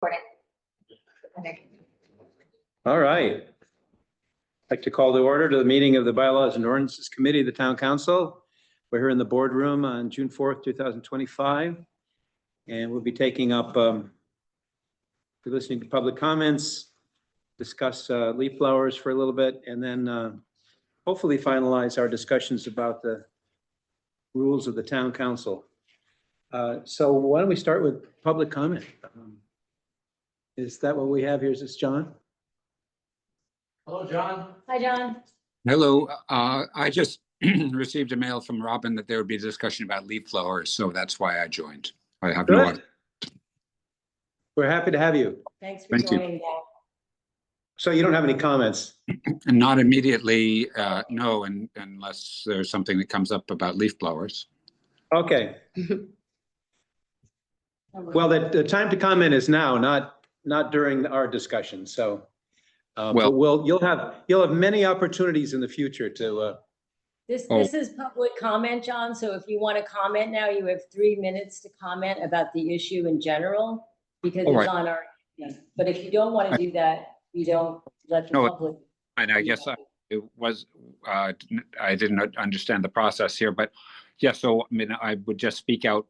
All right. I'd like to call to order to the meeting of the Bylaws and Ordinances Committee of the Town Council. We're here in the boardroom on June 4th, 2025. And we'll be taking up, we're listening to public comments, discuss leaf blowers for a little bit, and then hopefully finalize our discussions about the rules of the Town Council. So why don't we start with public comment? Is that what we have here? Is this John? Hello, John. Hi, John. Hello, I just received a mail from Robin that there would be a discussion about leaf blowers, so that's why I joined. I have no. Good. We're happy to have you. Thanks for joining. So you don't have any comments? And not immediately, no, unless there's something that comes up about leaf blowers. Okay. Well, the time to comment is now, not during our discussion. So, well, you'll have many opportunities in the future to. This is public comment, John. So if you want to comment now, you have 3 minutes to comment about the issue in general, because it's on our. But if you don't want to do that, you don't let the public. And I guess it was I didn't understand the process here, but yeah. So I mean, I would just speak out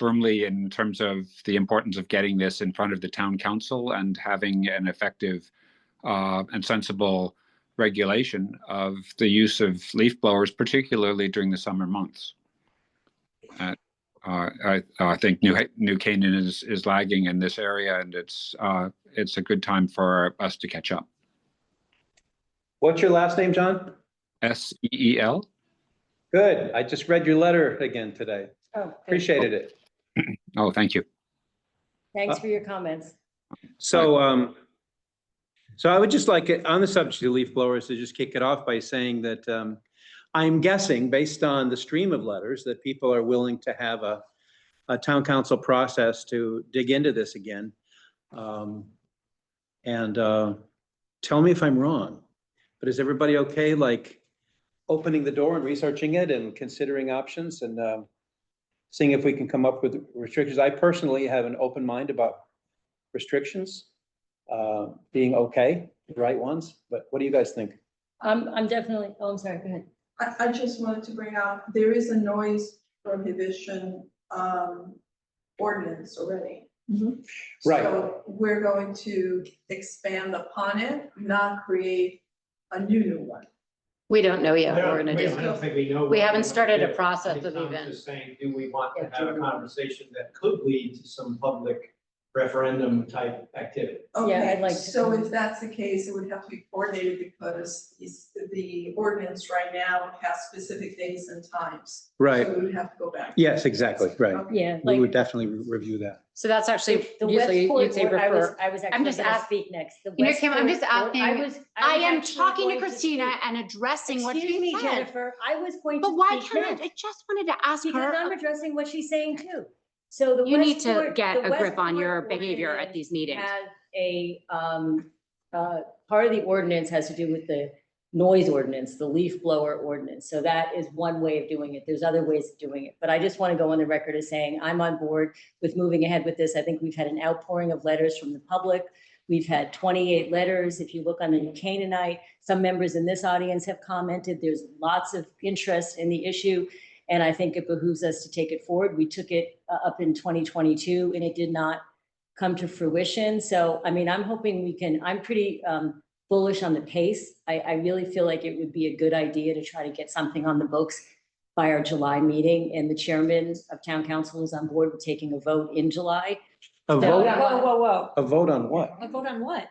firmly in terms of the importance of getting this in front of the town council and having an effective and sensible regulation of the use of leaf blowers, particularly during the summer months. I think New Canaan is lagging in this area, and it's a good time for us to catch up. What's your last name, John? S-E-E-L. Good. I just read your letter again today. Oh, appreciated it. Oh, thank you. Thanks for your comments. So, so I would just like, on the subject of leaf blowers, to just kick it off by saying that I'm guessing, based on the stream of letters, that people are willing to have a town council process to dig into this again. And tell me if I'm wrong, but is everybody okay, like opening the door and researching it and considering options and seeing if we can come up with restrictions? I personally have an open mind about restrictions being okay, the right ones, but what do you guys think? I'm definitely, oh, I'm sorry, go ahead. I just wanted to bring up, there is a noise prohibition ordinance already. Mm-hmm. Right. So we're going to expand upon it, not create a new one. We don't know yet what we're I gonna do. don't think we know. We haven't what started we're a process gonna do. of I'm even. just saying, do we want to have a conversation that could lead to some public referendum type activity? Yeah, I'd like to. So if that's the case, it would have to be coordinated because the ordinance right now has specific days and times. Right. So we would have to go back. Yes, exactly. Right. Okay. Yeah, We like would definitely review that. So that's actually, the usually Westport, you'd say I was refer. actually I'm just gonna asking- speak next. The You know, Kim, I'm just Westport, asking, I am talking to Christina and addressing what Excuse me, she said. Jennifer, I was going to But why speak can't next. I just wanted to ask Because I'm her, addressing what she's saying too. So the you need to Westport- get the a grip on Westport your behavior at ordinance these meetings. Has a, part of the ordinance has to do with the noise ordinance, the leaf blower ordinance. So that is one way of doing it. There's other ways of doing it. But I just want to go on the record as saying I'm on board with moving ahead with this. I think we've had an outpouring of letters from the public. We've had 28 letters. If you look on the New Canaanite, some members in this audience have commented. There's lots of interest in the issue. And I think it behooves us to take it forward. We took it up in 2022 and it did not come to fruition. So, I mean, I'm hoping we can, I'm pretty bullish on the pace. I really feel like it would be a good idea to try to get something on the books by our July meeting. And the chairman of town council is on board with taking a vote in July. A vote? Whoa. A vote on what? A vote on what?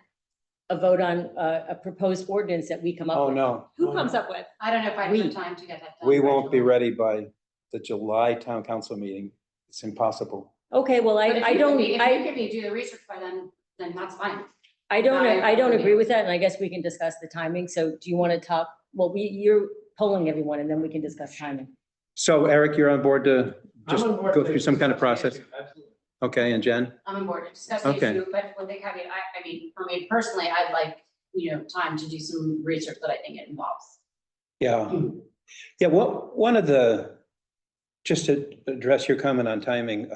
A vote on a proposed ordinance that we come up Oh, with. no. Who comes up with? I don't know if I We- have time to get that done. We by won't be July. ready by the July town council meeting. It's impossible. Okay, well, But if I you don't, could be- If I. you could be do the research by then that's fine. I don't I- agree with that, and I guess we can discuss the timing. So do you want to talk, well, you're polling everyone and then we can discuss timing. So Eric, you're on board to just I'm on board go to through some kind of discuss the process? issue, absolutely. Okay, and Jen? I'm on board to discuss the Okay. issue, but with the caveat, I mean, for me personally, I'd like, time to do some research that I think it involves. Yeah. Yeah, well, one of the, just to address your comment on timing,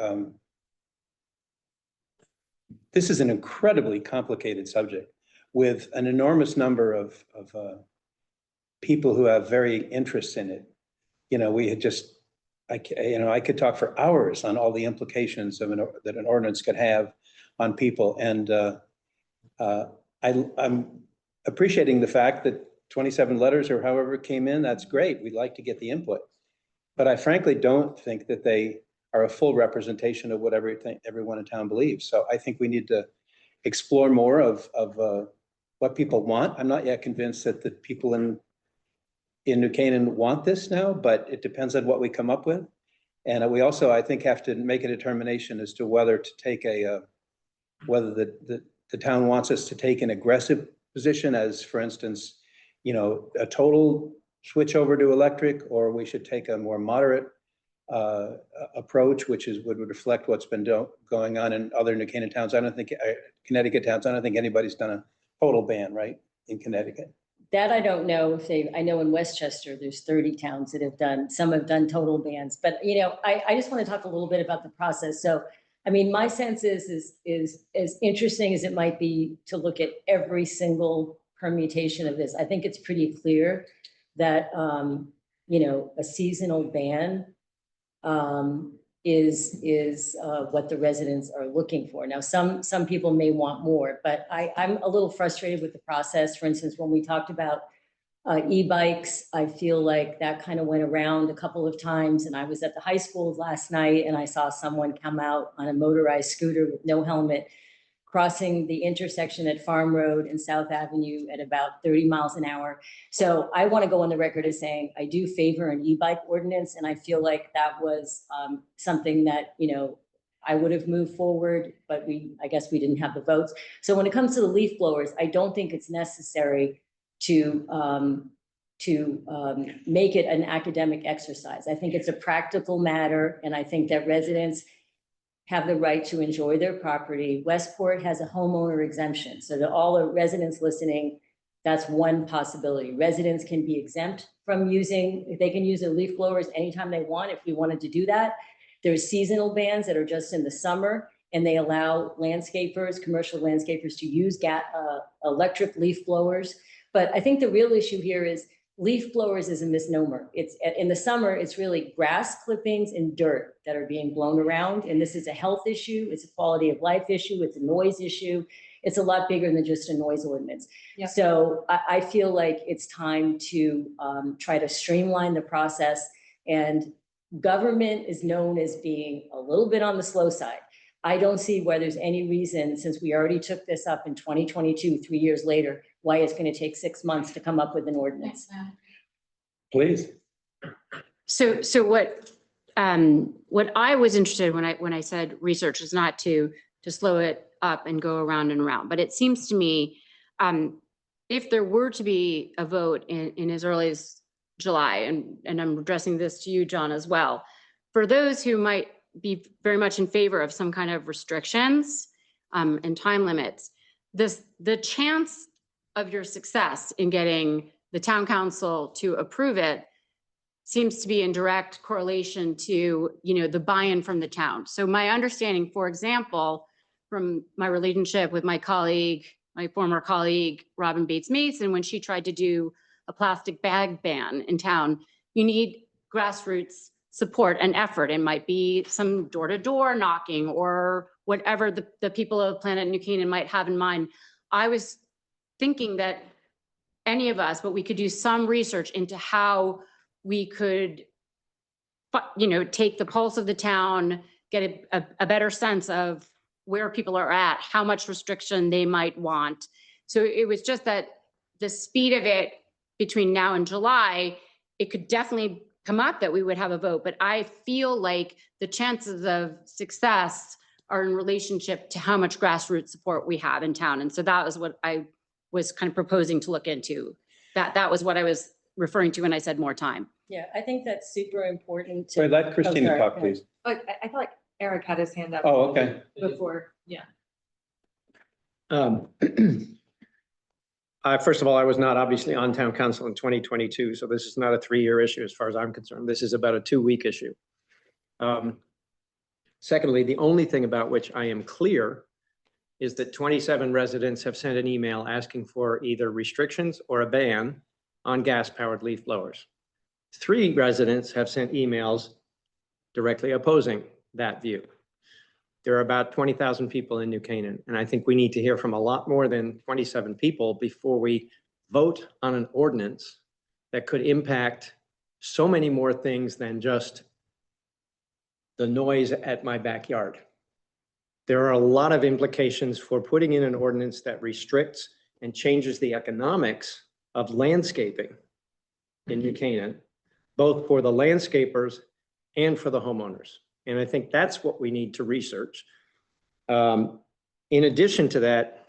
this is an incredibly complicated subject with an enormous number of people who have very interests in it. You know, we had just, I could talk for hours on all the implications of that an ordinance could have on people. And I'm appreciating the fact that 27 letters or however it came in, that's great. We'd like to get the input. But I frankly don't think that they are a full representation of what everyone in town believes. So I think we need to explore more of what people want. I'm not yet convinced that the people in New Canaan want this now, but it depends on what we come up with. And we also, I think, have to make a determination as to whether to take whether the town wants us to take an aggressive position as, for instance, you know, a total switch over to electric, or we should take a more moderate approach, which would reflect what's been going on in other New Canaan towns. I don't think, Connecticut towns, I don't think anybody's done a total ban, right, in Connecticut. That I don't know if I know in Westchester, there's 30 towns that have done, some have done total bans, but you know, I just want to talk a little bit about the process. So, I mean, my sense is as interesting as it might be to look at every single permutation of this. I think it's pretty clear that, you know, a seasonal ban is what the residents are looking for. Now, some people may want more, but I'm a little frustrated with the process. For instance, when we talked about e-bikes, I feel like that kind of went around a couple of times. And I was at the high school last night and I saw someone come out on a motorized scooter with no helmet, crossing the intersection at Farm Road and South Avenue at about 30 miles an hour. So I want to go on the record as saying I do favor an e-bike ordinance, and I feel like that was something that, you know, I would have moved forward, but I guess we didn't have the votes. So when it comes to the leaf blowers, I don't think it's necessary to make it an academic exercise. I think it's a practical matter, and I think that residents have the right to enjoy their property. Westport has a homeowner exemption. So to all the residents listening, that's one possibility. Residents can be exempt from they can use their leaf blowers anytime they want if we wanted to do that. There's seasonal bans that are just in the summer, and they allow landscapers, commercial landscapers, to use electric leaf blowers. But I think the real issue here is leaf blowers is a misnomer. It's in the summer, it's really grass clippings and dirt that are being blown around. And this is a health issue. It's a quality of life issue. It's a noise issue. It's a lot bigger than just a noise ordinance. Yeah. So I feel like it's time to try to streamline the process. And government is known as being a little bit on the slow side. I don't see why there's any reason, since we already took this up in 2022, 3 years later, why it's going to take 6 months to come up with an ordinance. Please. So what I was interested when I said research is not to slow it up and go around and around, but it seems to me if there were to be a vote in as early as July, and I'm addressing this to you, John, as well, for those who might be very much in favor of some kind of restrictions and time limits, the chance of your success in getting the town council to approve it seems to be in direct correlation to, you know, the buy-in from the town. So my understanding, for example, from my relationship with my former colleague, Robin Bates Mason, when she tried to do a plastic bag ban in town, you need grassroots support and effort. It might be some door-to-door knocking or whatever the people of Planet New Canaan might have in mind. I was thinking that any of us, but we could do some research into how we could, you know, take the pulse of the town, get a better sense of where people are at, how much restriction they might want. So it was just that the speed of it between now and July, it could definitely come up that we would have a vote, but I feel like the chances of success are in relationship to how much grassroots support we have in town. And so that was what I was kind of proposing to look into. That was what I was referring to when I said more time. Yeah, I think that's super important. Sorry, let Christina talk, please. I feel like Eric had his hand up. Oh, okay. Before, yeah. First of all, I was not obviously on town council in 2022, so this is not a 3-year issue as far as I'm concerned. This is about a 2-week issue. Secondly, the only thing about which I am clear is that 27 residents have sent an email asking for either restrictions or a ban on gas-powered leaf blowers. 3 residents have sent emails directly opposing that view. There are about 20,000 people in New Canaan, and I think we need to hear from a lot more than 27 people before we vote on an ordinance that could impact so many more things than just the noise at my backyard. There are a lot of implications for putting in an ordinance that restricts and changes the economics of landscaping in New Canaan, both for the landscapers and for the homeowners. And I think that's what we need to research. In addition to that,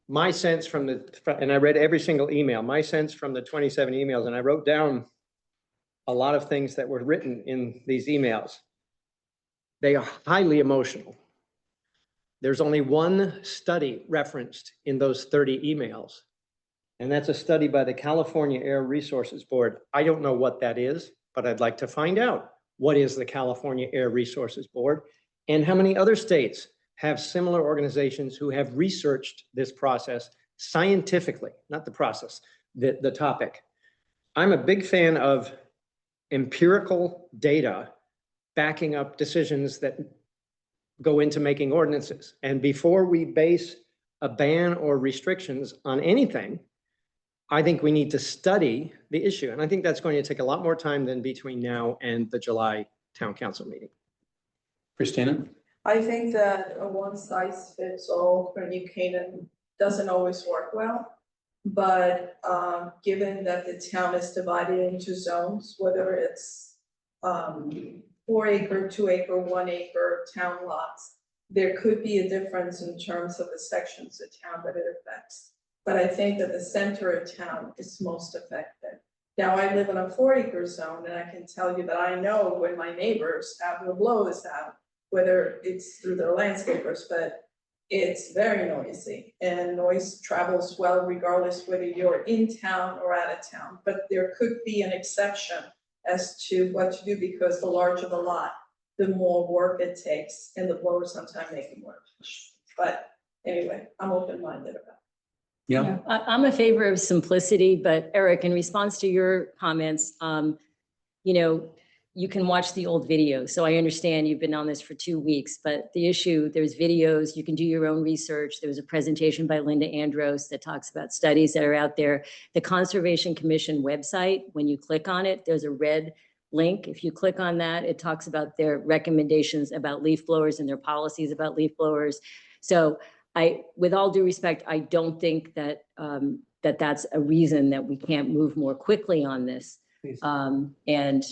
my sense from and I read every single email, my sense from the 27 emails, and I wrote down a lot of things that were written in these emails. They are highly emotional. There's only one study referenced in those 30 emails, and that's a study by the California Air Resources Board. I don't know what that is, but I'd like to find out. What is the California Air Resources Board, and how many other states have similar organizations who have researched this process scientifically, not the process, the topic. I'm a big fan of empirical data backing up decisions that go into making ordinances. And before we base a ban or restrictions on anything, I think we need to study the issue. And I think that's going to take a lot more time than between now and the July town council meeting. Christina? I think that a one size fits all for New Canaan doesn't always work well. But given that the town is divided into zones, whether it's 4 acre, 2 acre, 1 acre town lots, there could be a difference in terms of the sections of town that it affects. But I think that the center of town is most affected. Now, I live in a 4 acre zone, and I can tell you that I know when my neighbors have to blow this out, whether it's through their landscapers, but it's very noisy, and noise travels well regardless whether you're in town or out of town. But there could be an exception as to what to do, because the larger the lot, the more work it takes, and the blowers sometimes make it more efficient. But anyway, I'm open-minded about it. Yeah. I'm a favor of simplicity, but Eric, in response to your comments, you know, you can watch the old videos. So I understand you've been on this for 2 weeks, but the issue, there's videos, you can do your own research. There was a presentation by Linda Andros that talks about studies that are out there. The Conservation Commission website, when you click on it, there's a red link. If you click on that, it talks about their recommendations about leaf blowers and their policies about leaf blowers. So with all due respect, I don't think that that's a reason that we can't move more quickly on this. And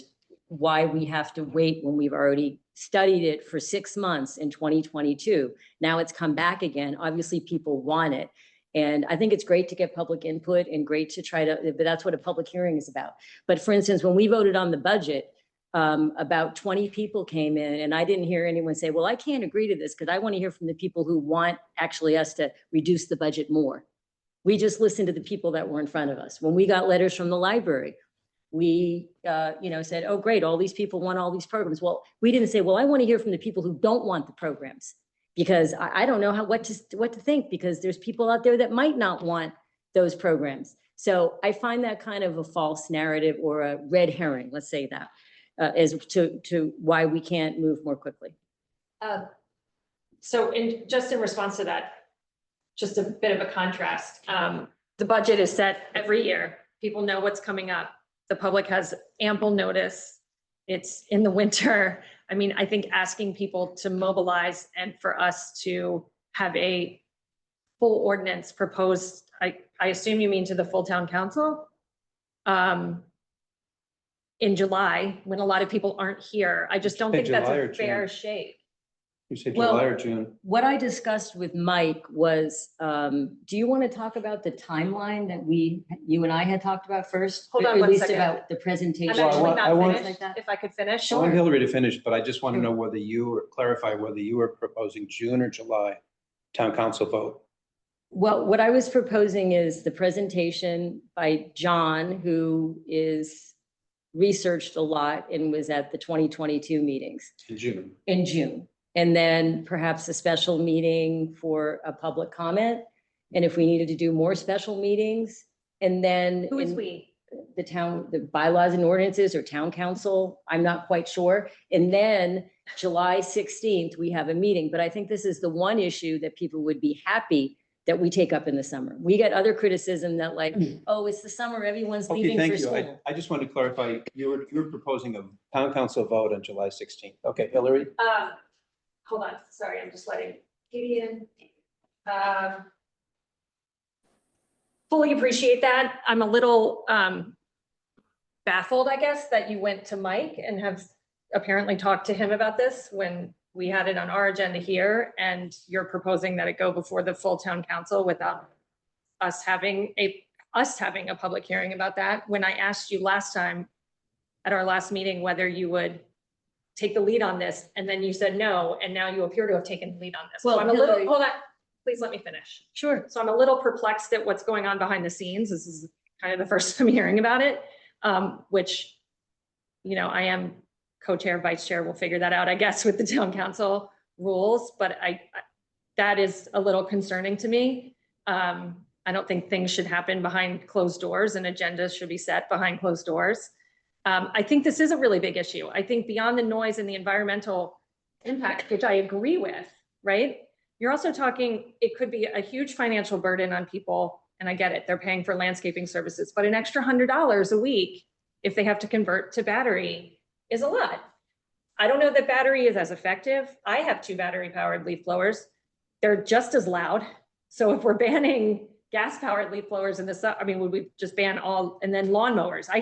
why we have to wait when we've already studied it for 6 months in 2022. Now it's come back again. Obviously, people want it. And I think it's great to get public input and great to try to, but that's what a public hearing is about. But for instance, when we voted on the budget, about 20 people came in, and I didn't hear anyone say, well, I can't agree to this because I want to hear from the people who want actually us to reduce the budget more. We just listened to the people that were in front of us. When we got letters from the library, we said, oh, great, all these people want all these programs. Well, we didn't say, well, I want to hear from the people who don't want the programs, because I don't know what to think, because there's people out there that might not want those programs. So I find that kind of a false narrative, or a red herring, let's say that, as to why we can't move more quickly. So just in response to that, just a bit of a contrast. The budget is set every year. People know what's coming up. The public has ample notice. It's in the winter. I mean, I think asking people to mobilize and for us to have a full ordinance proposed, I assume you mean to the full town council, in July, when a lot of people aren't here. I just don't think that's a fair shake. You said Well, July or June? What I discussed with Mike was, do you want to talk about the timeline that you and I had talked about first? Hold on At one least second. about the presentation. I'm actually I want- not finished, if I could finish. I want Hillary to finish, but I just want to know whether clarify whether you were proposing June or July town council vote. Well, what I was proposing is the presentation by John, who is researched a lot and was at the 2022 meetings In June. in June. and then perhaps a special meeting for a public comment. And if we needed to do more special meetings, and then. Who is in we? The town, the bylaws and ordinances or town council, I'm not quite sure. And then July 16th, we have a meeting, but I think this is the one issue that people would be happy that we take up in the summer. We get other criticism that like, oh, it's the summer, everyone's Okay, leaving thank for you. school. I just want to clarify, you were proposing a town council vote on July 16th. Okay, Hillary? Hold on, sorry, I'm just letting Katie in. Fully appreciate that. I'm a little baffled, I guess, that you went to Mike and have apparently talked to him about this when we had it on our agenda here, and you're proposing that it go before the full town council without us having a public hearing about that. When I asked you last time at our last meeting whether you would take the lead on this, and then you said no, and now you appear to have taken the lead on this. So Well, I'm a little, Hillary- hold on, please let me finish. Sure. So I'm a little perplexed at what's going on behind the scenes. This is kind of the first I'm hearing about it, which, you know, I am co-chair, vice chair, we'll figure that out, I guess, with the town council rules, but that is a little concerning to me. I don't think things should happen behind closed doors and agendas should be set behind closed doors. I think this is a really big issue. I think beyond the noise and the environmental impact, which I agree with, right? You're also talking, it could be a huge financial burden on people, and I get it, they're paying for landscaping services, but an extra $100 a week if they have to convert to battery is a lot. I don't know that battery is as effective. I have 2 battery-powered leaf blowers. They're just as loud. So if we're banning gas-powered leaf blowers in the I mean, would we just ban all, and then lawnmowers? I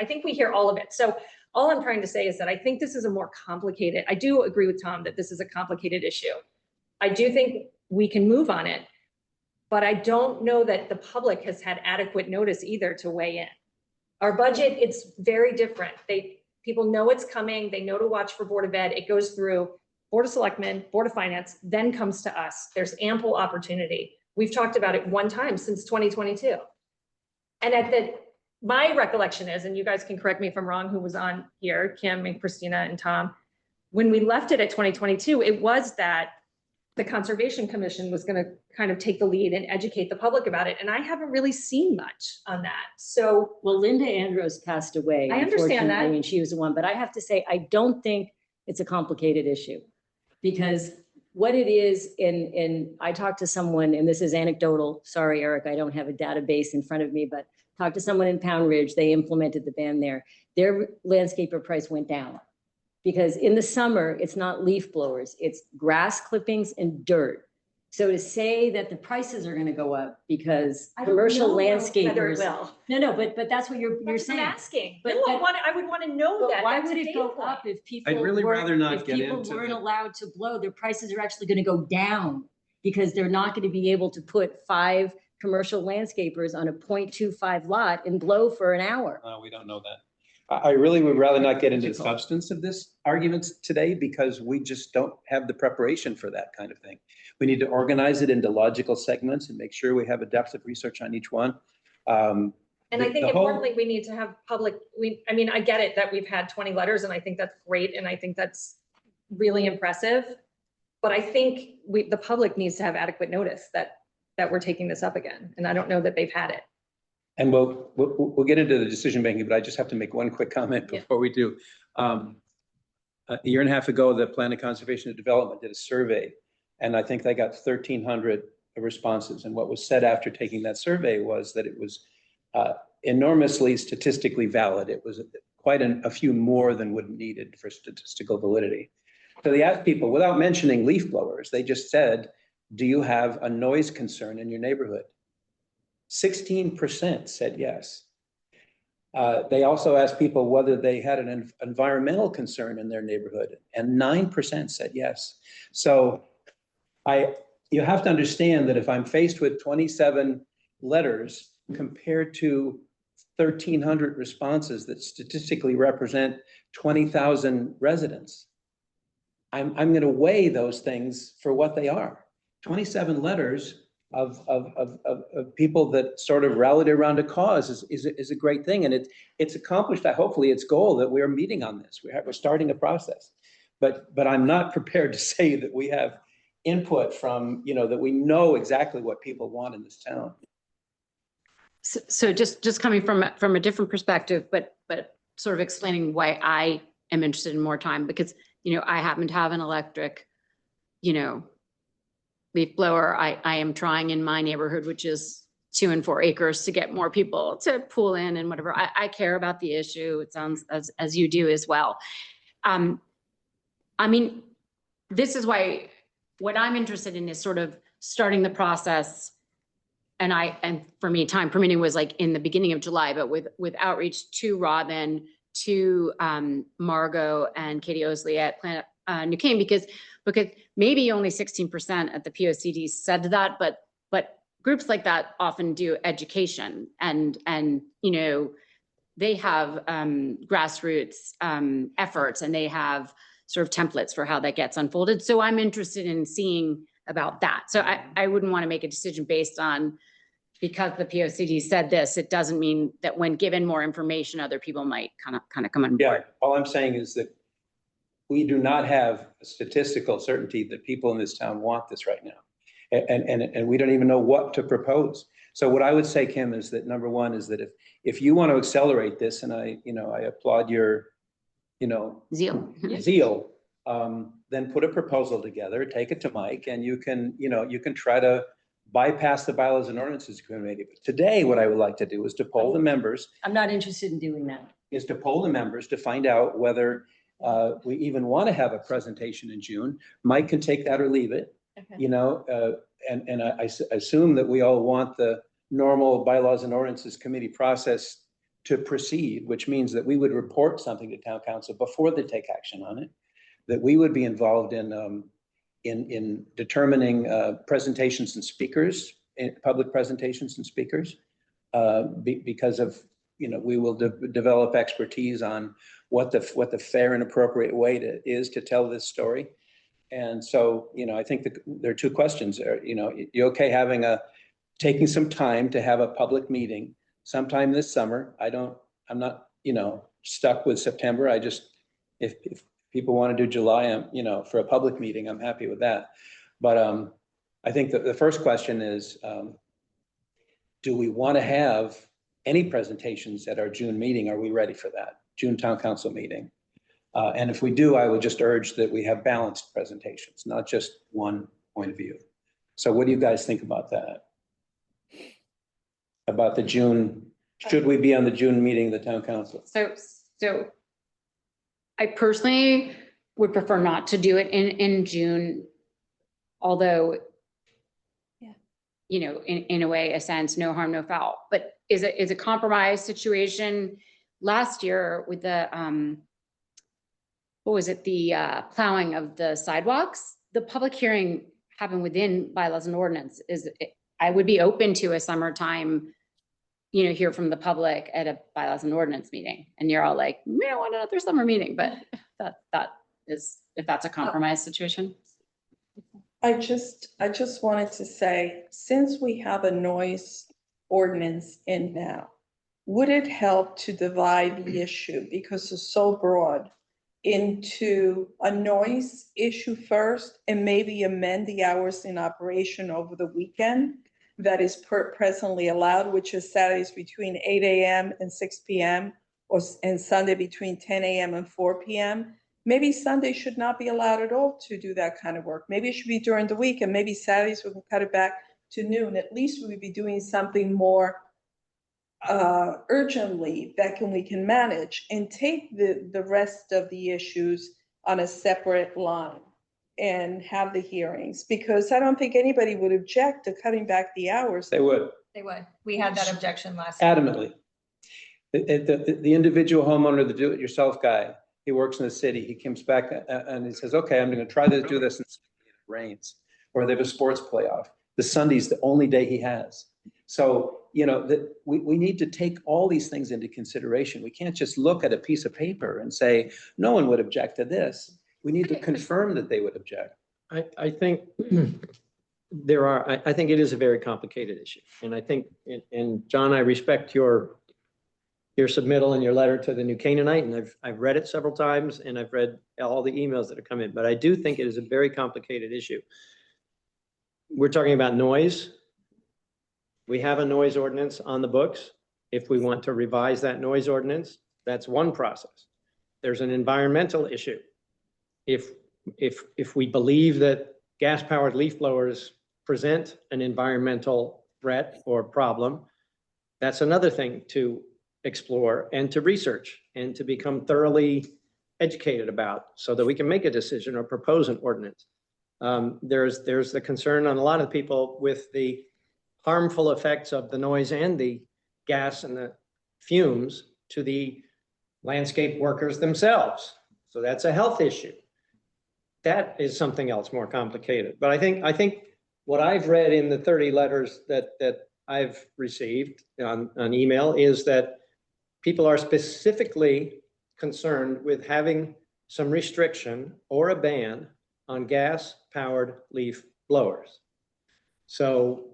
think we hear all of it. So all I'm trying to say is that I think this is a more complicated, I do agree with Tom that this is a complicated issue. I do think we can move on it, but I don't know that the public has had adequate notice either to weigh in. Our budget, it's very different. People know it's coming. They know to watch for Board of Ed. It goes through Board of Selectmen, Board of Finance, then comes to us. There's ample opportunity. We've talked about it one time since 2022. And my recollection is, and you guys can correct me if I'm wrong, who was on here, Kim and Christina and Tom, when we left it at 2022, it was that the Conservation Commission was going to kind of take the lead and educate the public about it. And I haven't really seen much on that. So, Well, Linda Andros passed away. I understand that. Unfortunately, and she was the one, but I have to say, I don't think it's a complicated issue. Because what it is, and I talked to someone, and this is anecdotal, sorry, Eric, I don't have a database in front of me, but talked to someone in Pound Ridge, they implemented the ban there. Their landscaper price went down. Because in the summer, it's not leaf blowers, it's grass clippings and dirt. So to say that the prices are going to go up because commercial landscapers. No, but that's what you're saying. I'm asking. But- No, but- I would want to know But that. why That's would a it data go point. up if people? I'd really rather not if get people into weren't the- allowed to blow, their prices are actually going to go down because they're not going to be able to put 5 commercial landscapers on a 0.25 lot and blow for an hour. We don't know that. I really would rather not get into the substance of this argument today because we just don't have the preparation for that kind of thing. We need to organize it into logical segments and make sure we have a depth of research on each one. And I think the whole- importantly, we need to have public, I mean, I get it that we've had 20 letters and I think that's great. And I think that's really impressive. But I think the public needs to have adequate notice that we're taking this up again. And I don't know that they've had it. And we'll get into the decision making, but I just have to make one quick comment Yeah. before we do. A year and a half ago, the Plan of Conservation and Development did a survey, and I think they got 1,300 responses. And what was said after taking that survey was that it was enormously statistically valid. It was quite a few more than would needed for statistical validity. So they asked people, without mentioning leaf blowers, they just said, do you have a noise concern in your neighborhood? 16% said yes. They also asked people whether they had an environmental concern in their neighborhood, and 9% said yes. So you have to understand that if I'm faced with 27 letters compared to 1,300 responses that statistically represent 20,000 residents, I'm going to weigh those things for what they are. 27 letters of people that sort of rallied around a cause is a great thing. And it's accomplished, hopefully, its goal that we're meeting on this. We're starting a process. but I'm not prepared to say that we have input from, that we know exactly what people want in this town. So just coming from a different perspective, but sort of explaining why I am interested in more time, because, I happen to have an electric, leaf blower. I am trying in my neighborhood, which is 2 and 4 acres, to get more people to pool in and whatever. I care about the issue. It sounds as you do as well. I mean, this is why what I'm interested in is sort of starting the process. And for me, time permitting was like in the beginning of July, but with outreach to Robin, to Margot and Katie Osley at Planet New Cane, because maybe only 16% at the POCD said that, but groups like that often do education and they have grassroots efforts, and they have sort of templates for how that gets unfolded. So I'm interested in seeing about that. So I wouldn't want to make a decision based on, because the POCD said this, it doesn't mean that when given more information, other people might kind of come on Yeah, board. all I'm saying is that we do not have a statistical certainty that people in this town want this right now. And we don't even know what to propose. So what I would say, Kim, is that number one is that if you want to accelerate this, and I applaud your, Zeal. then put a proposal together, take it to Mike, and you can try to bypass the Bylaws and Ordinances Committee. But today, what I would like to do is to poll the members, I'm not interested in doing that. to find out whether we even want to have a presentation in June. Mike can take that or leave it, Okay. and I assume that we all want the normal Bylaws and Ordinances Committee process to proceed, which means that we would report something to town council before they take action on it, that we would be involved in determining presentations and speakers, public presentations and speakers, because of, we will develop expertise on what the fair and appropriate way is to tell this story. And so, I think there are two questions there. You okay taking some time to have a public meeting sometime this summer? I'm not, stuck with September. If people want to do July, for a public meeting, I'm happy with that. But I think that the first question is, do we want to have any presentations at our June meeting? Are we ready for that June town council meeting? And if we do, I would just urge that we have balanced presentations, not just one point of view. So what do you guys think about that? About the June, should we be on the June meeting of the town council? So I personally would prefer not to do it in June, although, in a way, a sense, no harm, no foul. But is a compromise situation. Last year with the, what was it? The plowing of the sidewalks, the public hearing happened within Bylaws and Ordinance. I would be open to a summertime, hear from the public at a Bylaws and Ordinance meeting, and you're all like, we don't want another summer meeting, but that is, if that's a compromise situation. I just wanted to say, since we have a noise ordinance in now, would it help to divide the issue, because it's so broad, into a noise issue first and maybe amend the hours in operation over the weekend that is presently allowed, which is Saturdays between 8 a.m. and 6 p.m. and Sunday between 10 a.m. and 4 p.m. Maybe Sunday should not be allowed at all to do that kind of work. Maybe it should be during the week, and maybe Saturdays we can cut it back to noon. At least we would be doing something more urgently that we can manage, and take the rest of the issues on a separate line and have the hearings, because I don't think anybody would object to cutting back the hours. They would. They would. We had that objection last. Adamantly. The individual homeowner, the do-it-yourself guy, he works in the city, he comes back and he says, okay, I'm going to try to do this, and it rains, or they have a sports playoff. The Sunday's the only day he has. So, we need to take all these things into consideration. We can't just look at a piece of paper and say, no one would object to this. We need to confirm that they would object. I think I think it is a very complicated issue. And I think, and John, I respect your your submittal and your letter to the New Canaanite, and I've read it several times, and I've read all the emails that have come in, but I do think it is a very complicated issue. We're talking about noise. We have a noise ordinance on the books. If we want to revise that noise ordinance, that's one process. There's an environmental issue. If we believe that gas-powered leaf blowers present an environmental threat or problem, that's another thing to explore and to research and to become thoroughly educated about so that we can make a decision or propose an ordinance. There's the concern on a lot of people with the harmful effects of the noise and the gas and the fumes to the landscape workers themselves. So that's a health issue. That is something else more complicated. But I think what I've read in the 30 letters that I've received on email is that people are specifically concerned with having some restriction or a ban on gas-powered leaf blowers. So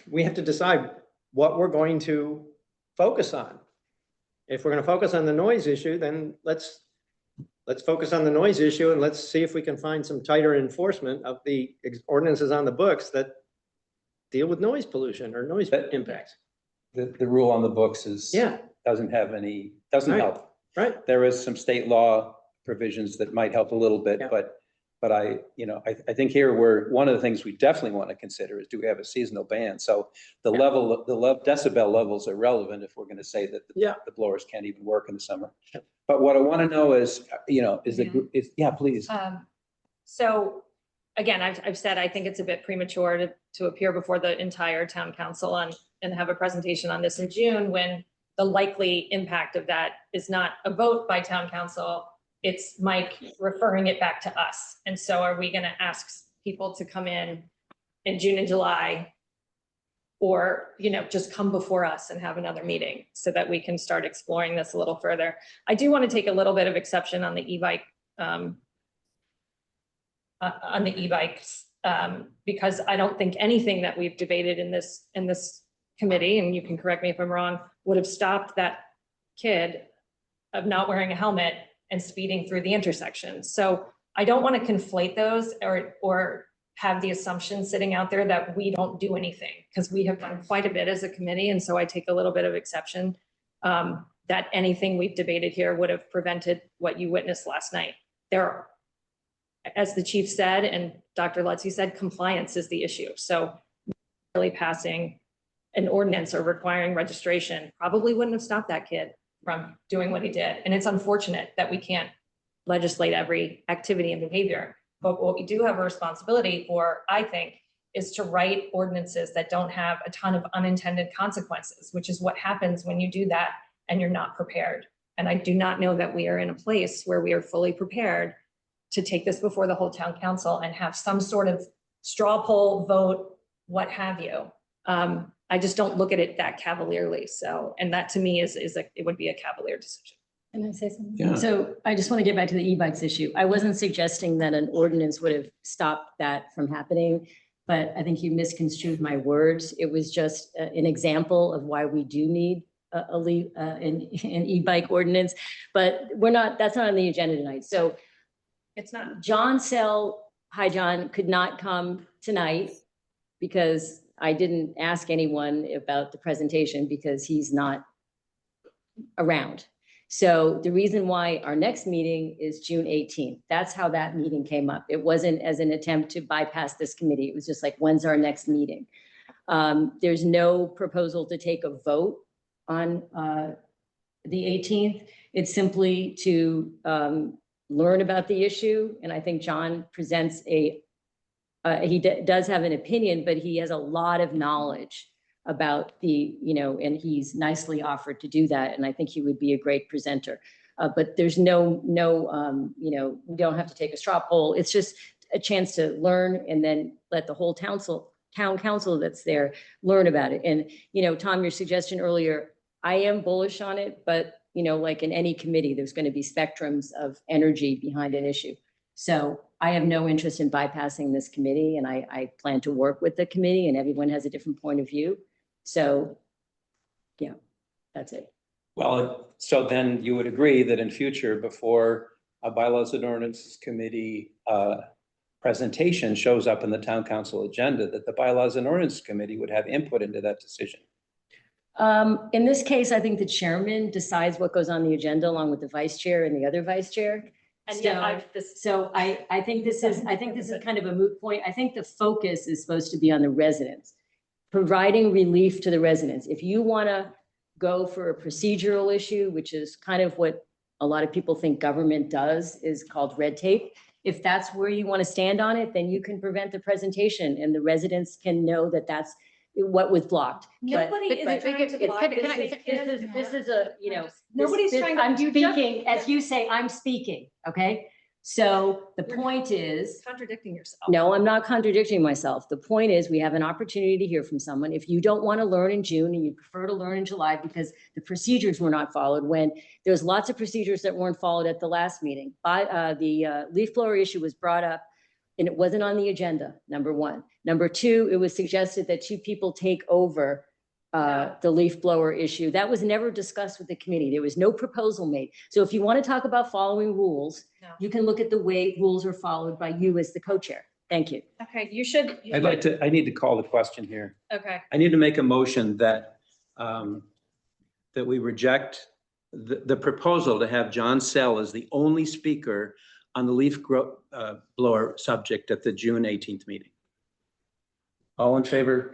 we have to decide what we're going to focus on. If we're going to focus on the noise issue, then let's focus on the noise issue, and let's see if we can find some tighter enforcement of the ordinances on the books that deal with noise pollution or noise impacts. The rule on the books is, doesn't Right. help. Right. There is some state law provisions that might help a little bit, Yeah. but I think here one of the things we definitely want to consider is, do we have a seasonal ban? So the decibel levels are relevant if we're going to say that the blowers can't even work in the summer. Yeah. But what I want to know is, please. So again, I've said, I think it's a bit premature to appear before the entire town council and have a presentation on this in June, when the likely impact of that is not a vote by town council. It's Mike referring it back to us. And so are we going to ask people to come in June and July, or, just come before us and have another meeting so that we can start exploring this a little further? I do want to take a little bit of exception on the e-bike, because I don't think anything that we've debated in this committee, and you can correct me if I'm wrong, would have stopped that kid of not wearing a helmet and speeding through the intersection. So I don't want to conflate those or have the assumption sitting out there that we don't do anything, because we have done quite a bit as a committee. And so I take a little bit of exception that anything we've debated here would have prevented what you witnessed last night. As the chief said, and Dr. Lutzy said, compliance is the issue. So really passing an ordinance or requiring registration probably wouldn't have stopped that kid from doing what he did. And it's unfortunate that we can't legislate every activity and behavior. But what we do have a responsibility for, I think, is to write ordinances that don't have a ton of unintended consequences, which is what happens when you do that and you're not prepared. And I do not know that we are in a place where we are fully prepared to take this before the whole town council and have some sort of straw poll vote, what have you. I just don't look at it that cavalierly. So, and that to me it would be a cavalier decision. Can I say something? Yeah. So I just want to get back to the e-bikes issue. I wasn't suggesting that an ordinance would have stopped that from happening, but I think you misconstrued my words. It was just an example of why we do need an e-bike ordinance, but that's not on the agenda tonight. So It's not. John hi John, could not come tonight because I didn't ask anyone about the presentation because he's not around. So the reason why our next meeting is June 18th, that's how that meeting came up. It wasn't as an attempt to bypass this committee. It was just like, when's our next meeting? There's no proposal to take a vote on the 18th. It's simply to learn about the issue. And I think John presents he does have an opinion, but he has a lot of knowledge about and he's nicely offered to do that. And I think he would be a great presenter. But there's we don't have to take a straw poll. It's just a chance to learn and then let the whole town council that's there learn about it. And, Tom, your suggestion earlier, I am bullish on it, but like in any committee, there's going to be spectrums of energy behind an issue. So I have no interest in bypassing this committee, and I plan to work with the committee, and everyone has a different point of view. So, yeah. That's it. Well, so then you would agree that in future, before a bylaws and ordinances committee presentation shows up in the town council agenda, that the bylaws and ordinance committee would have input into that decision. In this case, I think the chairman decides what goes on the agenda along with the vice chair and the other vice chair. And yet So- I've, this, So I think this is kind of a moot point. I think the focus is supposed to be on the residents, providing relief to the residents. If you want to go for a procedural issue, which is kind of what a lot of people think government does, is called red tape. If that's where you want to stand on it, then you can prevent the presentation and the residents can know that that's what was blocked. But nobody is trying to block this is a, you know. Nobody's trying to- I'm you just- speaking, as you say, I'm speaking, okay? So the point is, Contradicting yourself. no, I'm not contradicting myself. The point is, we have an opportunity to hear from someone. If you don't want to learn in June and you prefer to learn in July because the procedures were not followed, when there's lots of procedures that weren't followed at the last meeting. The leaf blower issue was brought up and it wasn't on the agenda, number one. Number two, it was suggested that two people take over the leaf blower issue. That was never discussed with the committee. There was no proposal made. So if you want to talk about following rules, No. you can look at the way rules are followed by you as the co-chair. Thank you. Okay, you should. I need to call the question here. Okay, I need to make a motion that, that we reject the proposal to have John Sell as the only speaker on the leaf blower subject at the June 18th meeting. All in favor?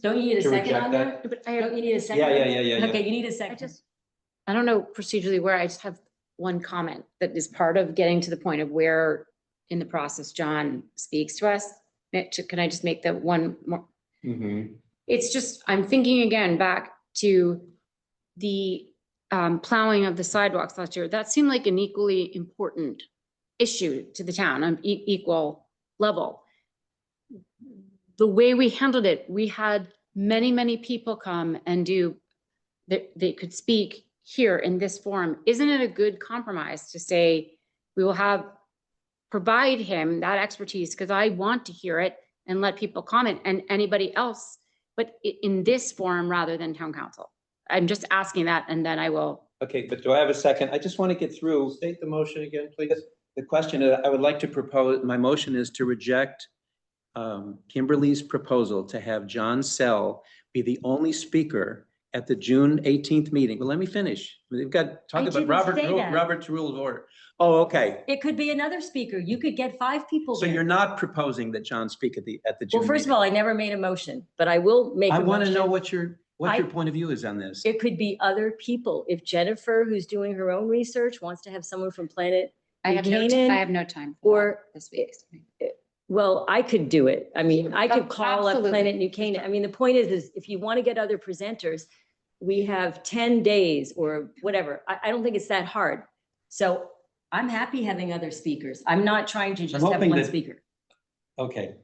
Don't you need a To second reject on that? there? But I have, Don't you need a second? Yeah. Okay, you need a I second. just, I don't know procedurally where, I just have one comment that is part of getting to the point of where in the process John speaks to us. Can I just make that one more? Mhm. It's just, I'm thinking again back to the plowing of the sidewalks last year. That seemed like an equally important issue to the town on equal level. The way we handled it, we had many people come and they could speak here in this forum. Isn't it a good compromise to say, we will provide him that expertise, because I want to hear it and let people comment, and anybody else, but in this forum rather than town council? I'm just asking that, and then I will. Okay, but do I have a second? I just want to get through. State the motion again, please. The question is, I would like to propose, my motion is to reject Kimberly's proposal to have John Sell be the only speaker at the June 18th meeting. Well, let me finish. We've got, talk I about didn't say that. Robert's Rule of Order. Oh, okay. It could be another speaker. You could get 5 people So there. you're not proposing that John speak at the June Well, first of meeting? all, I never made a motion, but I will make a I motion. want to know what your I- point of view is on this. It could be other people. If Jennifer, who's doing her own research, wants to have someone from Planet I have no time. for or that this week. well, I could do it. I mean, I could call up Absolutely. Planet New Canaan. I mean, the point is if you want to get other presenters, we have 10 days or whatever. I don't think it's that hard. So I'm happy having other speakers. I'm not trying to just have hoping one that- speaker. Okay.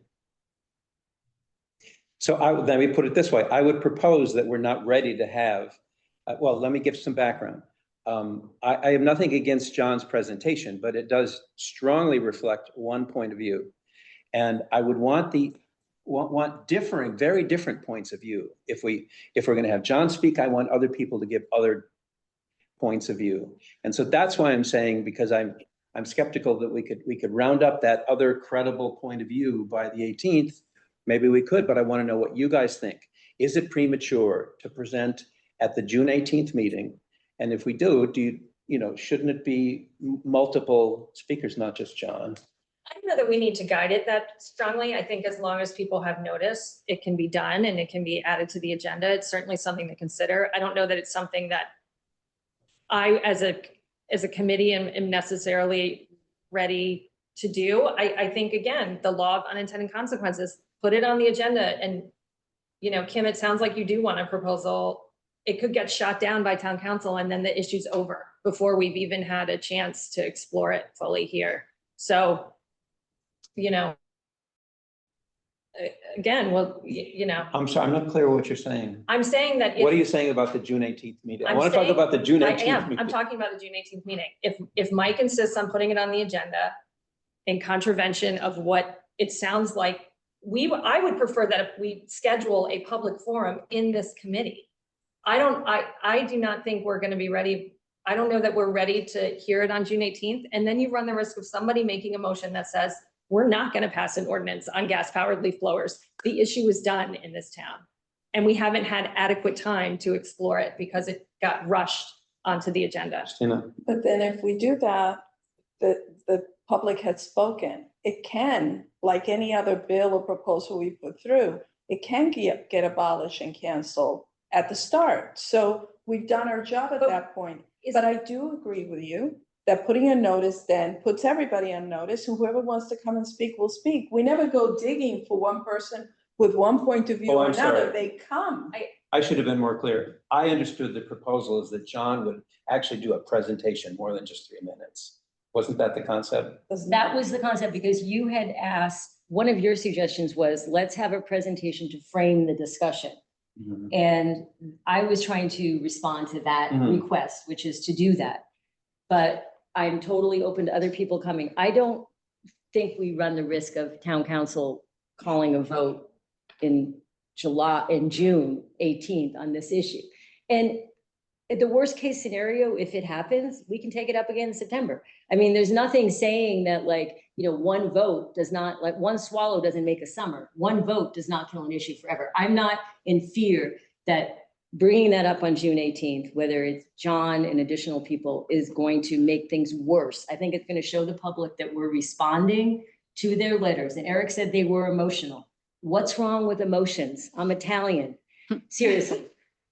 So let me put it this way. I would propose that we're not ready to have, well, let me give some background. I have nothing against John's presentation, but it does strongly reflect one point of view. And I would want differing, very different points of view. If we're going to have John speak, I want other people to give other points of view. And so that's why I'm saying, because I'm skeptical that we could round up that other credible point of view by the 18th. Maybe we could, but I want to know what you guys think. Is it premature to present at the June 18th meeting? And if we do shouldn't it be multiple speakers, not just John? I don't know that we need to guide it that strongly. I think as long as people have notice, it can be done and it can be added to the agenda. It's certainly something to consider. I don't know that it's something that I, as a committee, am necessarily ready to do. I think, again, the law of unintended consequences, put it on the agenda. And, Kim, it sounds like you do want a proposal. It could get shot down by town council and then the issue's over before we've even had a chance to explore it fully here. So, again, I'm sorry, I'm not clear what you're saying. I'm saying that. What are you saying about the June 18th meeting? I I'm want to talk saying- about the June I 18th am. meeting. I'm talking about the June 18th meeting. If Mike insists on putting it on the agenda in contravention of what it sounds like, I would prefer that if we schedule a public forum in this committee I do not think we're gonna be ready. I don't know that we're ready to hear it on June 18th. And then you run the risk of somebody making a motion that says, we're not gonna pass an ordinance on gas powered leaf blowers. The issue is done in this town. And we haven't had adequate time to explore it because it got rushed onto the agenda. Christina? But then if we do that, the public had spoken. It can, like any other bill or proposal we put through, it can get abolished and canceled at the start. So we've done our job at But that point. is- But I do agree with you that putting a notice then puts everybody on notice, and whoever wants to come and speak will speak. We never go digging for one person with one point of view Oh, or I'm another. sorry. They come. I should have been more clear. I understood the proposal is that John would actually do a presentation more than just 3 minutes. Wasn't that the concept? That was the concept, because you had asked, one of your suggestions was, let's have a presentation to frame the discussion. And I was trying to respond to that Mhm. request, which is to do that. But I'm totally open to other people coming. I don't think we run the risk of town council calling a vote in June 18th on this issue. And at the worst case scenario, if it happens, we can take it up again in September. I mean, there's nothing saying that, like, one vote does not, like, one swallow doesn't make a summer. One vote does not kill an issue forever. I'm not in fear that bringing that up on June 18th, whether it's John and additional people, is going to make things worse. I think it's going to show the public that we're responding to their letters. And Eric said they were emotional. What's wrong with emotions? I'm Italian. Seriously.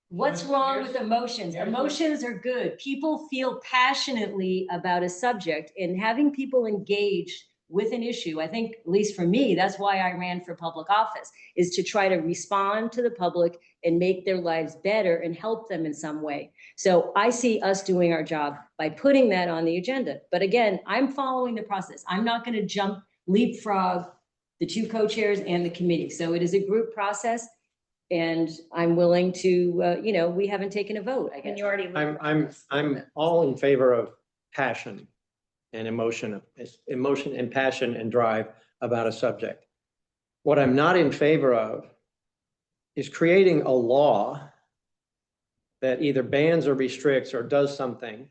What's wrong with emotions? Emotions are good. People feel passionately about a subject, and having people engaged with an issue, I think, at least for me, that's why I ran for public office, is to try to respond to the public and make their lives better and help them in some way. So I see us doing our job by putting that on the agenda. But again, I'm following the process. I'm not going to leapfrog the two co-chairs and the committee. So it is a group process. And I'm willing to, we haven't taken a vote, I guess. And you already. I'm all in favor of passion and emotion and passion and drive about a subject. What I'm not in favor of is creating a law that either bans or restricts or does something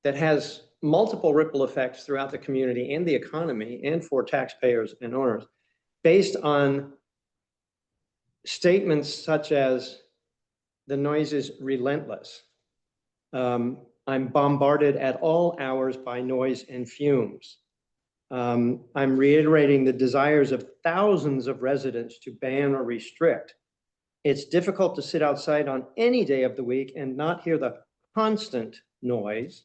that has multiple ripple effects throughout the community and the economy and for taxpayers and owners based on statements such as the noise is relentless. I'm bombarded at all hours by noise and fumes. I'm reiterating the desires of thousands of residents to ban or restrict. It's difficult to sit outside on any day of the week and not hear the constant noise.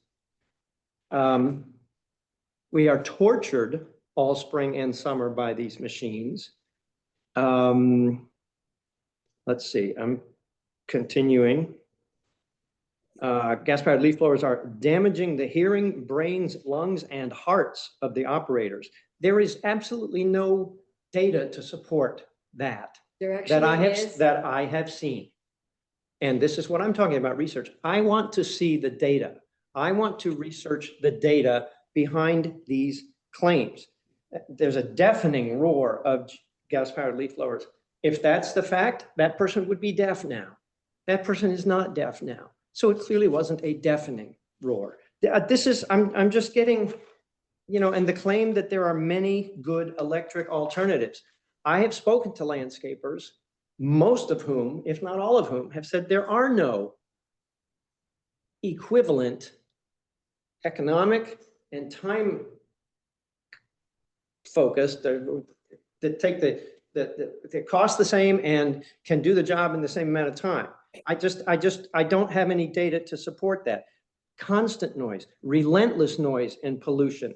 We are tortured all spring and summer by these machines. Let's see, I'm continuing. Gas-powered leaf blowers are damaging the hearing, brains, lungs, and hearts of the operators. There is absolutely no data to support that. There actually is. That I have seen. And this is what I'm talking about, research. I want to see the data. I want to research the data behind these claims. There's a deafening roar of gas-powered leaf blowers. If that's the fact, that person would be deaf now. That person is not deaf now. So it clearly wasn't a deafening roar. I'm just getting, and the claim that there are many good electric alternatives. I have spoken to landscapers, most of whom, if not all of whom, have said there are no equivalent economic and time focused that take that cost the same and can do the job in the same amount of time. I don't have any data to support that. Constant noise, relentless noise and pollution,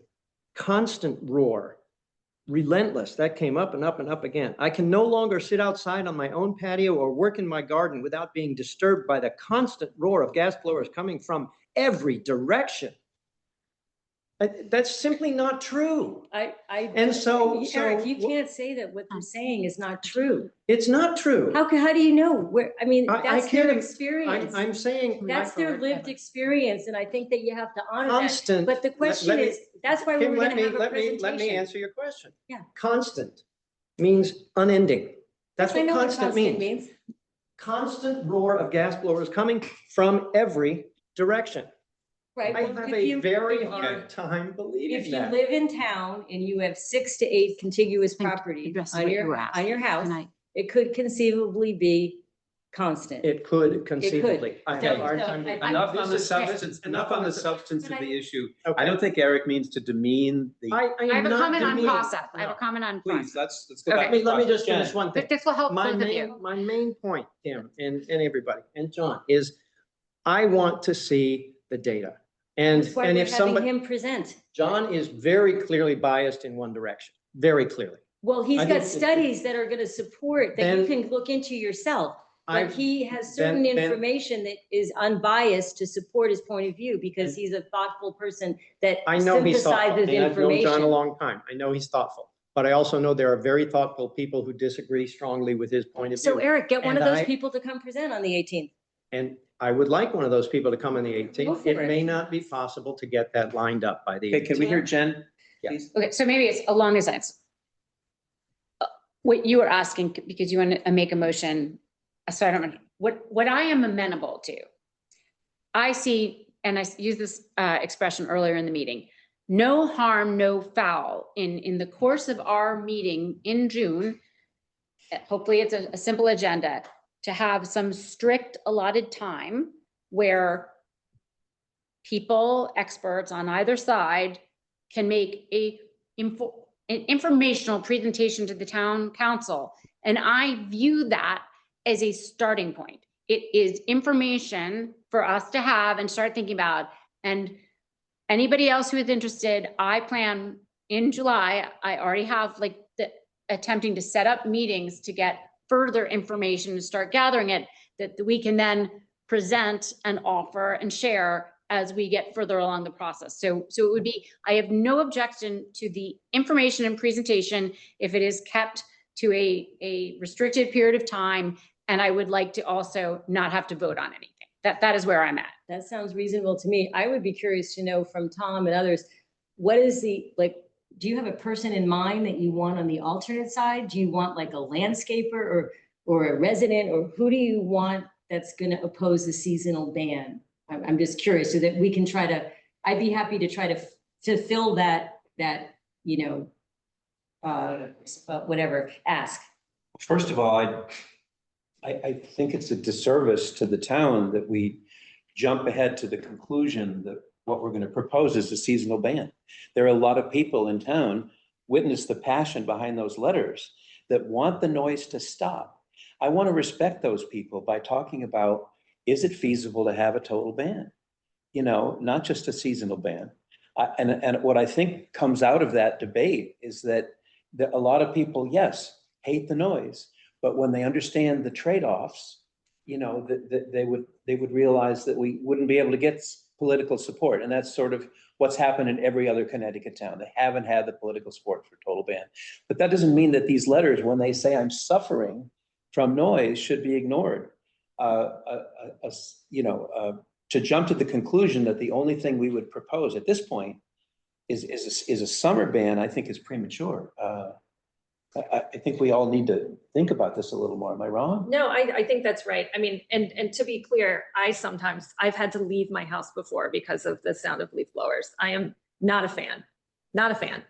constant roar, relentless. That came up and up and up again. I can no longer sit outside on my own patio or work in my garden without being disturbed by the constant roar of gas blowers coming from every direction. That's simply not true. And so Eric, you can't say that what they're saying is not true. It's not true. How do you know where? I mean, I that's their can't- experience. I'm saying That's their lived experience, and I think that you have to honor that. constant. But the question is, that's why we Kim, were gonna have a let me presentation. answer your question. Yeah. Constant means unending. That's I what know constant means. constant roar of gas blowers coming from every direction. Right. I well, have if a you- very if you- hard time If believing you that. live in town and you have 6 to 8 contiguous think properties addresses on what you your, were on your asking, house, and I- it could conceivably be constant. It could conceivably. I have a So- hard so time. I- Enough on the This is- substance, enough on the substance of But I- the issue. Okay. I don't think Eric means to demean the, I I have am a not comment on demeaning- process. I have a No. comment on please, process. let's go Okay. back. Let me just Jen. finish one thing. But this will help My both of you. main point, Tim, and everybody, and John, is I want to see the data. And, That's why and we're if having somebody, him present. John is very clearly biased in one direction, very clearly. Well, he's I got think- studies that are gonna support, that you Then- can look into yourself. But I've- he has certain then- information that is unbiased to support his point of view because he's a thoughtful person that I know he's thoughtful, synthesizes and I've known John a information. long time. I know he's thoughtful. But I also know there are very thoughtful people who disagree strongly with his point of So view. Eric, get one of And those I- people to come present on the 18th. And I would like one of those people to come on the Go 18th. for It it. may not be possible to get that lined up by the Okay, can we 18th. hear Jen? Yeah. please? Okay, so maybe it's along these lines. What you were asking, because you want to make a motion, so I don't, what I am amenable to. I see, and I used this expression earlier in the meeting, no harm, no foul. In the course of our meeting in June, hopefully it's a simple agenda, to have some strict allotted time where people, experts on either side can make an informational presentation to the town council. And I view that as a starting point. It is information for us to have and start thinking about. And anybody else who is interested, I plan in July, I already have attempting to set up meetings to get further information and start gathering it, that we can then present and offer and share as we get further along the process. So it would be, I have no objection to the information and presentation if it is kept to a restricted period of time. And I would like to also not have to vote on anything. That is where I'm at. That sounds reasonable to me. I would be curious to know from Tom and others, what is do you have a person in mind that you want on the alternate side? Do you want like a landscaper or a resident, or who do you want that's gonna oppose the seasonal ban? I'm just curious so that we can I'd be happy to try to fill that, whatever, ask. First of all, I think it's a disservice to the town that we jump ahead to the conclusion that what we're going to propose is a seasonal ban. There are a lot of people in town, witness the passion behind those letters, that want the noise to stop. I want to respect those people by talking about, is it feasible to have a total ban? Not just a seasonal ban. And what I think comes out of that debate is that a lot of people, yes, hate the noise, but when they understand the trade-offs, that they would realize that we wouldn't be able to get political support. And that's sort of what's happened in every other Connecticut town. They haven't had the political support for total ban. But that doesn't mean that these letters, when they say I'm suffering from noise, should be ignored. To jump to the conclusion that the only thing we would propose at this point is a summer ban, I think is premature. I think we all need to think about this a little more. Am I wrong? No, I think that's right. I mean, and to be clear, I've had to leave my house before because of the sound of leaf blowers. I am not a fan, not a fan.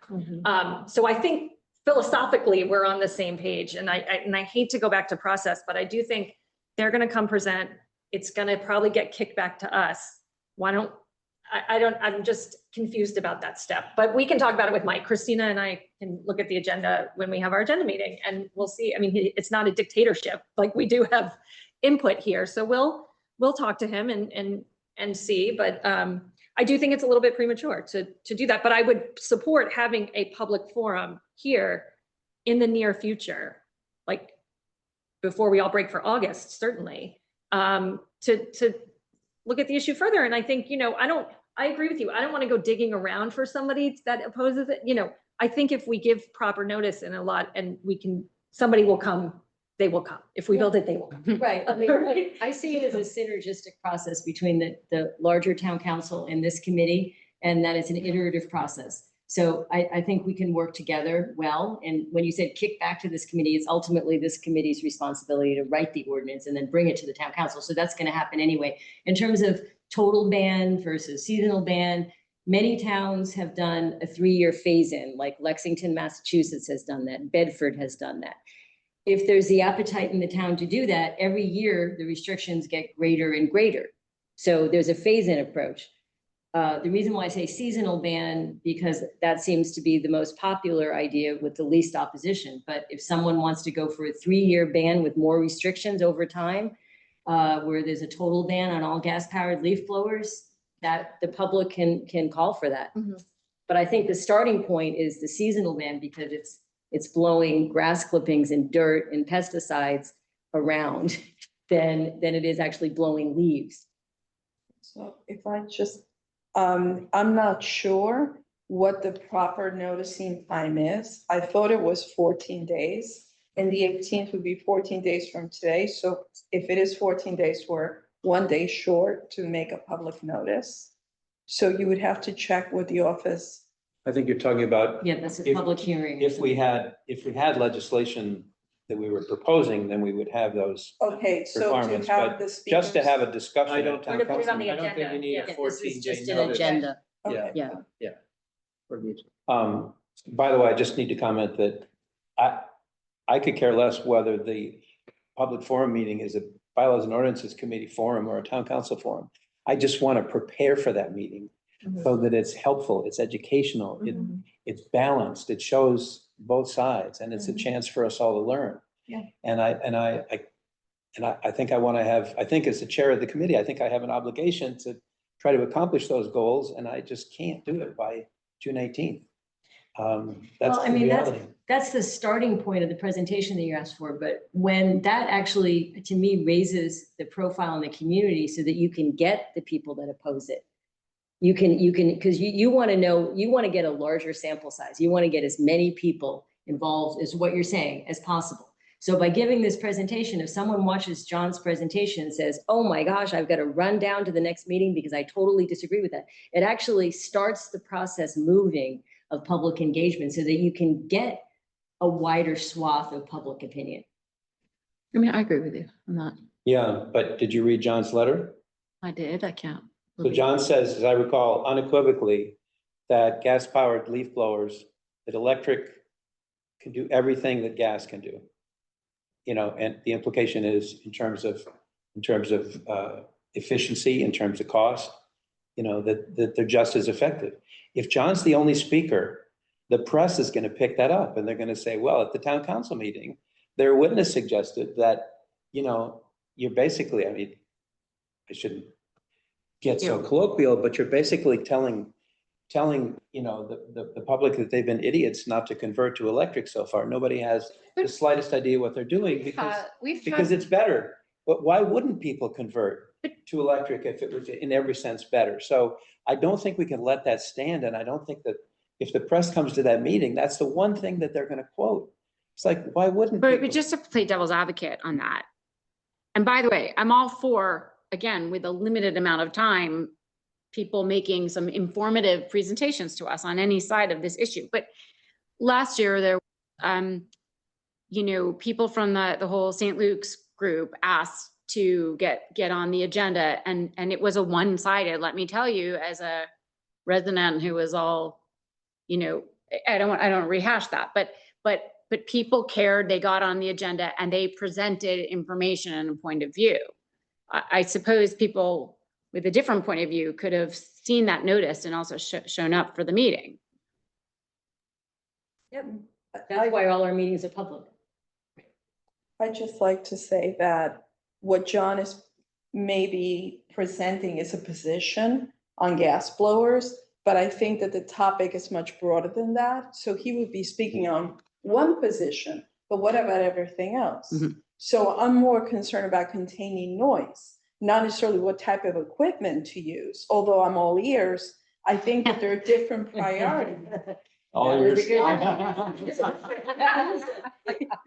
So I think philosophically, we're on the same page, and I hate to go back to process, but I do think they're gonna come present. It's gonna probably get kicked back to us. I'm just confused about that step, but we can talk about it with Mike. Christina and I can look at the agenda when we have our agenda meeting, and we'll see. I mean, it's not a dictatorship, like we do have input here. So we'll talk to him and see, but I do think it's a little bit premature to do that, but I would support having a public forum here in the near future, like before we all break for August, certainly, to look at the issue further. And I think, I agree with you. I don't want to go digging around for somebody that opposes it. I think if we give proper notice and somebody will come, they will come. If we build it, they will come. Right. I mean, I see it as a synergistic process between the larger town council and this committee, and that it's an iterative process. So I think we can work together well. And when you said kick back to this committee, it's ultimately this committee's responsibility to write the ordinance and then bring it to the town council. So that's going to happen anyway. In terms of total ban versus seasonal ban, many towns have done a 3-year phase-in, like Lexington, Massachusetts has done that. Bedford has done that. If there's the appetite in the town to do that, every year the restrictions get greater and greater. So there's a phase-in approach. The reason why I say seasonal ban, because that seems to be the most popular idea with the least opposition. But if someone wants to go for a 3-year ban with more restrictions over time, where there's a total ban on all gas-powered leaf blowers, that the public can call for that. But I think the starting point is the seasonal ban because it's blowing grass clippings and dirt and pesticides around than it is actually blowing leaves. So if I just, I'm not sure what the proper noticing time is. I thought it was 14 days and the 18th would be 14 days from today. So if it is 14 days, we're 1 day short to make a public notice. So you would have to check with the office. I think you're talking about. Yeah, that's a If- public hearing. If we had legislation that we were proposing, then we would have those Okay, so to requirements, have but the speakers. just to have a discussion. I at don't town We're gonna put it council on the meeting. I don't think you need Yeah, a this 14 is day just an notice. agenda. Okay. Yeah. By the way, I just need to comment that I could care less whether the public forum meeting is a bylaws and ordinances committee forum or a town council forum. I just want to prepare for that meeting so that it's helpful, it's educational, it's balanced, it shows both sides, and it's a chance for us all to learn. Yeah. And I think I want to have, I think as the chair of the committee, I think I have an obligation to try to accomplish those goals, and I just can't do it by June 18th. That's Well, I the mean, reality. that's the starting point of the presentation that you asked for, but when that actually, to me, raises the profile in the community so that you can get the people that oppose it. You can, because you want to know, you want to get a larger sample size. You want to get as many people involved as what you're saying as possible. So by giving this presentation, if someone watches John's presentation and says, oh my gosh, I've got to run down to the next meeting because I totally disagree with that, it actually starts the process moving of public engagement so that you can get a wider swath of public opinion. I mean, I agree with you on that. Yeah, but did you read John's letter? I did, I can't. So John says, as I recall, unequivocally, that gas-powered leaf blowers, that electric can do everything that gas can do. You know, and the implication is in terms of efficiency, in terms of cost, you know, that they're just as effective. If John's the only speaker, the press is going to pick that up and they're going to say, well, at the town council meeting, their witness suggested that, you know, you're basically, I mean, I shouldn't get so colloquial, but you're basically telling, you know, the public that they've been idiots not to convert to electric so far. Nobody has the slightest idea what they're doing because it's better. But why wouldn't people convert to electric if it was in every sense better? So I don't think we can let that stand. And I don't think that if the press comes to that meeting, that's the one thing that they're going to quote. It's like, why wouldn't? But people- just to play devil's advocate on that. And by the way, I'm all for, again, with a limited amount of time, people making some informative presentations to us on any side of this issue. But last year there, you know, people from the whole St. Luke's group asked to get on the agenda, and it was a one-sided, let me tell you, as a resident who was all, you know, I don't rehash that, but people cared, they got on the agenda and they presented information and a point of view. I suppose people with a different point of view could have seen that notice and also shown up for the meeting. Yep. That's why all our meetings are public. I'd just like to say that what John is maybe presenting is a position on gas blowers, but I think that the topic is much broader than that. So he would be speaking on one position, but what about everything else? Mhm. So I'm more concerned about containing noise, not necessarily what type of equipment to use, although I'm all ears. I think that there are different priorities. All yours.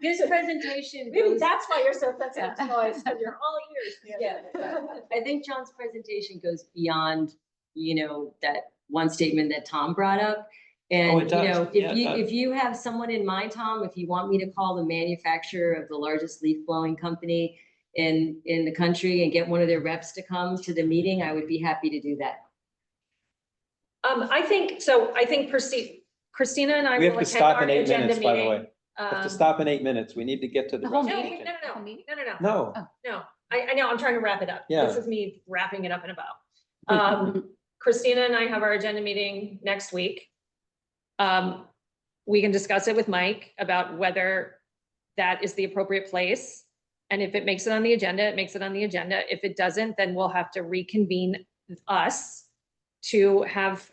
This presentation Maybe goes, that's why you're so sensitive to noise, because you're all ears. yeah, I think John's presentation goes beyond, you know, that one statement that Tom brought up. And, it you does. know, Yeah, it does. if you have someone in mind, Tom, if you want me to call the manufacturer of the largest leaf blowing company in the country and get one of their reps to come to the meeting, I would be happy to do that. I think Christina and I We have will to attend stop our in 8 agenda minutes, by the way. meeting. We have to stop in 8 minutes. We need to get to the. The whole rest of No, the no, meeting? agenda. no. No, No, I know, I'm trying to wrap it up. Yeah. This is me wrapping it up in a bow. Christina and I have our agenda meeting next week. We can discuss it with Mike about whether that is the appropriate place. And if it makes it on the agenda, it makes it on the agenda. If it doesn't, then we'll have to reconvene us to have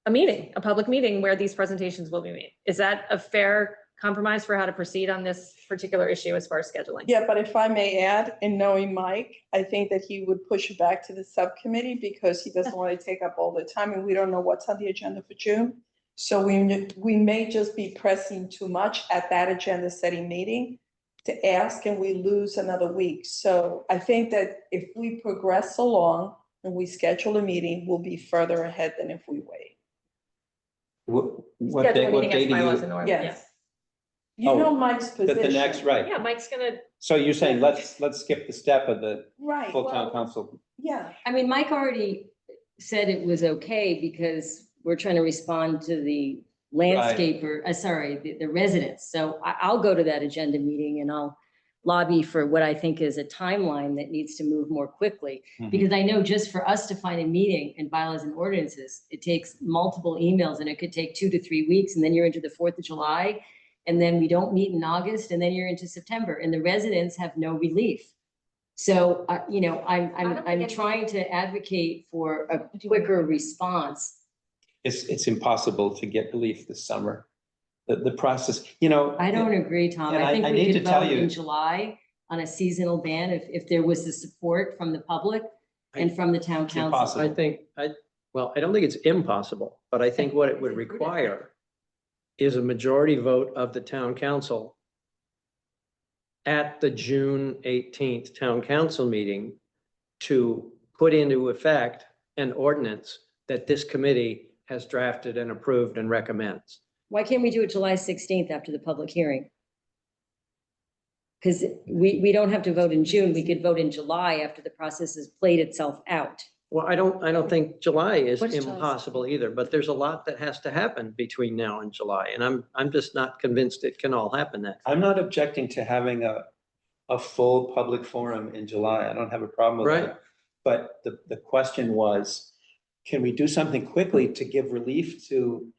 a meeting, a public meeting where these presentations will be made. Is that a fair compromise for how to proceed on this particular issue as far as scheduling? Yeah, but if I may add, in knowing Mike, I think that he would push it back to the subcommittee because he doesn't want to take up all the time and we don't know what's on the agenda for June. So we may just be pressing too much at that agenda setting meeting to ask and we lose another week. So I think that if we progress along and we schedule a meeting, we'll be further ahead than if we wait. what Schedule a day, what meeting day as do bylaws you? and ordinance, Yes. You know Mike's But position. the next, right. Yeah, Mike's gonna, So you're saying let's skip the step of the Right, full town well, council. yeah. I mean, Mike already said it was okay because we're trying to respond to the landscaper, the residents. So I'll go to that agenda meeting and I'll lobby for what I think is a timeline that needs to move more quickly. Mhm. Because I know just for us to find a meeting in bylaws and ordinances, it takes multiple emails and it could take 2 to 3 weeks and then you're into the 4th of July. And then we don't meet in August and then you're into September and the residents have no relief. So, you know, I'm trying to advocate for a quicker response. It's impossible to get relief this summer. The process, you know. I don't agree, Tom. And I think I we need could to tell vote you- in July on a seasonal ban if there was the support from the public and from the town It's council. impossible. I don't think it's impossible, but I think what it would require is a majority vote of the town council at the June 18th town council meeting to put into effect an ordinance that this committee has drafted and approved and recommends. Why can't we do it July 16th after the public hearing? Because we don't have to vote in June. We could vote in July after the process has played itself out. Well, I don't think July is What is July? impossible either, but there's a lot that has to happen between now and July. And I'm just not convinced it can all happen that. I'm not objecting to having a full public forum in July. I don't have a problem with Right. that. But the question was, can we do something quickly to give relief to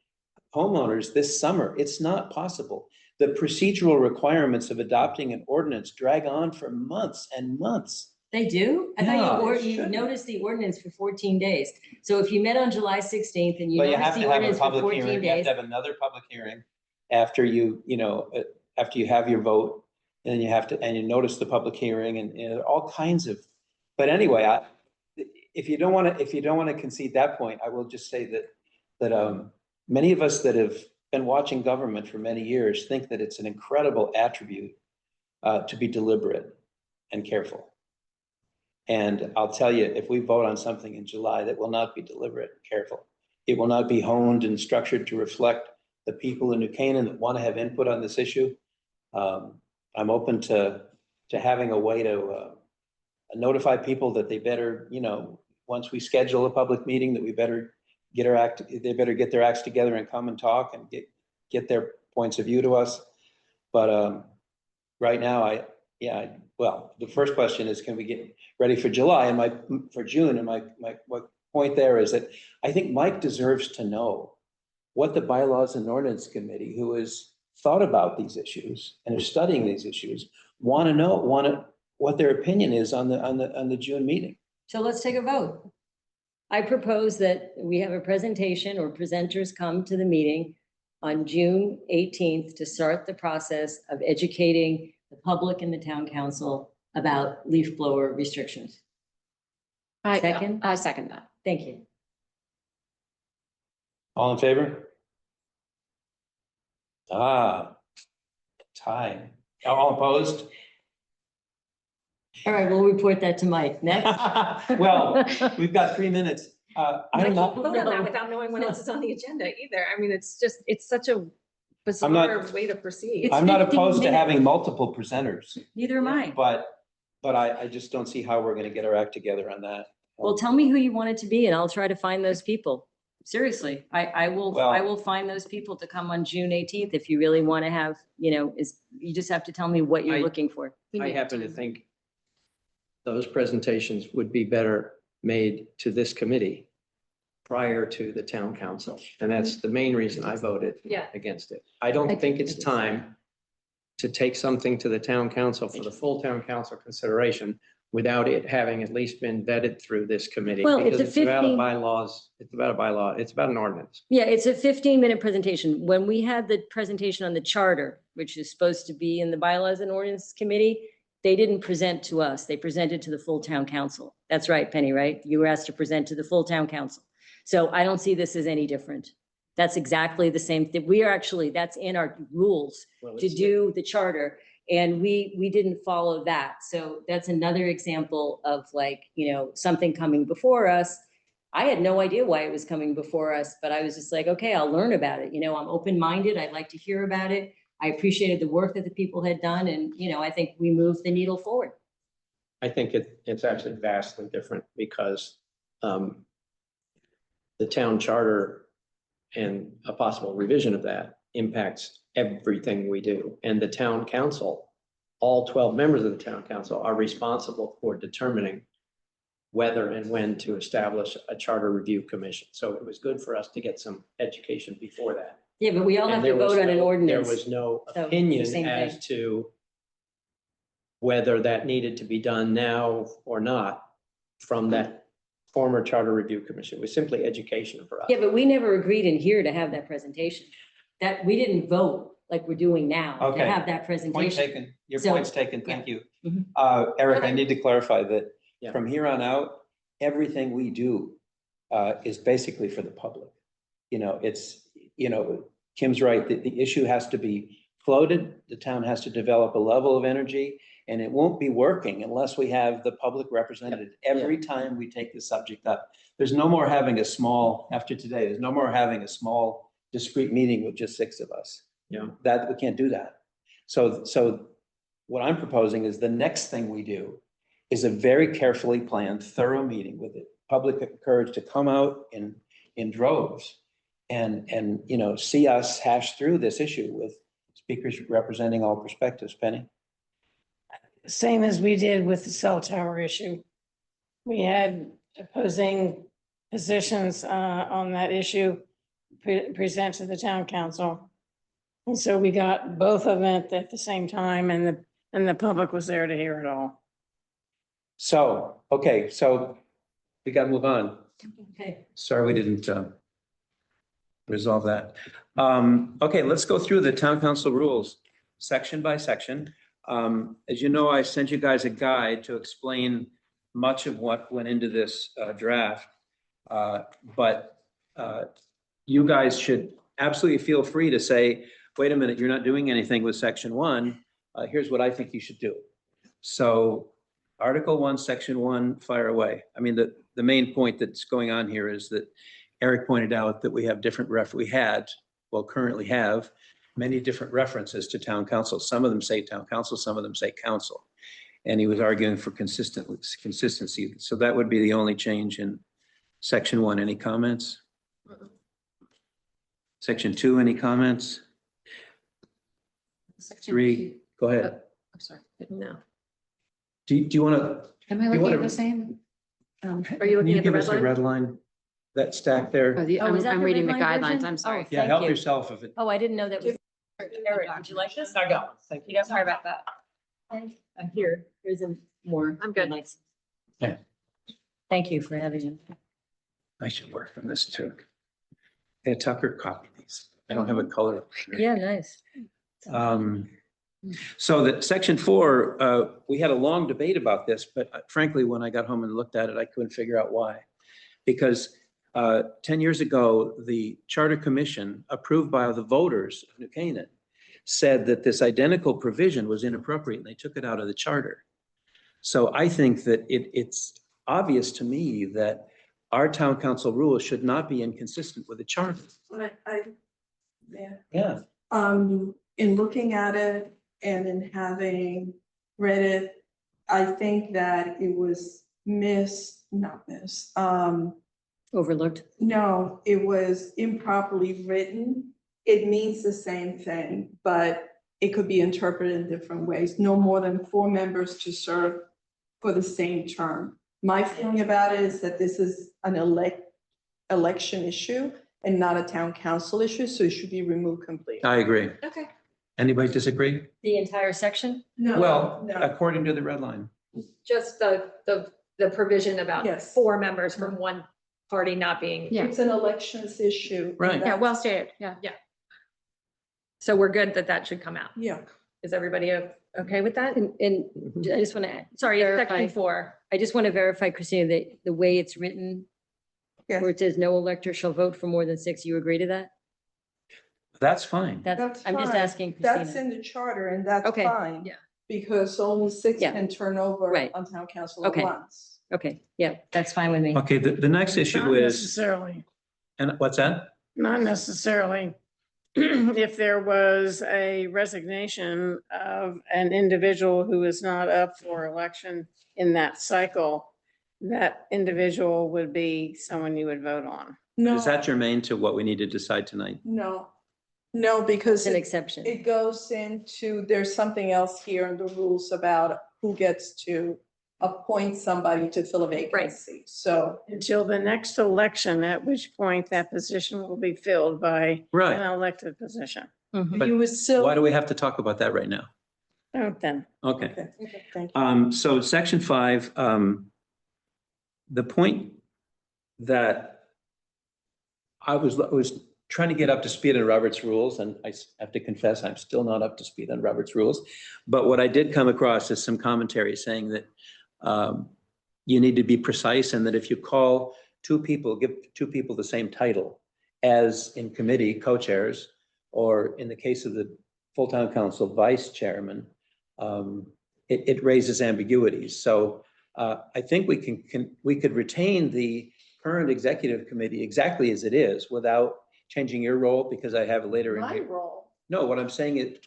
homeowners this summer? It's not possible. The procedural requirements of adopting an ordinance drag on for months and months. They do? I Yeah, thought it you should. noticed the ordinance for 14 days. So if you met on July 16th and you But you noticed have the to have a ordinance for public 14 hearing. You have days. to have another public hearing after after you have your vote. And you have to, and you notice the public hearing and all kinds of, but anyway, if you don't want to concede that point, I will just say that many of us that have been watching government for many years think that it's an incredible attribute to be deliberate and careful. And I'll tell you, if we vote on something in July that will not be deliberate and careful, it will not be honed and structured to reflect the people in New Canaan that want to have input on this issue. I'm open to having a way to notify people that they better, once we schedule a public meeting, that we better they better get their acts together and come and talk and get their points of view to us. But right now, well, the first question is, can we get ready for July and for June? And my point there is that I think Mike deserves to know what the Bylaws and Ordinance Committee, who has thought about these issues and is studying these issues, want to know what their opinion is on the June meeting. So let's take a vote. I propose that we have a presentation or presenters come to the meeting on June 18th to start the process of educating the public and the town council about leaf blower restrictions. Second? I second that. Thank you. All in favor? Tie. All opposed? All right, we'll report that to Mike. Next. Well, we've got 3 minutes. I I don't can't know. vote on that No. without knowing when else is on the agenda either. I mean, it's just, it's such a not- bizarre way to proceed. It's I'm not 15 opposed to minutes. having multiple presenters, Neither am I. but I just don't see how we're gonna get our act together on that. Well, tell me who you want it to be and I'll try to find those people. Seriously, I Well- will find those people to come on June 18th if you really want to have, you just have to tell me what you're I- looking for. We I need happen to time. think those presentations would be better made to this committee prior to the town council. And that's the main reason I voted Yeah. against it. I don't think it's time to take something to the town council for the full town council consideration without it having at least been vetted through this committee. Well, it's Because a it's about 15 bylaws, it's about a bylaw, it's about an ordinance. Yeah, it's a 15-minute presentation. When we had the presentation on the charter, which is supposed to be in the Bylaws and Ordinance Committee, they didn't present to us. They presented to the full town council. That's right, Penny, right? You were asked to present to the full town council. So I don't see this as any different. That's exactly the same thing. We are actually, that's in our rules Well, to it's- do the charter. And we didn't follow that. So that's another example of something coming before us. I had no idea why it was coming before us, but I was just like, okay, I'll learn about it. I'm open-minded. I'd like to hear about it. I appreciated the work that the people had done and, I think we moved the needle forward. I think it's actually vastly different because the town charter and a possible revision of that impacts everything we do. And the town council, all 12 members of the town council are responsible for determining whether and when to establish a charter review commission. So it was good for us to get some education before that. Yeah, but we all have And to there was vote on an no- ordinance. There was no So, opinion same as thing. to whether that needed to be done now or not from that former charter review commission. It was simply education for us. Yeah, but we never agreed in here to have that presentation. That, we didn't vote like we're doing now to Okay. have that Point presentation. taken. Your So, point's taken. Thank you. Mhm. Eric, I need to clarify that Yeah. from here on out, everything we do is basically for the public. Kim's right, the issue has to be floated. The town has to develop a level of energy and it won't be working unless we have the public represented every time we take the subject up. There's no more having after today, there's no more having a small discrete meeting with just 6 of us. Yeah. That, we can't do that. So what I'm proposing is the next thing we do is a very carefully planned, thorough meeting with the public courage to come out in droves and see us hash through this issue with speakers representing all perspectives. Penny? Same as we did with the cell tower issue. We had opposing positions on that issue present to the town council. And so we got both of them at the same time and the public was there to hear it all. So, okay, so we got to move on. Okay. Sorry, we didn't resolve that. Okay, let's go through the town council rules section by section. As you know, I sent you guys a guide to explain much of what went into this draft. But you guys should absolutely feel free to say, wait a minute, you're not doing anything with section 1. Here's what I think you should do. So Article 1, Section 1, fire away. I mean, the main point that's going on here is that Eric pointed out that we have different currently have many different references to town council. Some of them say town council, some of them say council. And he was arguing for consistency. So that would be the only change in Section 1. Any comments? Section 2, any comments? Section 3, go ahead. I'm sorry. No. Do you want to? Am I You looking wanna- at the same? Are you Can looking you at the give red us a line? red line, that stack there? Oh, is that I'm the reading the red line guidelines, version? I'm sorry. Oh, Yeah, thank help you. yourself if it. Oh, I didn't know that was. Eric, would you like this? I got one. Thank you. Yeah, Sorry about that. Here, here's a more. I'm good. nice- Yeah. Thank you for having it. I should work on this too. Hey, Tucker, copy these. I don't have a color. Yeah, nice. So that Section 4, we had a long debate about this, but frankly, when I got home and looked at it, I couldn't figure out why. Because 10 years ago, the Charter Commission, approved by the voters of New Canaan, said that this identical provision was inappropriate and they took it out of the charter. So I think that it's obvious to me that our town council rules should not be inconsistent with the charter. Yeah. Yeah. In looking at it and in having read it, I think that it was not missed. Overlooked. No, it was improperly written. It means the same thing, but it could be interpreted in different ways. No more than 4 members to serve for the same term. My feeling about it is that this is an election issue and not a town council issue, so it should be removed completely. I agree. Okay. Anybody disagree? The entire section? No, Well, no. according to the red line. Just the provision about Yes. 4 members from one party not being. Yeah. It's an elections issue. Right. Yeah, well stated, yeah. So we're good that that should come out. Yeah. Is everybody okay with that? And I just want to, Sorry, it's section Verify. 4. I just want to verify, Christina, that the way it's written, Yes. where it says no elector shall vote for more than 6, you agree to that? That's fine. That's, I'm just fine. asking That's Christina. in the charter and that's Okay, fine. yeah. Because only 6 Yeah. can turn over Right. on town council at Okay. once. Okay, yeah, that's fine with me. Okay, the next issue Not is, necessarily, and what's that? not necessarily. If there was a resignation of an individual who is not up for election in that cycle, that individual would be someone you would vote on. No, Is that germane to what we need to decide tonight? no, because It's an exception. it goes into, there's something else here in the rules about who gets to appoint somebody to fill a vacancy. So, Until the next election, at which point that position will be filled by Right. an elected position. Mhm. But you would still. Why do we have to talk about that right now? Don't then. Okay. Okay, thank you. So section 5, the point that I was trying to get up to speed on Robert's rules, and I have to confess, I'm still not up to speed on Robert's rules. But what I did come across is some commentary saying that you need to be precise, and that if you call 2 people, give 2 people the same title as in committee co-chairs, or in the case of the full town council vice chairman, it raises ambiguities. So I think we could retain the current executive committee exactly as it is without changing your role, because I have it later in My here. role, No, what I'm saying is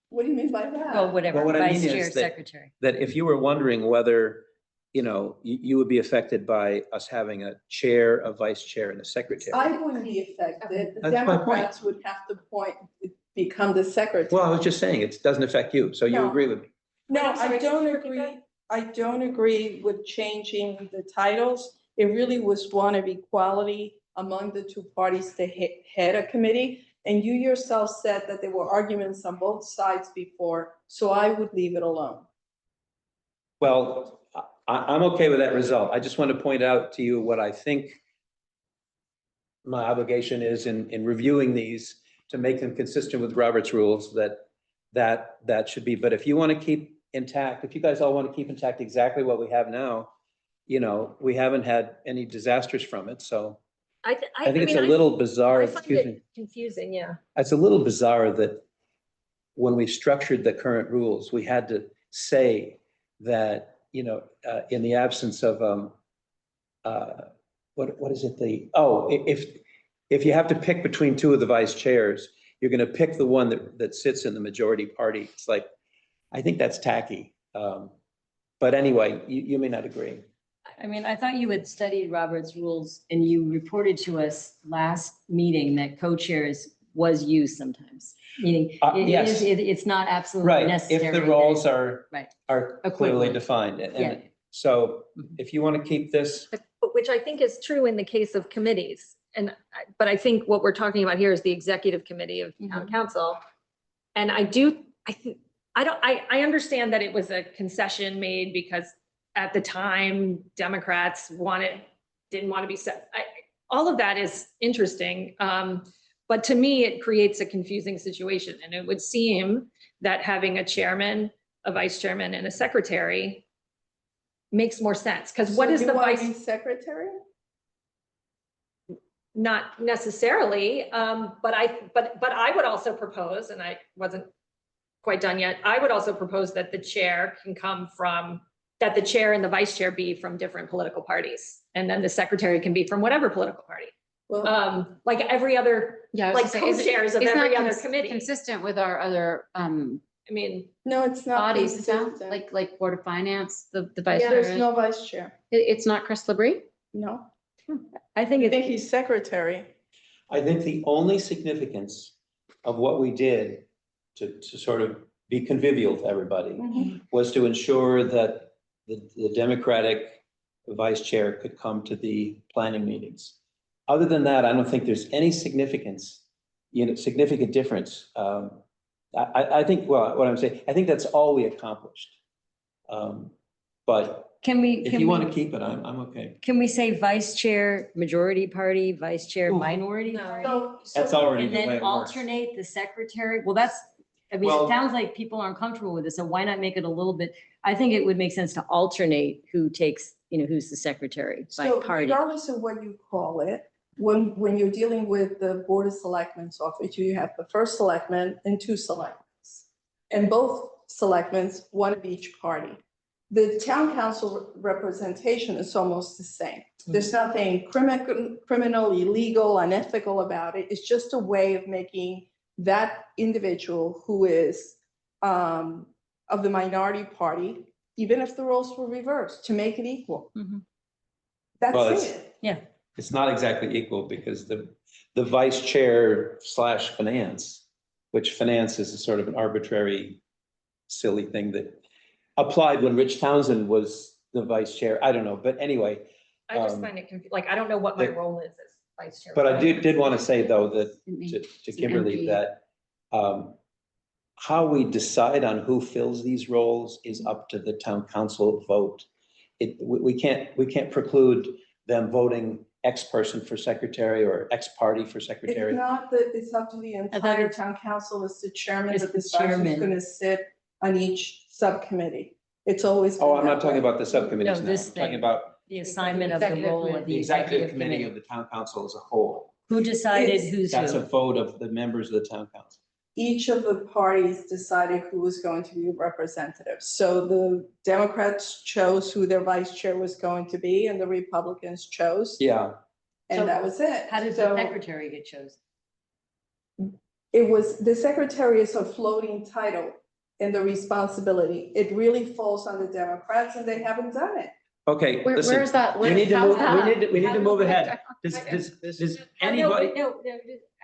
what do you mean by that? Well, whatever, Well, what I vice mean chair, is that- secretary. that if you were wondering whether, you would be affected by us having a chair, a vice chair, and a secretary. I wouldn't be affected. The That's my point. Democrats would have to become the secretary. Well, I was just saying, it doesn't affect you, so you No. agree with me. No, I'm sorry, I don't can you repeat agree. that? I don't agree with changing the titles. It really was one of equality among the 2 parties to head a committee. And you yourself said that there were arguments on both sides before, so I would leave it alone. Well, I'm okay with that result. I just want to point out to you what I think my obligation is in reviewing these to make them consistent with Robert's rules, that should be. But if you want to keep intact, if you guys all want to keep intact exactly what we have now, we haven't had any disasters from it, so I think it's a little bizarre, I find excuse me. it confusing, yeah. It's a little bizarre that when we structured the current rules, we had to say that, in the absence of, what is it, if you have to pick between 2 of the vice chairs, you're going to pick the one that sits in the majority party. It's like, I think that's tacky. But anyway, you may not agree. I mean, I thought you had studied Robert's rules and you reported to us last meeting that co-chairs was used sometimes. Meaning, Yes. it's not absolutely Right, necessary. if the roles are Right. clearly Equivalent. defined. Yeah. And so if you want to keep this, Which I think is true in the case of committees. But I think what we're talking about here is the executive committee of town council. And I understand that it was a concession made because at the time, Democrats didn't want to be set. All of that is interesting. But to me, it creates a confusing situation. And it would seem that having a chairman, a vice chairman, and a secretary makes more sense. Because what is So the you wanna vice? be secretary? Not necessarily, but I would also propose, and I wasn't quite done yet, I would also propose that the chair and the vice chair be from different political parties. And then the secretary can be from whatever political party. Well, Like every other, Yeah. I was like gonna say, is it- co-chairs of it's not every other cons- committee. Consistent with our other I mean, no, it's not bodies, is that consistent. like Board of Finance, the vice chair. There's is- no vice chair, It's not Chris LeBrie? no. I think I it's. think he's secretary. I think the only significance of what we did to sort of be convivial to everybody was to ensure that the Democratic vice chair could come to the planning meetings. Other than that, I don't think there's any significance, significant difference. I think, well, what I'm saying, I think that's all we accomplished. But Can we, if can you want to we, keep it, I'm okay. can we say vice chair, majority party, vice chair, Ooh. minority No. party? That's already And the way then it works. alternate the secretary? Well, that's, I mean, Well- it sounds like people aren't comfortable with this, so why not make it a little bit, I think it would make sense to alternate who takes, who's the secretary by So party. regardless of what you call it, when you're dealing with the Board of Selectmen's office, you have the first selectman and two selectmen. And both selectmen, one of each party. The town council representation is almost the same. There's nothing criminal, illegal, unethical about it. It's just a way of making that individual who is of the minority party, even if the roles were reversed, to make it equal. Mhm. That's Well, it. It's not exactly equal because the vice chair / finance, which finance is a sort of an arbitrary, silly thing that applied when Rich Townsend was the vice chair. I don't know, but anyway. I just find it like, I don't know what my the- role is as vice chair. But I did want to say though, that Didn't to we? an Kimberly, MP. that how we decide on who fills these roles is up to the town council vote. We can't preclude them voting X person for secretary or X party for It's secretary. not that, it's up to the entire it's- town council, it's the chairman, It's but the this person is chairman. gonna sit on each subcommittee. It's always. Oh, been I'm not that talking way. about the subcommittees No, now. this I'm talking thing. about The assignment of the Executive role of committee. the the executive committee of the town council as a whole. Who decided It's- who's That's a who? vote of the members of the town council. Each of the parties decided who was going to be representative. So the Democrats chose who their vice chair was going to be and the Republicans chose, Yeah, and that was it. How did the So secretary get chosen? it was, the secretary is a floating title and the responsibility. It really falls on the Democrats and they haven't done it. okay, Where listen. is that? We need to how's move, that? we need to move ahead. Does No, but anybody? no,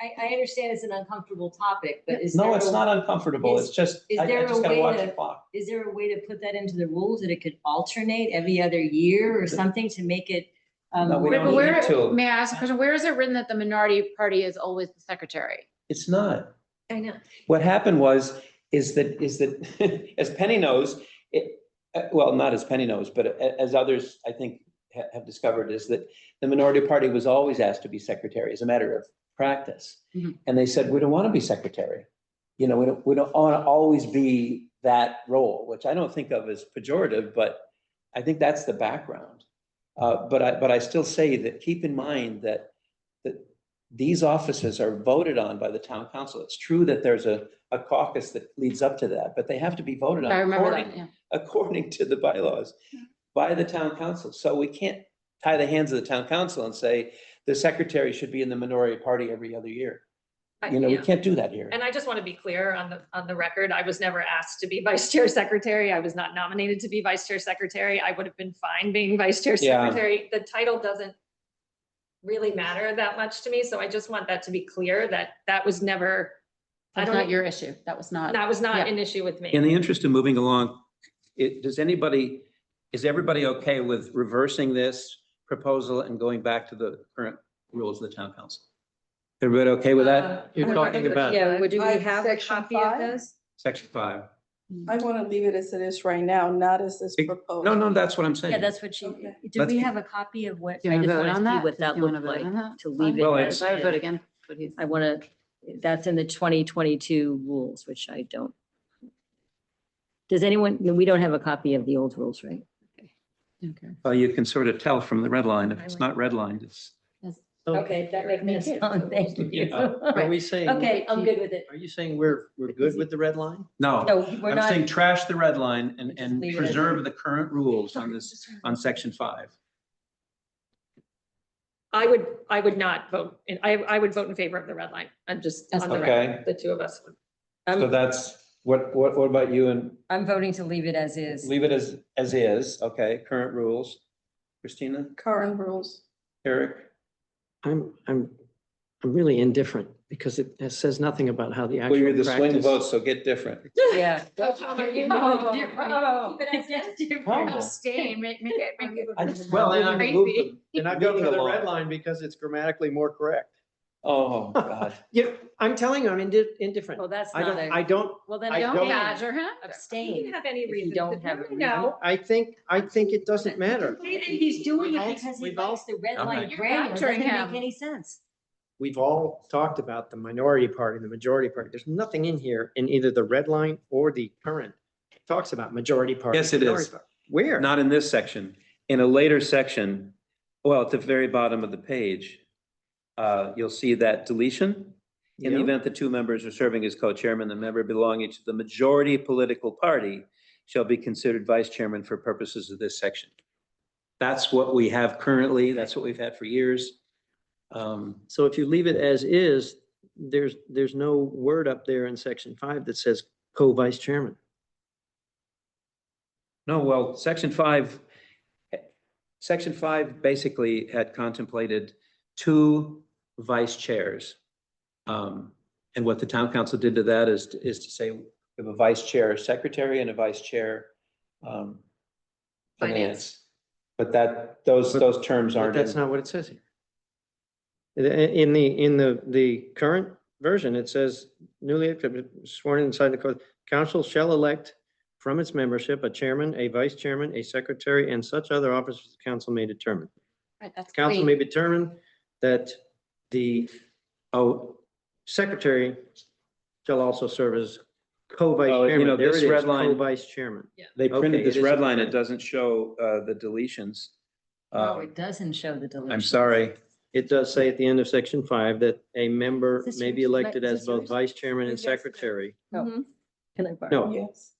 I understand it's an uncomfortable topic, but is No, there it's a- not uncomfortable. is- It's just, is I there just a gotta way watch to- the clock. Is there a way to put that into the rules that it could alternate every other year or something to make it? No, we Wait, don't but need where, to. may I ask a question? Where is it written that the minority party is always the secretary? It's not. I know. What happened is that, as Penny knows, well, not as Penny knows, but as others, I think, have discovered, is that the minority party was always asked to be secretary as a matter of practice. Mhm. And they said, we don't want to be secretary. We don't want to always be that role, which I don't think of as pejorative, but I think that's the background. But I still say that keep in mind that these offices are voted on by the town council. It's true that there's a caucus that leads up to that, but they have to be voted on I remember that, yeah. according to the bylaws by the town council. So we can't tie the hands of the town council and say the secretary should be in the minority party every other year. We Yeah. can't do that here. And I just want to be clear on the record, I was never asked to be vice chair secretary. I was not nominated to be vice chair secretary. I would have been fine being vice chair Yeah. secretary. The title doesn't really matter that much to me, so I just want that to be clear that that was never, I That's don't, not your issue. That was not. that was not yeah. an issue with me. In the interest of moving along, is everybody okay with reversing this proposal and going back to the current rules of the town council? Everybody okay with that? You're talking about, Yeah, do we have a Section copy of 5? this? Section 5. I want to leave it as it is right now, not as this proposed. No, that's what I'm saying. Yeah, that's what she, Okay. do Let's we keep- have a copy of what, Do I you want just to vote want on to see that? what that Do you want looked to vote like, on that? to leave it Well, as I would vote is. again. What do you- I want to, that's in the 2022 rules, which I don't. Does anyone, no, we don't have a copy of the old rules, right? Okay. Well, you can sort of tell from the red line. If it's not redlined, it's. Okay, that makes sense. Thank you. Yeah. are we saying? Okay, I'm good with it. Are you saying we're good with the red line? No, No, we're I'm not. saying trash the red line and Just leave it as preserve the current rules on section 5. I would not vote, and I would vote in favor of the red line. I'm just on the Okay. record, the two of us. So that's, what about you and I'm voting to leave it as is. leave it as is, okay, current rules. Christina, Current rules. Eric? I'm really indifferent because it says nothing about how the Well, you're actual the swing practice. vote, so get different. Yeah. Abstain, make it. Well, then I would move Crazy. them. Then I'd go for the red line because it's grammatically more correct. Oh, God. Yeah, I'm telling you, I'm indifferent. Well, that's I not don't, a. I don't, Well, then I don't don't- badger him. abstain. Have any If you reason. don't have a reason. No. I think it doesn't matter. And he's doing We've it all- because he we've all- likes the red All line right. grammar. It doesn't Badgering make him. any sense. We've all talked about the minority party, the majority party. There's nothing in here in either the red line or the current. It talks about majority party. Yes, it minority is. party. Where? Not in this section. In a later section, well, at the very bottom of the page, you'll see that deletion. In the Yeah. event the two members are serving as co-chairman, the member belonging to the majority political party shall be considered vice chairman for purposes of this section. That's what we have currently. That's what we've had for years. So if you leave it as is, there's no word up there in section 5 that says co-vice chairman. No, well, section five basically had contemplated two vice chairs. And what the town council did to that is to say, we have a vice chair secretary and a vice chair finance. But those terms But aren't that's in. not what it says here. In the current version, it says newly sworn inside the code, council shall elect from its membership a chairman, a vice chairman, a secretary, and such other officers the council may determine. Right, that's Council great. may determine that the secretary shall also serve as co-vice Oh, you chairman. know, There this it is, red line- co-vice chairman. They printed Okay, this it is red a line. It print. doesn't show the deletions. No, it doesn't show the deletion. I'm sorry. It does say at the end of section 5 that a member Is this may be yours? elected Is as this both yours? vice chairman and Yes, it is. secretary. Can I borrow? No, Yes.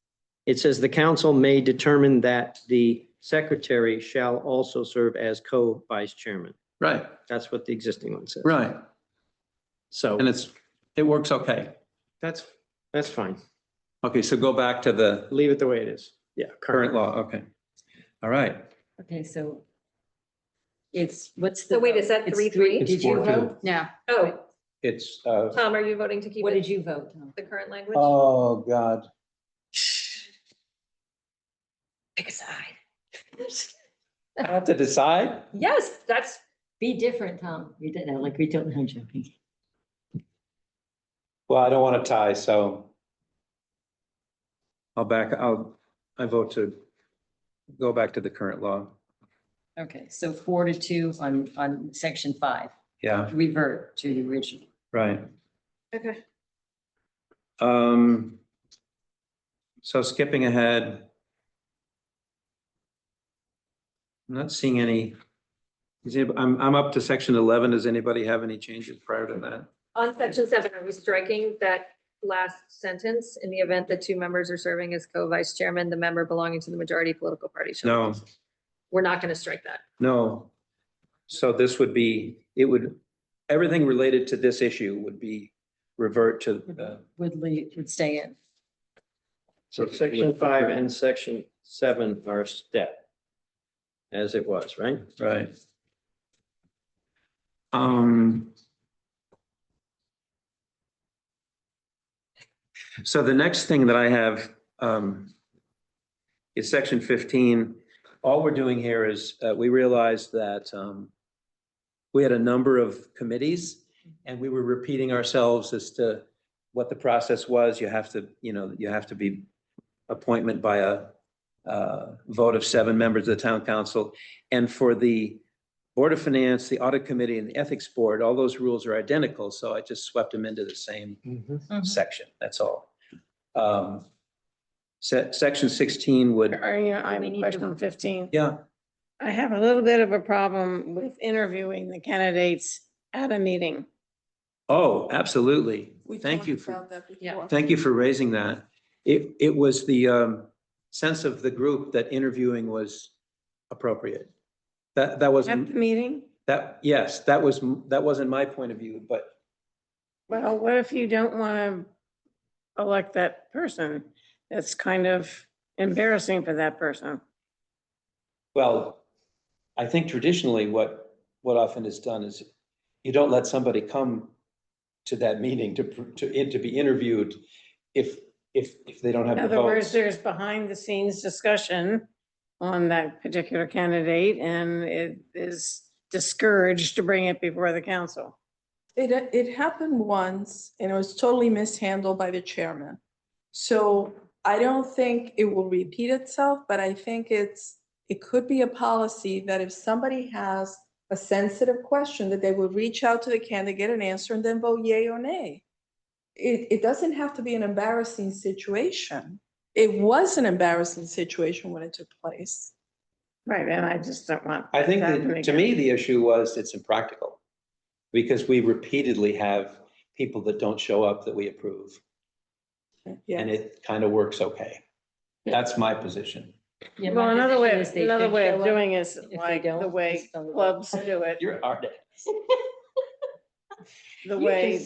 it says the council may determine that the secretary shall also serve as co-vice chairman. Right, That's what the existing one says. right. So And it works okay. that's fine. Okay, so go back to the Leave it the way it is. Yeah. current law. Okay. All right. Okay, so what's the? So wait, is vote? that It's 3-3? Did you vote? No, Oh, It's, Tom, are you voting to keep What did it you vote, Tom? the current language? oh, God. Pick a side. I have to decide? Yes, that's, Be different, Tom. We didn't, like, we don't, I'm joking. Well, I don't want to tie, so I vote to go back to the current law. Okay, so 4-2 on section 5, Yeah, revert to the original. right. okay. So skipping ahead. I'm not seeing any. I'm up to section 11. Does anybody have any changes prior to that? On section 7, are we striking that last sentence? In the event that two members are serving as co-vice chairman, the member belonging to the majority political party shall. No, We're not going to strike that. no. So this would be, everything related to this issue would be revert to the. Would stay in. So section 5 and section 7 are step as it was, right? Right. So the next thing that I have is section 15. All we're doing here is, we realized that we had a number of committees and we were repeating ourselves as to what the process was. You have to be appointment by a vote of 7 members of the town council. And for the Board of Finance, the Audit Committee, and the Ethics Board, all those rules are identical, so I just swept them into the same section, that's all. Section 16 would, I have We a need to question on vote. 15. yeah, I have a little bit of a problem with interviewing the candidates at a meeting. oh, absolutely. We Thank you talked for, about that Yeah. before. thank you for raising that. It was the sense of the group that interviewing was appropriate. That At wasn't, the meeting? Yes, that wasn't my point of view, but Well, what if you don't want to elect that person? That's kind of embarrassing for that person. well, I think traditionally what often is done is you don't let somebody come to that meeting to be interviewed if they don't have In the other words, votes. there's behind the scenes discussion on that particular candidate, and it is discouraged to bring it before the council. It happened once and it was totally mishandled by the chairman. So I don't think it will repeat itself, but I think it could be a policy that if somebody has a sensitive question, that they would reach out to the candidate, get an answer, and then vote yay or nay. It doesn't have to be an embarrassing situation. It was an embarrassing situation when it took place. Right, and I just don't want. I think that to that, happen to again. me, the issue was it's impractical. Because we repeatedly have people that don't show up that we approve, and Yeah, it kind of works okay. That's my position. Yeah, Well, my another way, position is they another should way show of up. doing is If they like the don't, way just don't clubs do it, You're hard at. the way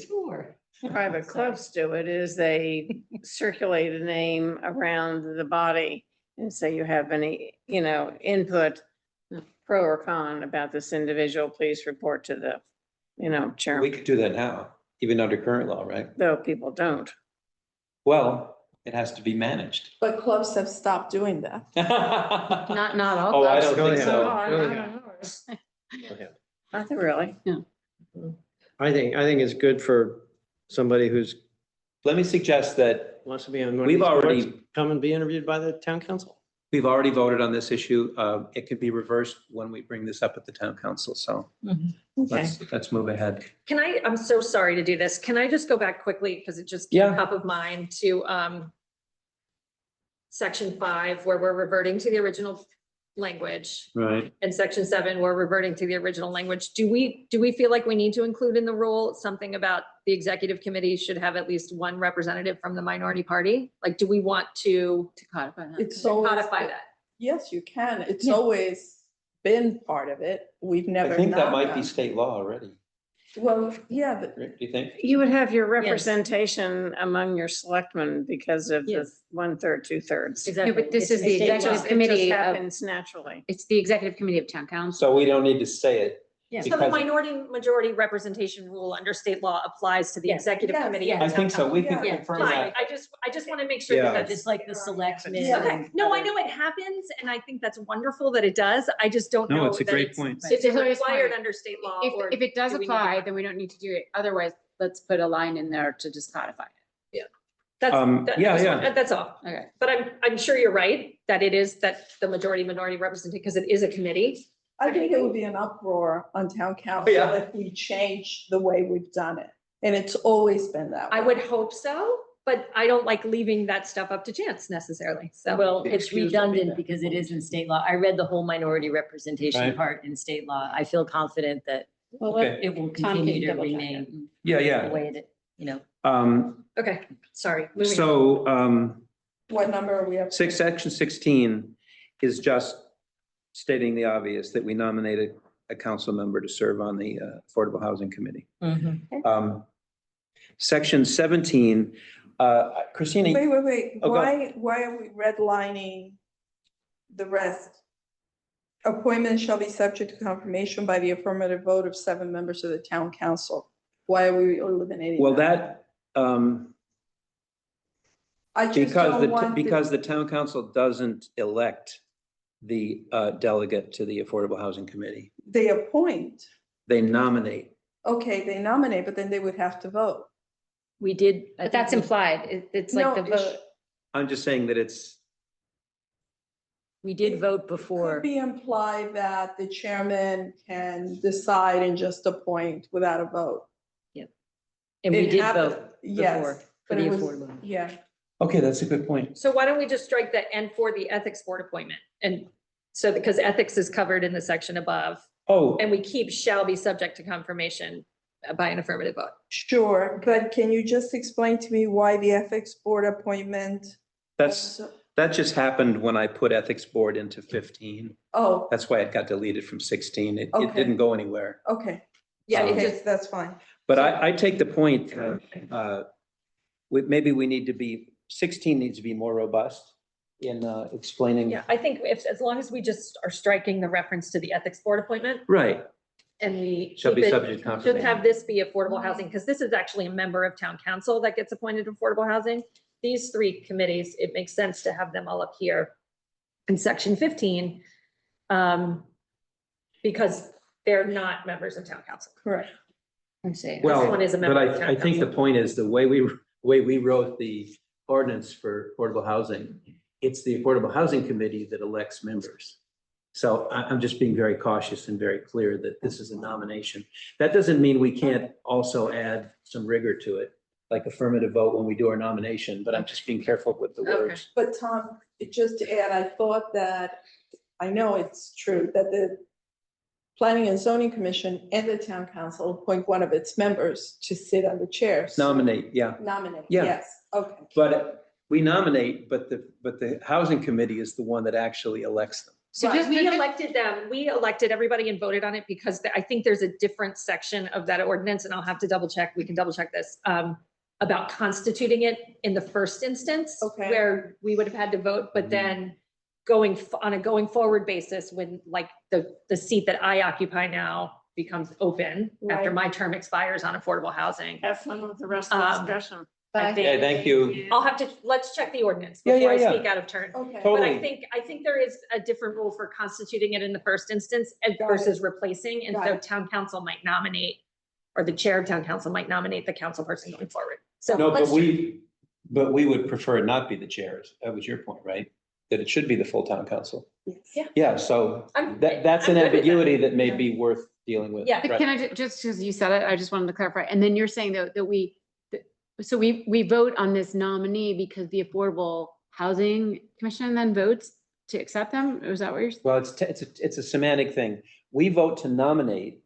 private clubs do it is they circulate a name around the body and say, you have any, input, pro or con about this individual, please report to the, We chairman, could do that now, even under current law, right? though people don't. Well, it has to be managed. but clubs have stopped doing that. Not all. Oh, I clubs. don't think No, so. I don't know. Nothing really. I think it's good for somebody who's Let me suggest that wants to be on one of We've these boards, already- come and be interviewed by the town council. we've already voted on this issue. It could be reversed when we bring this up at the town council, so Okay. let's move ahead. I'm so sorry to do this. Can I just go back quickly, because it just Yeah. came top of mind to section 5, where we're reverting to the original language, Right. and section 7, we're reverting to the original language. Do we feel like we need to include in the rule something about the executive committee should have at least one representative from the minority party? Like, do we want to Codify that. It's always, codify that? yes, you can. It's Yeah. always been part of it. We've never. I think that not might be done. state law already. Well, yeah, but Rick, do you think? You would have your representation among your selectmen because of the Yes. 1/3, 2/3. Exactly. but this It's is a the state law. executive It committee just of- happens naturally. It's the executive committee of town council. So we don't need to say it. Yeah. So the Because- minority majority representation rule under state law applies to the Yes. executive Yes, committee. yes. of I think so. We town can Yeah. confirm council. that. Fine. I just want to make sure Yeah. that Just like the selectmen. Yeah. Okay, no, I know it happens, and I think that's wonderful that it does. I just don't know. No, it's a that great point. If it's So it's required fine. under state law, If, or if it does do we need to- apply, then we don't need to do it. Otherwise, let's put a line in there to just codify it. That's all. Okay. But I'm sure you're right, that it is that the minority representation, because it is a committee. I think it would be an uproar on town council Yeah. if we changed the way we've done it. And it's always been that way. I would hope so, but I don't like leaving that stuff up to chance necessarily, so. Well, it's Excuse me. redundant because it is in state law. I read the whole minority representation Right. part in state law. I feel confident that Okay. it will Tom can continue to double check remain Yeah, the way that, Okay, sorry. moving on. So, What number are we up? to? section 16 is just stating the obvious that we nominated a council member to serve on the Affordable Housing Committee. Section 17, Christina, Wait. Oh, go Why are we redlining the rest? Appointments shall be subject to confirmation by the affirmative vote of 7 members of the town council. Why are we eliminating? well, that, I just because don't want. because the town council doesn't elect the delegate to the Affordable Housing Committee. They appoint. They nominate. Okay, they nominate, but then they would have to vote. we did. But that's implied. It's like No, the vote. I'm just saying that it's, We did vote Could before. be implied that the chairman can decide and just appoint without a vote. And we It did happened, vote yes, before for but the it was- affordable. Yeah, okay, that's a good point. So why don't we just strike the "and for the ethics board appointment"? And so, because ethics is covered in the section above, Oh, and we keep "shall be subject to confirmation by an affirmative vote." sure, but can you just explain to me why the ethics board appointment? that's, That just happened when I put ethics board into 15. Oh, That's why it got deleted from 16. It Okay. didn't go anywhere. okay. Yeah, Um, okay, that's fine. But I take the point, maybe we need to be, 16 needs to be more robust in explaining. Yeah, I think if, as long as we just are striking the reference to the ethics board appointment Right, and we shall be keep it- subject to should confirmation. have this be affordable housing, because this is actually a member of town council that gets appointed to affordable housing. These three committees, it makes sense to have them all up here in section 15. Because they're not members of town council. Correct. I see. Well, one is a but member of town I think the council. point is the way we wrote the ordinance for affordable housing, it's the Affordable Housing Committee that elects members. So I'm just being very cautious and very clear that this is a nomination. That doesn't mean we can't also add some rigor to it, like affirmative vote when we do our nomination, but I'm just being careful with the Okay. words. But Tom, just to add, I thought that, I know it's true, that the Planning and Zoning Commission and the Town Council appoint one of its members to sit on the chairs. Nominate, yeah. Nominate, Yeah. yes, okay. But we nominate, but the housing committee is the one that actually elects them. So Right. we elected them, we elected everybody and voted on it because I think there's a different section of that ordinance, and I'll have to double check, we can double check this, about constituting it in the first instance. Okay. Where we would have had to vote, but Mhm. then on a going forward basis, when like the seat that I occupy now becomes open after Right. my term expires on affordable housing. Have fun with the rest of the discussion. I think- Yeah, thank you. I'll have to, let's check the ordinance Yeah, before I yeah, yeah. speak out of turn. Okay. Totally. But I think there is a different rule for constituting it in the first instance and Got it. versus replacing, and Got so it. town council might nominate, or the chair of town council might nominate the council person going forward. So No, let's- but we would prefer it not be the chairs. That was your point, right? That it should be the full town council. Yeah. Yeah, so I'm- that's I'm an good with that. ambiguity that may be worth dealing with. Yeah. But Right. can I just because you said it, I just wanted to clarify. And then you're saying that so we vote on this nominee because the Affordable Housing Commission then votes to accept them? Is that what you're? Well, it's a semantic thing. We vote to nominate,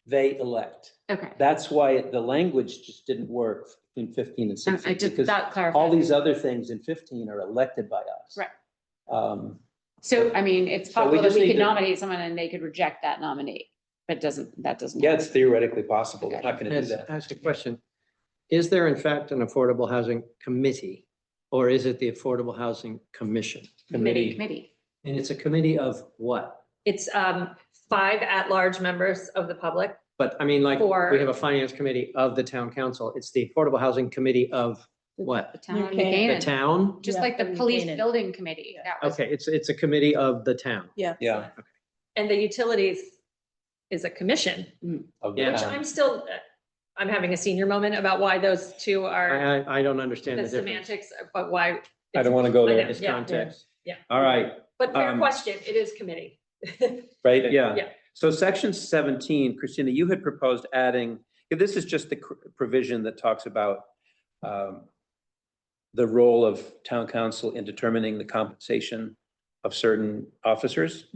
they elect. Okay. That's why the language just didn't work in 15 and I 16. just, Because that all clarifies. these other things in 15 are elected by us. Right. Um, So, I mean, it's So we possible that just we need could to- nominate someone and they could reject that nominee, but that doesn't. Yeah, it's theoretically possible. We're not gonna do Ask that. ask a question. Is there in fact an Affordable Housing Committee? Or is it the Affordable Housing Commission? Committee. And it's a committee of what? It's 5 at-large members of the public. But I mean, like, For- we have a finance committee of the town council. It's the Affordable Housing Committee of what? The town, You of can't- The Canaan. town? Just Yeah, like the from police Canaan. building committee. Yeah. That was- Okay, it's a committee of the town. Yeah. Yeah. And the utilities is a commission, Of the Yeah. which town. I'm still, I'm having a senior moment about why those two are I don't understand the the difference. semantics, but why. I don't want to go I know. there. It's Yeah. context. All right, But fair Um, question, it is committee. right, yeah. Yeah. So section 17, Christina, you had proposed adding, this is just the provision that talks about the role of town council in determining the compensation of certain officers.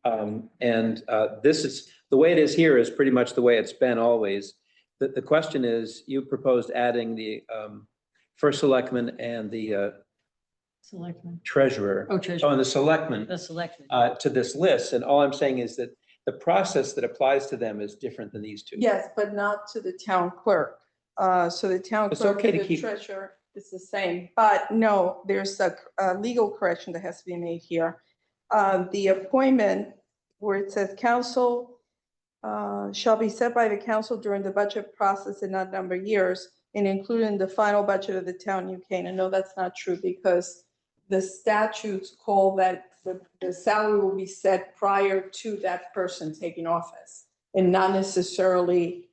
And this is, the way it is here is pretty much the way it's been always. The question is, you proposed adding the first selectman and the Selectmen. treasurer. Oh, Oh, treasurer, and the selectman the selectmen. to this list. And all I'm saying is that the process that applies to them is different than these two. Yes, but not to the town clerk. So the town It's clerk okay and to the keep- treasurer is the same, but no, there's a legal correction that has to be made here. The appointment where it says council shall be set by the council during the budget process in not number years and included in the final budget of the town UK. And no, that's not true because the statutes call that the salary will be set prior to that person taking office and not necessarily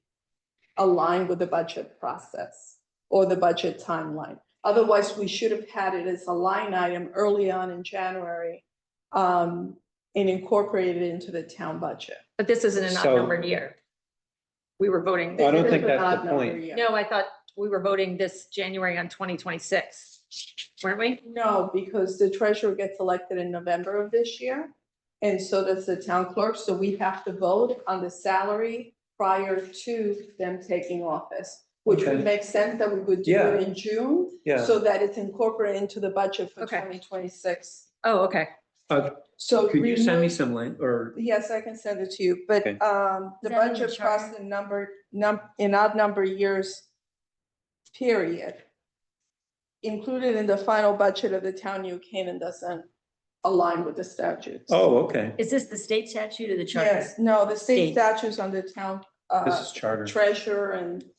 aligned with the budget process or the budget timeline. Otherwise, we should have had it as a line item early on in January and incorporated it into the town budget. But this isn't a not So- numbered year. We were voting. I don't This think is that's the odd number point. year. No, I thought we were voting this January on 2026, weren't we? No, because the treasurer gets elected in November of this year. And so does the town clerk. So we have to vote on the salary prior to them taking office. which Okay. would make sense that we would do Yeah. it in June. Yeah. So that it's incorporated into the budget for Okay. 2026. Oh, okay. So Could you send me remove- some link or? Yes, I can send it to you, but Okay. the Is that in the budget charter? process in odd number years, period, included in the final budget of the town of New Canaan doesn't align with the statutes. Oh, okay. Is this the state statute or the charter? Yes, no, the state State. statutes on the town This is charter. treasurer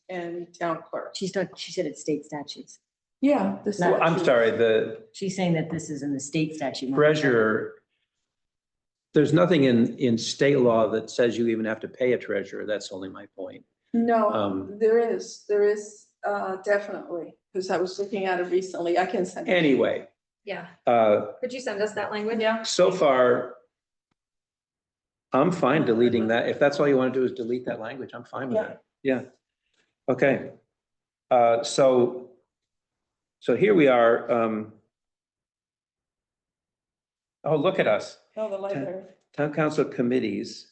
and town clerk. She said it's state statutes. Yeah. the Well, I'm statute. sorry, the She's saying that this is in the state statute. not the treasurer, there's nothing in state law that says you even have to pay a treasurer. That's only my point. No, Um, there is definitely, because I was looking at it recently. I can send it. Anyway, Yeah. uh, Could you send us that language? Yeah. so far, I'm fine deleting that. If that's all you want to do is delete that language, I'm fine with it. Yeah. Okay. So here we are. Oh, look at us. No, the library. Town council committees.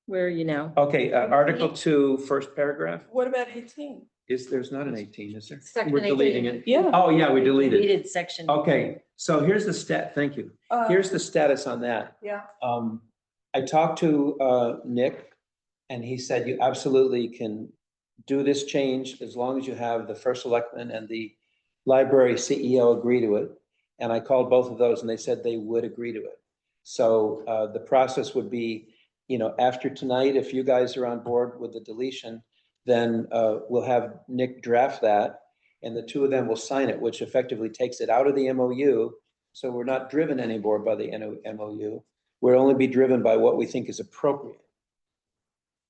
Where are you now? Okay, Article 2, first paragraph. What about 18? There's not an 18, is there? Section We're 18. deleting it. Yeah. Oh, yeah, we deleted. Deleted section. Okay, so here's the thank you. Here's the status on that. Yeah. I talked to Nick and he said you absolutely can do this change as long as you have the first selectman and the library CEO agree to it. And I called both of those and they said they would agree to it. So the process would be, after tonight, if you guys are on board with the deletion, then we'll have Nick draft that and the two of them will sign it, which effectively takes it out of the MOU. So we're not driven anymore by the MOU. We'll only be driven by what we think is appropriate.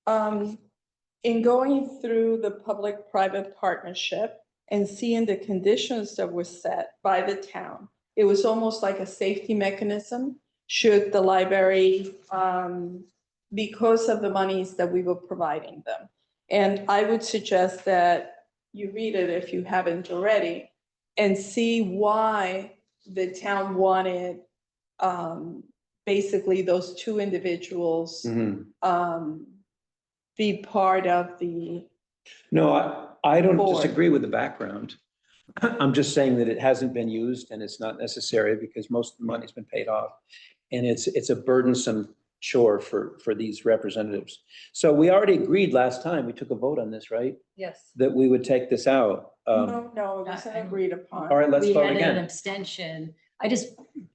In going through the public-private partnership and seeing the conditions that were set by the town, it was almost like a safety mechanism should the library, because of the monies that we were providing them. And I would suggest that you read it if you haven't already and see why the town wanted basically those two individuals be part of the, No, I don't Board. disagree with the background. I'm just saying that it hasn't been used and it's not necessary because most of the money's been paid off. And it's a burdensome chore for these representatives. So we already agreed last time, we took a vote on this, right? Yes. That we would take this out. no, it wasn't agreed upon. All right, let's We vote had an again. abstention.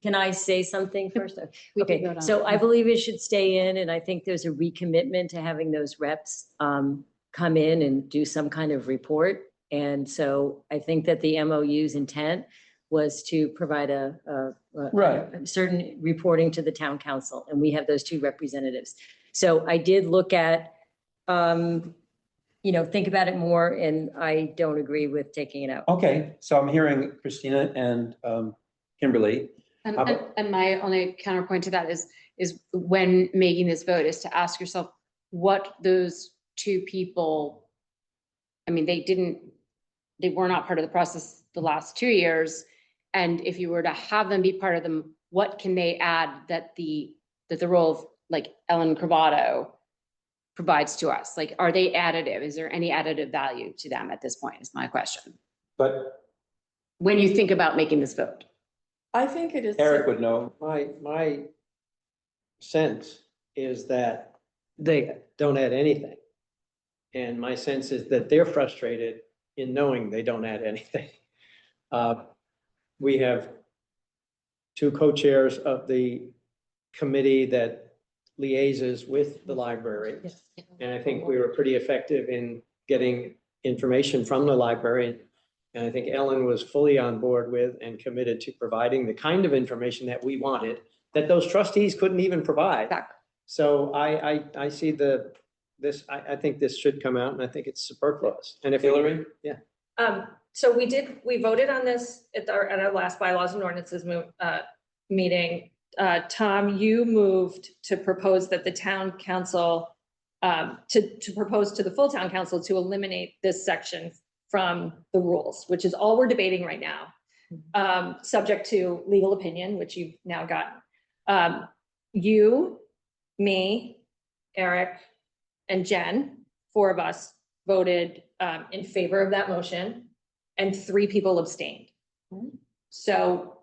Can I say something first? We did Okay, vote on so it. I believe it should stay in, and I think there's a recommitment to having those reps come in and do some kind of report. And so I think that the MOU's intent was to provide a Right. certain reporting to the town council, and we have those two representatives. So I did look at, think about it more, and I don't agree with taking it out. Okay, so I'm hearing Christina and Kimberly. And, How and, about- and my only counterpoint to that is when making this vote is to ask yourself what those two people, I mean, they were not part of the process the last 2 years. And if you were to have them be part of them, what can they add that the role of like Ellen Cravato provides to us? Like, are they additive? Is there any additive value to them at this point is my question. But When you think about making this vote. I think it is. Eric would know. My sense is that they don't add anything. And my sense is that they're frustrated in knowing they don't add anything. We have two co-chairs of the committee that liaises with the library. And I think we were pretty effective in getting information from the library. And I think Ellen was fully on board with and committed to providing the kind of information that we wanted, that those trustees couldn't even provide. Exactly. So I see I think this should come out and I think it's superfluous. And if Hillary? Yeah. So we voted on this at our last bylaws and ordinances meeting. Tom, you moved to propose that the town council, to propose to the full town council to eliminate this section from the rules, which is all we're debating right now, subject to legal opinion, which you've now gotten. You, me, Eric, and Jen, 4 of us voted in favor of that motion and 3 people abstained. So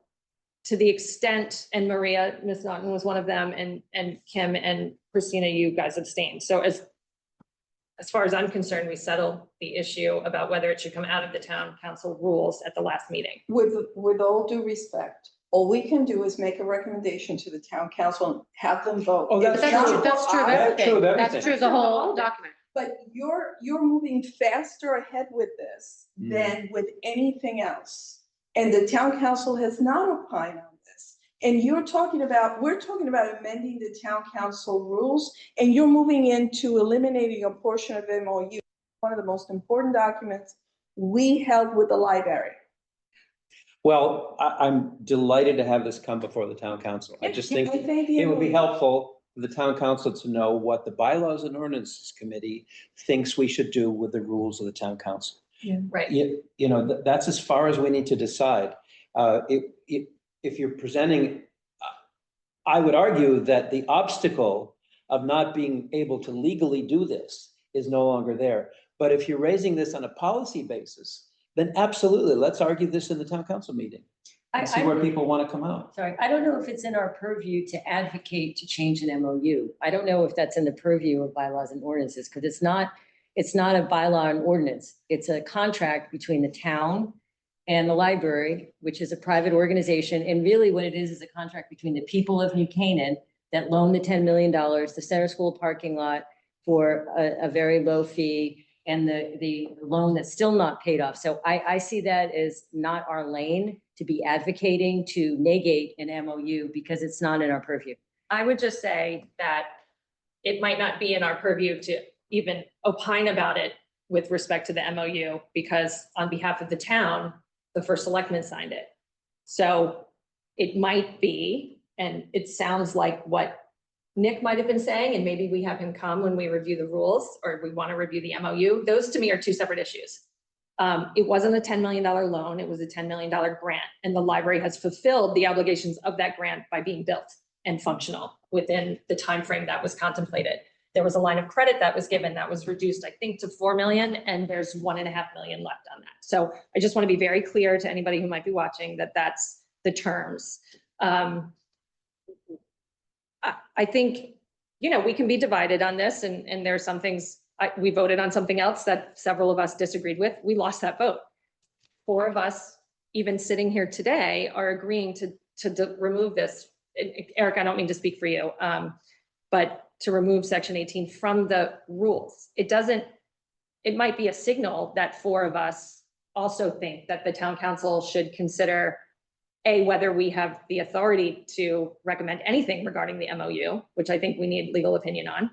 to the extent, and Maria, Ms. Naughton was one of them, and Kim and Christina, you guys abstained. So as far as I'm concerned, we settled the issue about whether it should come out of the town council rules at the last meeting. With all due respect, all we can do is make a recommendation to the town council and have them vote. Oh, that's If true. not That's true of for us- That's true of everything. everything. That's true of the whole document. But you're moving faster ahead with this than with anything else. And the town council has not opined on this. And we're talking about amending the town council rules, and you're moving into eliminating a portion of MOU, one of the most important documents we held with the library. Well, I'm delighted to have this come before the town council. I just think it would be helpful for the town council to know what the Bylaws and Ordinances Committee thinks we should do with the rules of the town council. Right. You know, that's as far as we need to decide. If you're presenting, I would argue that the obstacle of not being able to legally do this is no longer there. But if you're raising this on a policy basis, then absolutely, let's argue this in the town council meeting and see where people want to come out. Sorry, I don't know if it's in our purview to advocate to change an MOU. I don't know if that's in the purview of bylaws and ordinances, because it's not a bylaw and ordinance. It's a contract between the town and the library, which is a private organization. And really what it is a contract between the people of New Canaan that loaned the $10 million, the center school parking lot for a very low fee, and the loan that's still not paid off. So I see that as not our lane to be advocating to negate an MOU because it's not in our purview. I would just say that it might not be in our purview to even opine about it with respect to the MOU, because on behalf of the town, the first selectman signed it. So it might be, and it sounds like what Nick might have been saying, and maybe we have him come when we review the rules, or we want to review the MOU. Those to me are 2 separate issues. It wasn't a $10 million loan, it was a $10 million grant, and the library has fulfilled the obligations of that grant by being built and functional within the time frame that was contemplated. There was a line of credit that was given that was reduced, I think, to 4 million, and there's 1.5 million left on that. So I just want to be very clear to anybody who might be watching that that's the terms. I think, you know, we can be divided on this, and there are some things, we voted on something else that several of us disagreed with. We lost that vote. 4 of us, even sitting here today, are agreeing to remove this. Eric, I don't mean to speak for you, but to remove section 18 from the rules. It might be a signal that 4 of us also think that the town council should consider whether we have the authority to recommend anything regarding the MOU, which I think we need legal opinion on.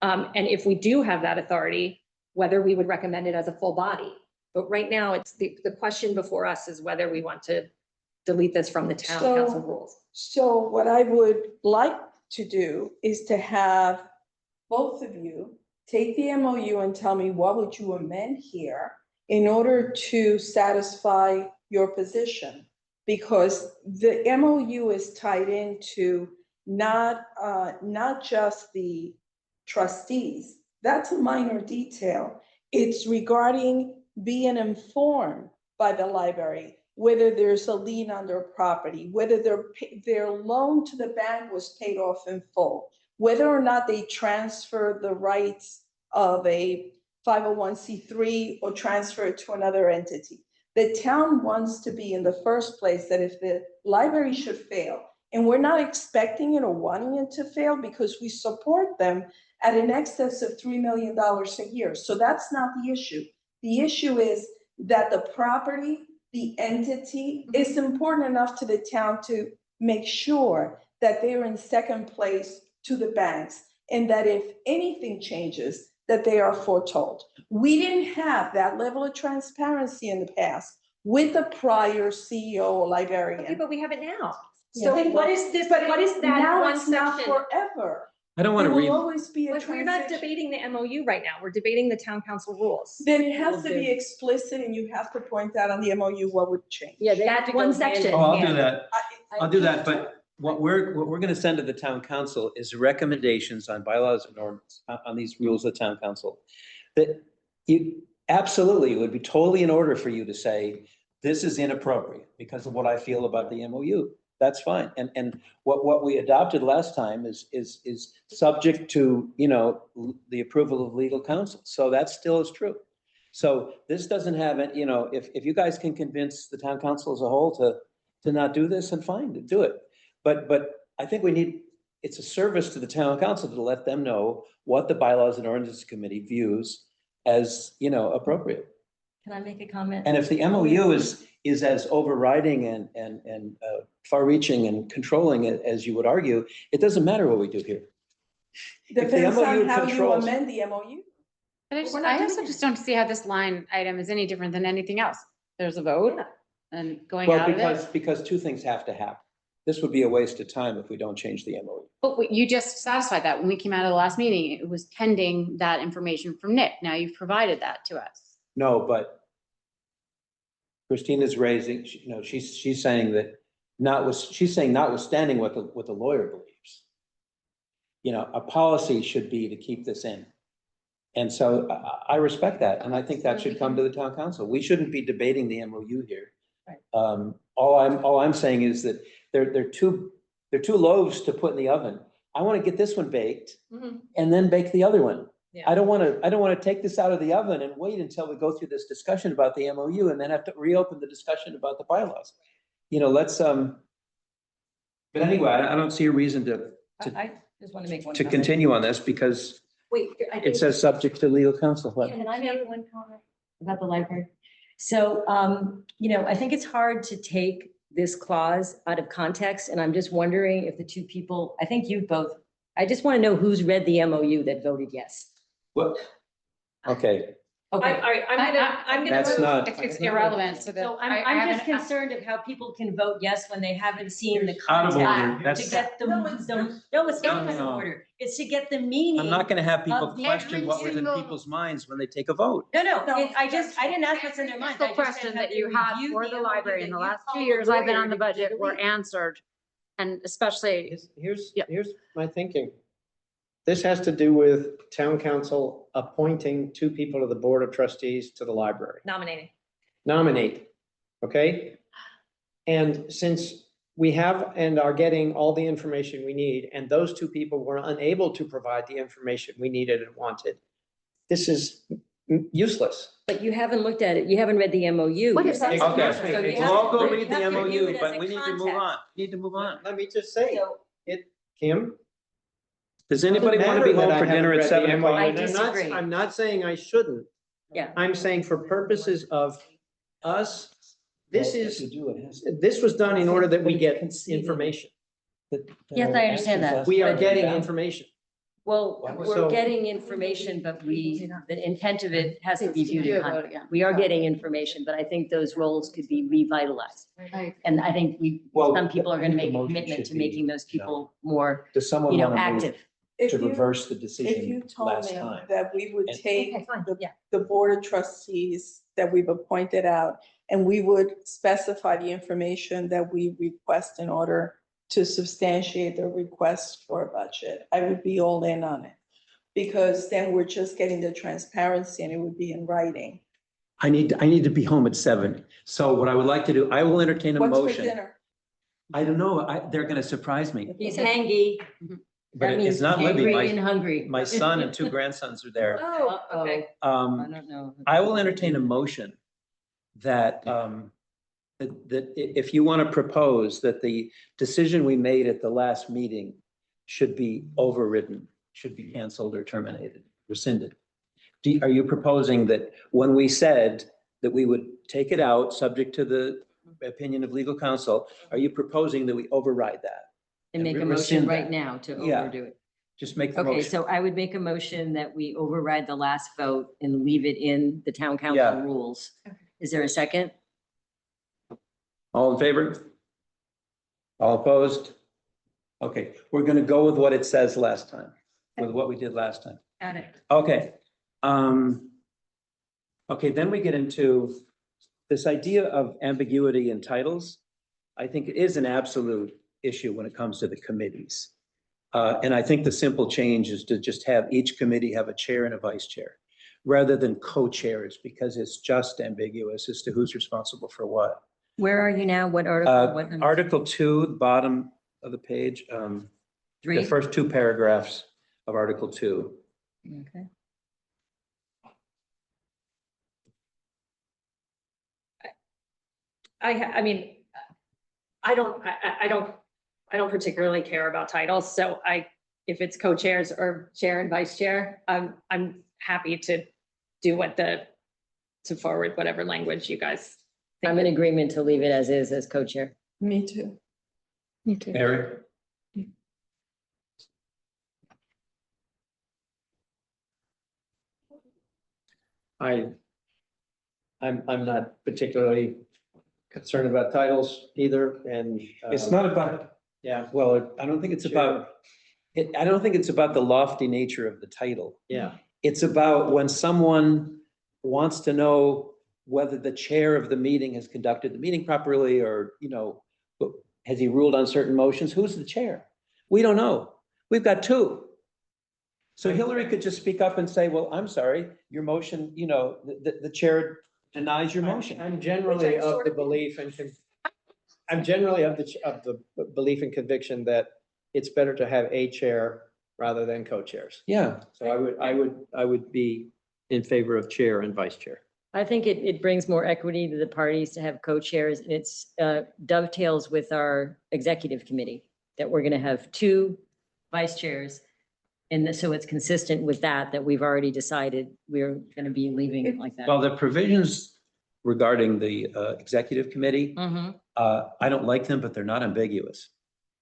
And if we do have that authority, whether we would recommend it as a full body. But right now, it's the question before us is whether we want to delete this from the town council rules. So what I would like to do is to have both of you take the MOU and tell me what would you amend here in order to satisfy your position. Because the MOU is tied into not just the trustees. That's a minor detail. It's regarding being informed by the library, whether there's a lien on their property, whether their loan to the bank was paid off in full, whether or not they transfer the rights of a 501c3 or transfer it to another entity. The town wants to be in the first place that if the library should fail, and we're not expecting it or wanting it to fail because we support them at an excess of $3 million a year. So that's not the issue. The issue is that the property, the entity is important enough to the town to make sure that they're in second place to the banks, and that if anything changes, that they are foretold. We didn't have that level of transparency in the past with the prior CEO or librarian. Okay, but we have it now. Yeah. So then what is this, what is that Now one it's not section? forever. I don't want to There read. will always be a But we're not transition. debating the MOU right now. We're debating the town council rules. Then it has to be explicit, and you have to point out on the MOU what would change. Yeah, they have to That one go hand in section. Oh, I'll hand. do that. I- I'll do that, but what we're going to send to the town council is recommendations on bylaws and ordinance, on these rules of town council. That, absolutely, it would be totally in order for you to say, this is inappropriate because of what I feel about the MOU. That's fine. And what we adopted last time is subject to, you know, the approval of legal counsel. So that still is true. So this doesn't have it, you know, if you guys can convince the town council as a whole to not do this, then fine, to do it. But I think it's a service to the town council to let them know what the Bylaws and Ordinances Committee views as, you know, appropriate. Can I make a comment? And if the MOU is as overriding and far-reaching and controlling it as you would argue, it doesn't matter what we do here. If the Depends on MOU how you controls- amend the MOU. But We're not I doing also it. just don't see how this line item is any different than anything else. There's a vote Yeah. and going Well, out of it. because two things have to happen. This would be a waste of time if we don't change the MOU. But you just satisfied that when we came out of the last meeting, it was pending that information from Nick. Now you've provided that to us. No, but Christina's raising, you know, she's saying that notwithstanding what the lawyer believes, you know, a policy should be to keep this in. And so I respect that, and I think that should come to the town council. We shouldn't be debating the MOU here. Right. All I'm saying is that they're two loaves to put in the oven. I want to get this one baked and then bake the other one. Yeah. I don't want to take this out of the oven and wait until we go through this discussion about the MOU and then have to reopen the discussion about the bylaws. You know, let's, but anyway, I don't see a reason I just want to make one to comment. continue on this because Wait, I it think- says subject to legal counsel. What? Can I make one comment about the library? So, you know, I think it's hard to take this clause out of context, and I'm just wondering if the two people, I think you both, I just want to know who's read the MOU that voted yes. What? Okay, Okay, I'm gonna. That's move- not- It's irrelevant to the. so I I'm just haven't- concerned of how people can vote yes when they haven't seen the Out of order. content. To That's- get no, it's not out of No. order. It's to get the meaning. I'm not going to have people Of question every what was in single- people's minds when they take a vote. No, No. I didn't ask what's in their mind. The I just said, question have that they you had reviewed for the MOU library in that the you last called 2 the years I've been lawyer on the to budget were delete? answered. And especially, Here's Yep. my thinking. This has to do with town council appointing two people to the board of trustees to the library. Nominating. Nominate, okay? And since we have and are getting all the information we need, and those two people were unable to provide the information we needed and wanted, this is useless. But you haven't looked at it. You haven't read the MOU. What if You're that's- saying- Okay, So you we'll have all to- go you read the have to view MOU, it as but a we need to move context. on. Need to move on. Let me just say, So Kim. Does anybody want to Doesn't be matter home that for I dinner at haven't read the 7 MOU, o'clock? I and disagree. I'm not saying I shouldn't. Yeah. I'm saying for purposes of us, this Well, is, if you do, it has- this was done in order that we get Conceded. information. Yes, I understand that. We are But- getting information. Well, So- we're getting information, but the intent of it has to be viewed Do in a vote context. again. We are getting information, but I think those roles could be revitalized. And I think Well, some people are going to make a the motion commitment should to be, making those people more, Does someone you know, want to move active. If to you, reverse the if you decision told last me time? that we would And- take Okay, fine, yeah. the board of trustees that we've appointed out, and we would specify the information that we request in order to substantiate the request for a budget, I would be all in on it. Because then we're just getting the transparency and it would be in writing. I need to be home at 7. So what I would like to do, I will entertain a What's for motion. dinner? I don't know, they're going to surprise me, He's hangy. but That it's means not Libby. hangry and hungry. My son and 2 grandsons are there. Oh, okay. I Um, don't know. I will entertain a motion that, that if you want to propose that the decision we made at the last meeting should be overridden, should be canceled or terminated, rescinded. Are you proposing that when we said that we would take it out, subject to the opinion of legal counsel, are you proposing that we override that? And make a rescind motion right that? now to Yeah. overdo it. Just make the Okay, motion. so I would make a motion that we override the last vote and leave it in the town council Yeah. rules. Is there a second? All in favor? All opposed? Okay, we're going to go with what it says last time, with what we did last time. Got it. Okay. Okay, then we get into this idea of ambiguity in titles. I think it is an absolute issue when it comes to the committees. And I think the simple change is to just have each committee have a chair and a vice chair. rather than co-chairs, because it's just ambiguous as to who's responsible for what. Where are you now? What article? What number? Article 2, the bottom of the page, the 3? first 2 paragraphs of Article 2. Okay. I mean, I don't particularly care about titles, so if it's co-chairs or chair and vice chair, I'm happy to do to forward whatever language you guys. I'm in agreement to leave it as is, as co-chair. Me too. Me too. Eric? I'm not particularly concerned about titles either, and. It's not about, Yeah, well, I don't think it's about, I don't think it's about the lofty nature of the title. yeah. It's about when someone wants to know whether the chair of the meeting has conducted the meeting properly, or, has he ruled on certain motions? Who's the chair? We don't know. We've got 2. So Hillary could just speak up and say, well, I'm sorry, your motion, the chair denies your motion. I'm generally of the belief and I'm generally of the belief and conviction that it's better to have a chair rather than co-chairs. Yeah. So I would be in favor of chair and vice chair. I think it brings more equity to the parties to have co-chairs, and it's dovetails with our executive committee that we're going to have 2 vice chairs. And so it's consistent with that we've already decided we're going to be leaving it like that. Well, the provisions regarding the executive committee, Mhm. I don't like them, but they're not ambiguous.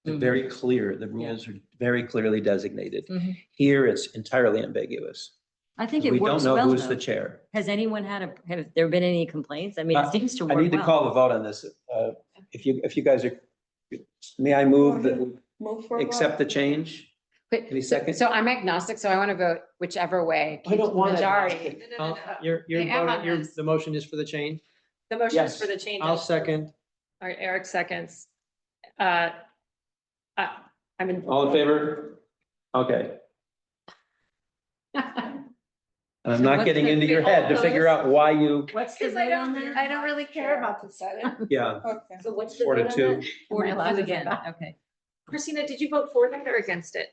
They're Mhm. very clear. The rules are very clearly designated. Mhm. Here, it's entirely ambiguous. I think it We don't works know well, who's the though. chair. Has anyone have there been any complaints? I mean, it seems to I work need to well. call the vote on this. If you guys are, may I move that we Move for. accept the change? But, Any second? so I'm agnostic, so I want to vote whichever way. I don't want it. Majority. You're I am on voting, this. the motion is for the change? The motion Yes. is for the changes. I'll second. All right, Eric seconds. I'm in. All in favor? Okay. And I'm not what's getting the- into your head to figure out why you, What's the Because I vote on don't- that? I don't really care about the setting. yeah, Okay. So what's the 4 to vote on 2. that? 4 Am I allowed to to 2 again, vote? okay. Christina, did you vote for that or against it?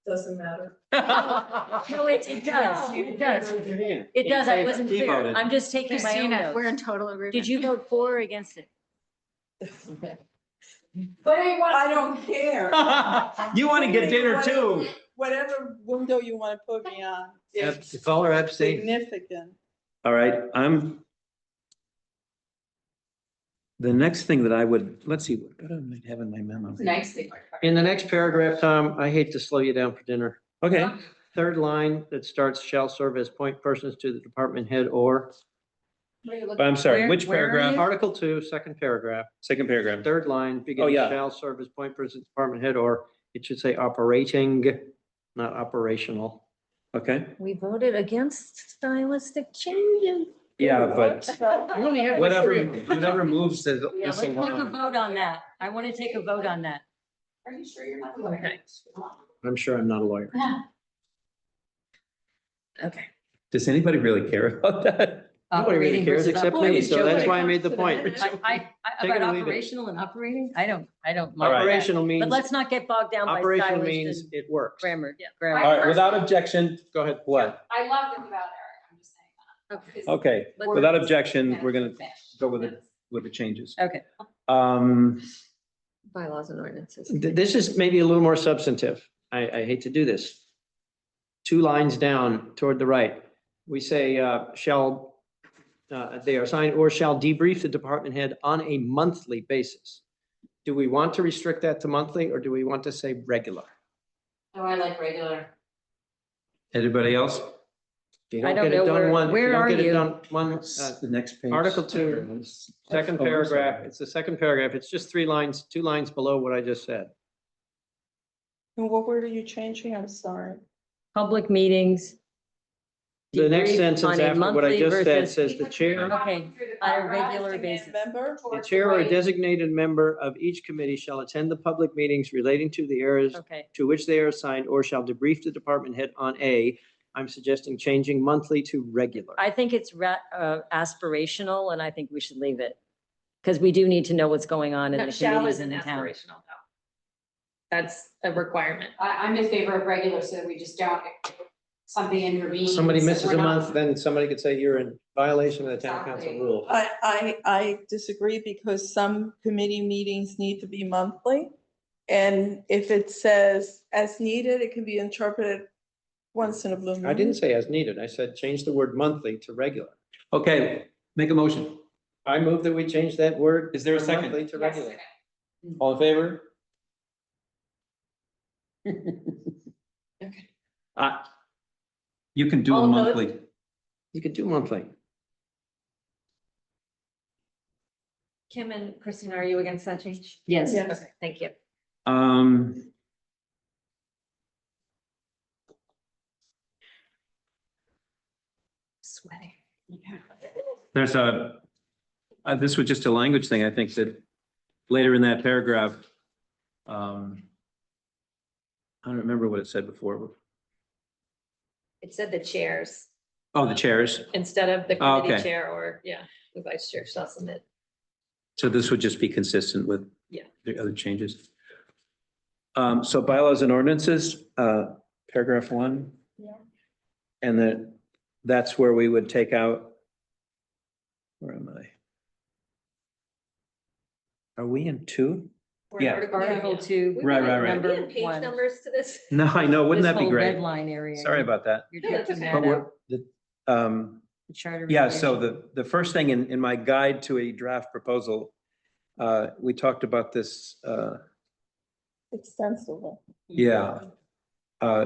Doesn't matter. No, it does, it does. It does, I wasn't He clear. voted. I'm just taking my own Christina, we're notes. in total agreement. Did you vote for or against it? Okay. But I don't care. You want to get dinner too. Whatever window you want to put me on. It's If all are abstained. significant. All right, the next thing that I would, let's see, what do I have in my memo? Nice thing. In the next paragraph, Tom, I hate to slow you down for dinner. Okay, Third line that starts shall serve as point persons to the department head or. I'm sorry, Where- which where are paragraph? you? Article 2, second paragraph, Second paragraph. third line, beginning yeah. shall serve as point person, to department head, or it should say operating, not operational. Okay, We voted against stylistic changes. yeah, but whatever moves Yeah, this let's take a along. vote on that. I want to take a vote on that. Are you sure you're not? Okay. I'm sure I'm not a lawyer. Okay. Does anybody really care about that? Nobody really Operating cares versus except me, operating. so that's Joey. why I made the point. I, Take it about or leave it. operational and operating, I don't All right. mind that. Operational means, But let's not get bogged down by operational stylish means and it works. grammar. Yeah. grammar. All right, without objection, Go ahead. what? I loved it without Eric, I'm just saying that. Okay, Let's- without objection, we're gonna Finish. go with it, with the changes. Okay. Bylaws and ordinances. This is maybe a little more substantive. I hate to do this. 2 lines down toward the right, we say, they are assigned or shall debrief the department head on a monthly basis. Do we want to restrict that to monthly, or do we want to say regular? Oh, I like regular. Anybody else? If you I don't don't get it know done where- one, if where you don't are get it you? done one, The next page. Article 2, second Oh, I'm sorry. paragraph, it's the second paragraph. It's just 3 lines, 2 lines below what I just said. And what word are you changing? I'm sorry. Public meetings. The next debrief sentence on a after what I monthly just said versus- says the chair. Okay, on a regular basis. Remember? The chair or designated member of each committee shall attend the public meetings relating to the areas Okay, to which they are assigned or shall debrief the department head on a I'm suggesting changing monthly to regular. I think it's aspirational and I think we should leave it. Because we do need to know what's going on in No, the shall committees isn't in the town. aspirational though. That's a requirement. I'm in favor of regular so that we just don't, something intervenes. Somebody that misses we're a not- month, then somebody could say you're in violation of the town council Exactly. rules. I disagree because some committee meetings need to be monthly. And if it says as needed, it can be interpreted once in a blue moon. I didn't say as needed. I said change the word monthly to regular. Okay, make a motion. I move that we change that word. Is there a from second? monthly to Yes, regular. All in favor? You can do a All opposed? monthly. You could do monthly. Kim and Christina, are you against that change? Yes. Yes. Okay, thank you. Um. Sweating. There's this was just a language thing, I think that later in that paragraph, I don't remember what it said before. It said the chairs Oh, the chairs. instead of the Oh, committee okay. chair or, yeah, the vice chair shall submit. So this would just be consistent with Yeah. the other changes. So bylaws and ordinances, paragraph 1. Yeah. And that's where we would take out. Where am I? Are we in 2? We're in Yeah. Article 2. Right, right, right. We have Number page 1. numbers to this. No, I know, wouldn't This that be whole great? red line area. Sorry about that. You're No, that's taking okay. that But out. The charter. yeah, so revision. the first thing in my guide to a draft proposal, we talked about this, Extensively. yeah.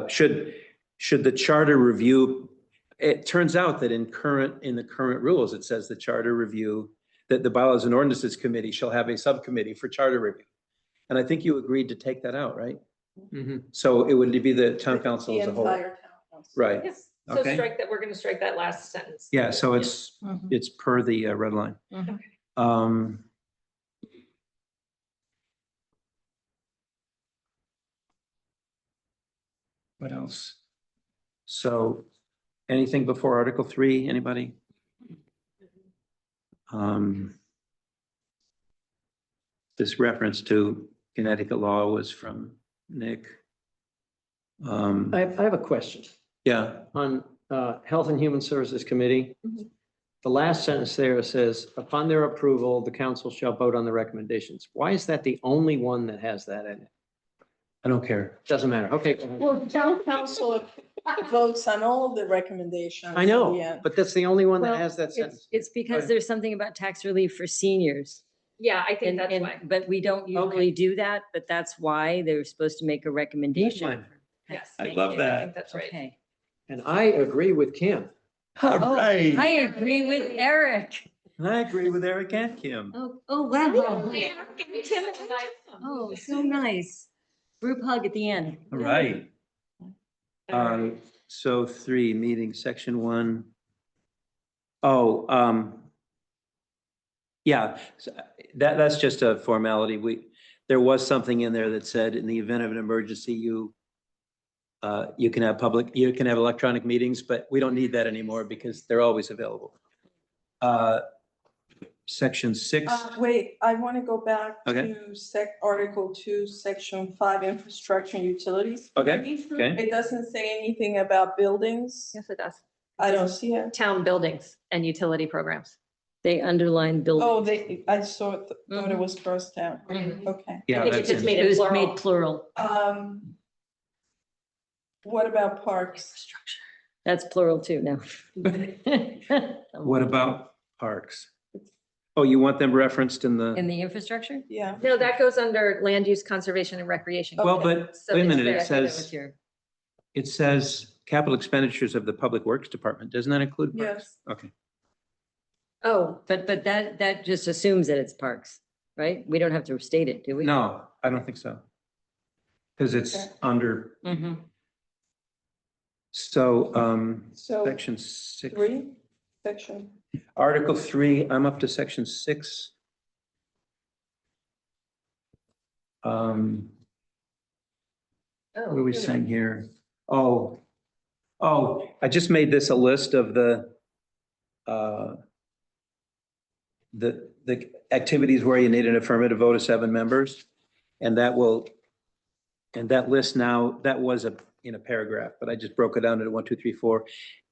Should the charter review, it turns out that in the current rules, it says the charter review, that the bylaws and ordinances committee shall have a subcommittee for charter review. And I think you agreed to take that out, right? Mhm. So it would be the town council The as a whole, entire town council. right? Yes, so Okay. strike that, we're gonna strike that last sentence. Yeah, so it's Mhm. per the red line. Mhm. What else? So anything before Article 3, anybody? This reference to Connecticut law was from Nick. I have a question. Yeah, On Health and Human Services Committee, Mhm. the last sentence there says, upon their approval, the council shall vote on the recommendations. Why is that the only one that has that in it? I don't care. Doesn't matter. Okay. go ahead. Well, town council votes on all the recommendations. I in the know, end. but that's the only one that Well, has that sentence. It's because there's something about tax relief for seniors. Yeah, I think And, that's and, why. but we don't usually do that, but that's why they're supposed to make a recommendation. fine. Yes. I thank love you. that. I think that's right. Okay. And I agree with Kim. All Oh, right. I agree with Eric. I agree with Eric and Kim. Oh, wow. Oh, so nice. Group hug at the end. All right. So 3, meeting, section 1. Oh, yeah, so that's just a formality. There was something in there that said in the event of an emergency, you can have electronic meetings, but we don't need that anymore because they're always available. Section 6. Wait, I want to go back Okay. to Article 2, Section 5, infrastructure and utilities. Okay, okay. It doesn't say anything about buildings. Yes, it does. I don't see it. Town buildings and utility programs. They underline Oh, building. I saw it, thought it was crossed out. Mhm. Okay. Yeah, I think it that's just in- made It it was plural. made plural. What about parks? That's plural too now. What about parks? Oh, you want them referenced in the? In the infrastructure? Yeah. No, that goes under land use, conservation and recreation. Well, but So wait a it's minute, there. it I think that was says, here. it says capital expenditures of the Public Works Department. Doesn't that include parks? Yes. Okay. Oh, But that just assumes that it's parks, right? We don't have to state it, do we? No, I don't think so. Because it's Okay. under, Mhm. so, So section 6. 3, section. Article 3, I'm up to section 6. oh. What are we saying here? Oh, Oh, I just made this a list of the activities where you need an affirmative vote of 7 members. And that list now, that was in a paragraph, but I just broke it down into 1, 2, 3, 4.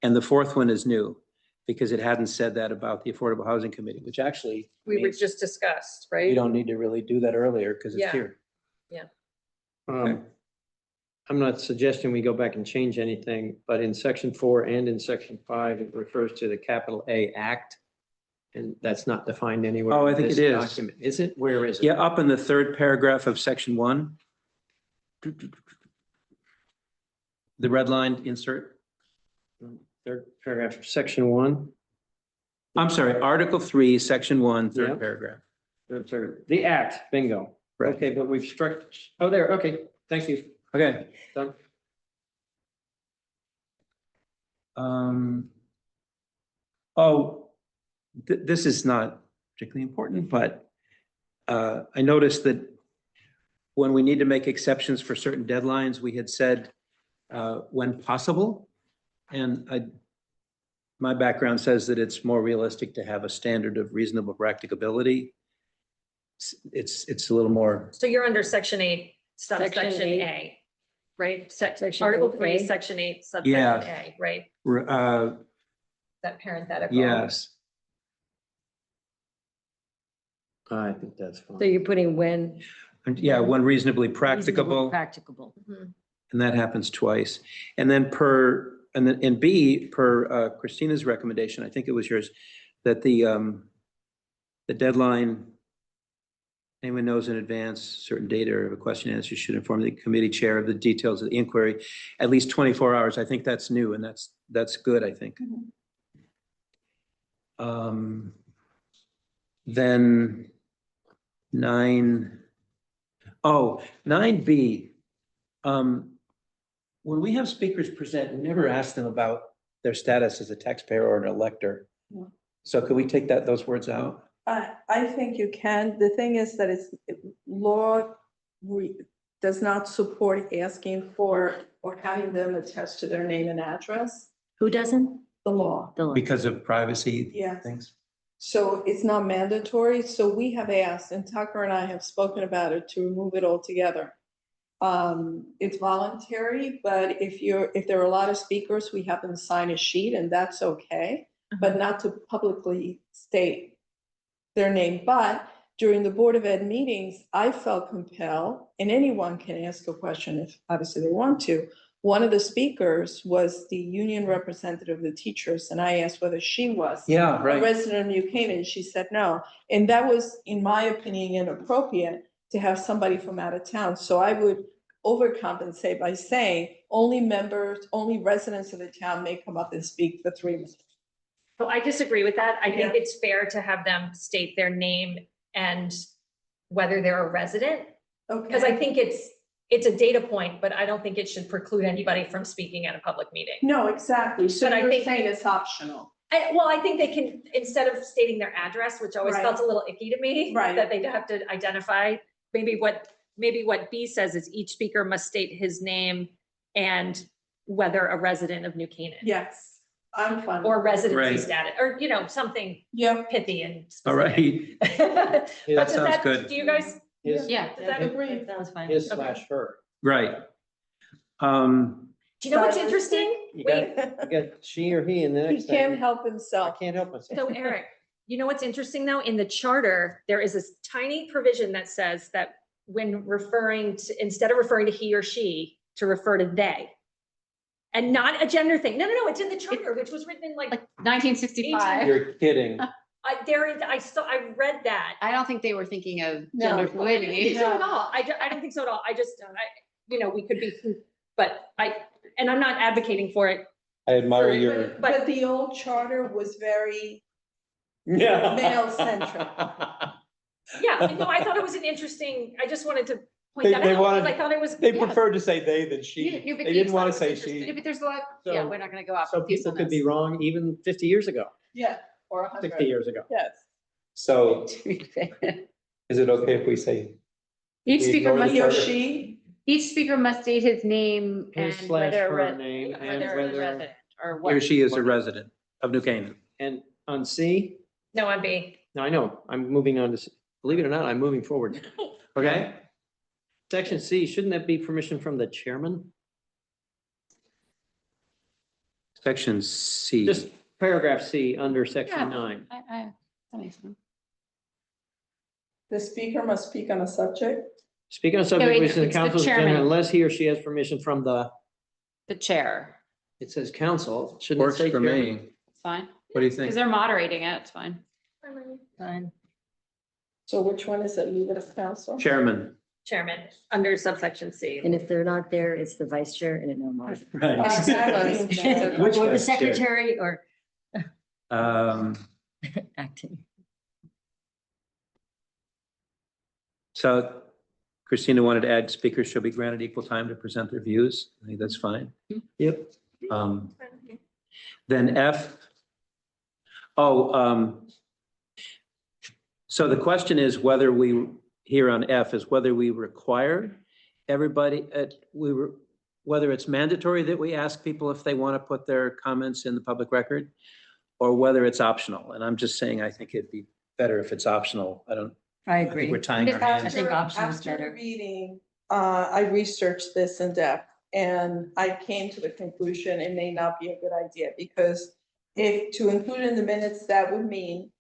And the 4th one is new because it hadn't said that about the Affordable Housing Committee, which actually We were means just discussed, we right? don't need to really do that earlier because it's Yeah. here. I'm not suggesting we go back and change anything, but in section 4 and in section 5, it refers to the capital A Act. And that's not defined anywhere. Oh, I in think this it is. document. Is it? Where is it? Yeah, up in the 3rd paragraph of section 1. The red line insert. 3rd paragraph, of section 1. I'm sorry, Article 3, Section 1, 3rd Yeah. paragraph. The act, bingo. Right. Okay, but we've struck, oh, there, okay, thank you. Okay. Done. This is not particularly important, but I noticed that when we need to make exceptions for certain deadlines, we had said when possible. And my background says that it's more realistic to have a standard of reasonable practicability. It's a little more, So you're under section 8, Section subsection 8. A, right? Section Article 8A. 3, section 8, subsection Yeah. A, right? That parenthetical. yes. I think that's So fine. you're putting when. Yeah, when reasonably reasonably practicable. Practicable. And that happens twice. And then in B, per Christina's recommendation, I think it was yours, that the deadline, anyone knows in advance, certain data or a question and answer should inform the committee chair of the details of the inquiry, at least 24 hours. I think that's new and that's good, I think. Then 9B. When we have speakers present, we never ask them about their status as a taxpayer or an elector. No. So could we take those words out? I think you can. The thing is that law does not support asking for or having them attest to their name and address. Who doesn't? The law. Because of privacy Yes. things? So it's not mandatory. So we have asked, and Tucker and I have spoken about it, to remove it altogether. It's voluntary, but if there are a lot of speakers, we have them sign a sheet and that's okay, but not to publicly state their name. But during the Board of Ed meetings, I felt compelled, and anyone can ask a question if obviously they want to. One of the speakers was the union representative of the teachers, and I asked whether she was Yeah, a right. resident of New Canaan. She said no. And that was, in my opinion, inappropriate to have somebody from out of town. So I would overcompensate by saying only residents of the town may come up and speak for 3 minutes. So I disagree with that. I think Yeah. it's fair to have them state their name and whether they're a resident. Okay. Because I think it's a data point, but I don't think it should preclude anybody from speaking at a public meeting. No, exactly. So But I you're think- saying it's optional. I think they can, instead of stating their address, which always Right. felt a little icky to me. Right. That they'd have to identify, maybe what B says is each speaker must state his name and whether a resident of New Canaan. Yes, I'm fine. Or residency Right. status, or, something Yeah. pithy and All specific. right. But does sounds good. Do you guys, His, Yeah. does that Agree. That was fine. his slash her. Right. do you know what's interesting? You Wait, got, you got she or he in the He next can't thing. help I himself. can't help myself. so Eric, you know what's interesting though? In the charter, there is this tiny provision that says that when referring to, instead of referring to he or she, to refer to they. And not a gender thing. No, it's in the charter, which was written in like, 1965. You're kidding. I read that. I don't think they were thinking of No. gender I don't fluidity. think so at all. I don't think so at all. We could be, but and I'm not advocating for it. I admire your. But the old charter was very Yeah. male-centric. Yeah, no, I thought it was an interesting, I just wanted to point They- that they out, wanted- because I thought it was. They yeah. preferred to say they than she. Yeah, but They you didn't want to thought say it was interesting. she. Yeah, but there's a lot, yeah, So- we're not gonna go off. So people could be peacefulness. wrong even 50 years ago, Yeah, or 100. 60 years ago. Yes. So is it okay if we say? Each We speaker ignore must. He or charter. she, Each speaker must state his name and His slash whether. her name and whether, resident Or He what. or she is a resident of New Canaan. and on C, No, on B. no, I know, I'm moving on to, believe it or not, I'm moving forward. Okay? Section C, shouldn't that be permission from the chairman? Section C. Just paragraph C under Yeah. section 9. That makes sense. The speaker must speak on a subject. Speaking of subject wait, which the it's the council chairman. unless he or she has permission from The chair. it says council, shouldn't it Works say for chairman? me. It's fine. What do you Because think? they're moderating it. It's fine. Fine. So which one is it? Leave it as council? Chairman. Chairman, under subsection C. And if they're not there, it's the vice chair and no more. Right. Or Which the vice chair? secretary or acting. So Christina wanted to add speakers shall be granted equal time to present their views. I think that's fine. Yep. Then F. So the question is whether we, here on F, is whether we require everybody, whether it's mandatory that we ask people if they want to put their comments in the public record, or whether it's optional. And I'm just saying, I think it'd be better if it's optional. I I think agree. we're tying our I hands. think optional is After better. reading, I researched this in depth and I came to the conclusion it may not be a good idea because if to include in the minutes, that would mean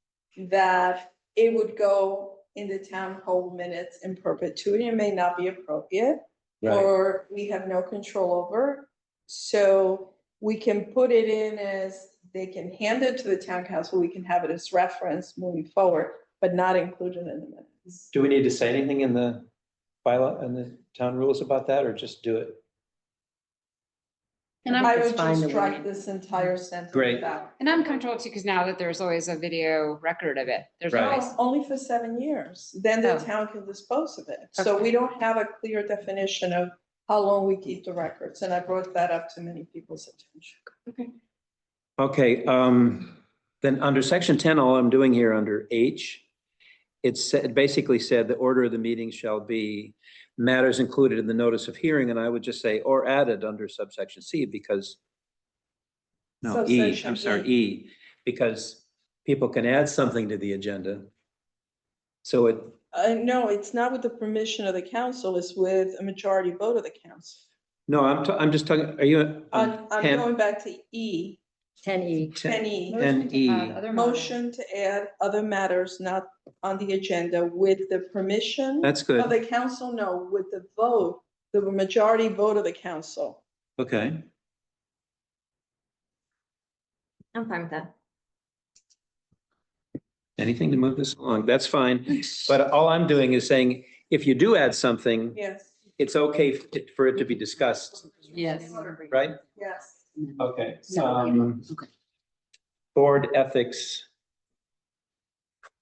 that it would go in the town hall minutes in perpetuity. It may not be appropriate Right. or we have no control over. So we can put it in as they can hand it to the town council. We can have it as reference moving forward, but not included in the minutes. Do we need to say anything in the bylaw and the town rules about that, or just do it? And I I'm, would fine just the strike wording. this entire sentence Great. out. and I'm comfortable too, because now that there's always a video record of it, there's Right. always. No, only for 7 years, then the Oh. town can dispose of it. So Okay. we don't have a clear definition of how long we keep the records, and I brought that up to many people's attention. Okay, then under section 10, all I'm doing here under H, it basically said the order of the meeting shall be matters included in the notice of hearing, and I would just say, or added under subsection C, because no, E, Subsection I'm sorry, E, because people can add something to the agenda. So it, No, it's not with the permission of the council, it's with a majority vote of the council. no, I'm just talking, are you? I'm 10? going back to E, 10E. 10E. Ten E. Motion to add other matters not on the agenda with the permission That's of good, the council, no, with the vote, the majority vote of the council. okay. I'm fine with that. Anything to move this along, that's fine. But all I'm doing is saying, if you do add something, Yes, it's okay for it to be discussed, Yes. right? yes. Okay. Okay. Board ethics.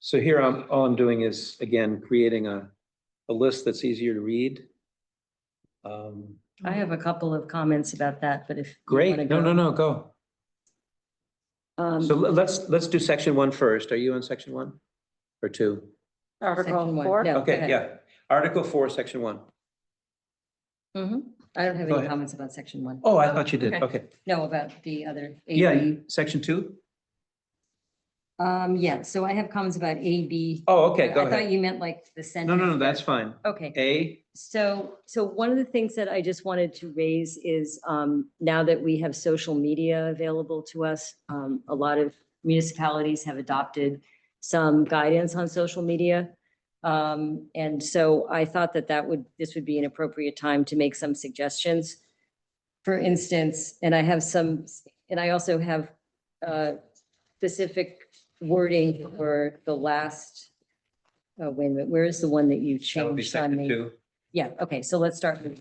So here all I'm doing is, again, creating a list that's easier to read. I have a couple of comments about that, but if. you Great, wanna no, go. go. So let's do section 1 first. Are you on section 1 or 2? Section Article one. 4. No, go Okay, ahead. yeah. Article 4, section 1. I don't have Go any ahead. comments about section 1. Oh, I thought you did. Okay. Okay. No, about the other. A, Yeah, B. section 2? Yeah, so I have comments about A, B. Oh, okay, go I thought ahead. you meant like the No, sentence. no, that's fine. Okay. A, So one of the things that I just wanted to raise is, now that we have social media available to us, a lot of municipalities have adopted some guidance on social media. And so I thought that this would be an appropriate time to make some suggestions. For instance, and I also have, specific wording for the last, oh, wait a minute, where is the one that you that would be changed on section me? 2. Yeah, okay, so let's start with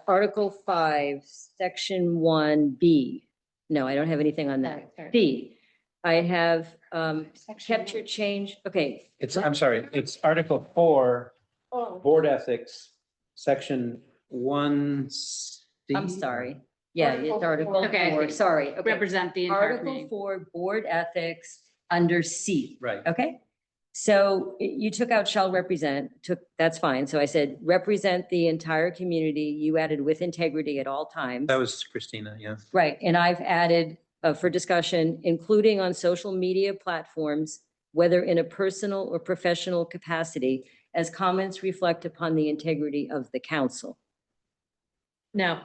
Article 5, Section 1B. No, I don't have anything on that. B, I have kept your change, okay. I'm sorry, it's Article 4, Oh, Board Ethics, Section 1C. I'm sorry. Yeah, it's Article Okay. 4, sorry. Okay. Represent the entire Article meeting. 4, Board Ethics under C, Right. okay? So you took out shall represent, that's fine. So I said, represent the entire community. You added with integrity at all times. That was Christina, yeah. Right, and I've added for discussion, including on social media platforms, whether in a personal or professional capacity, as comments reflect upon the integrity of the council. No,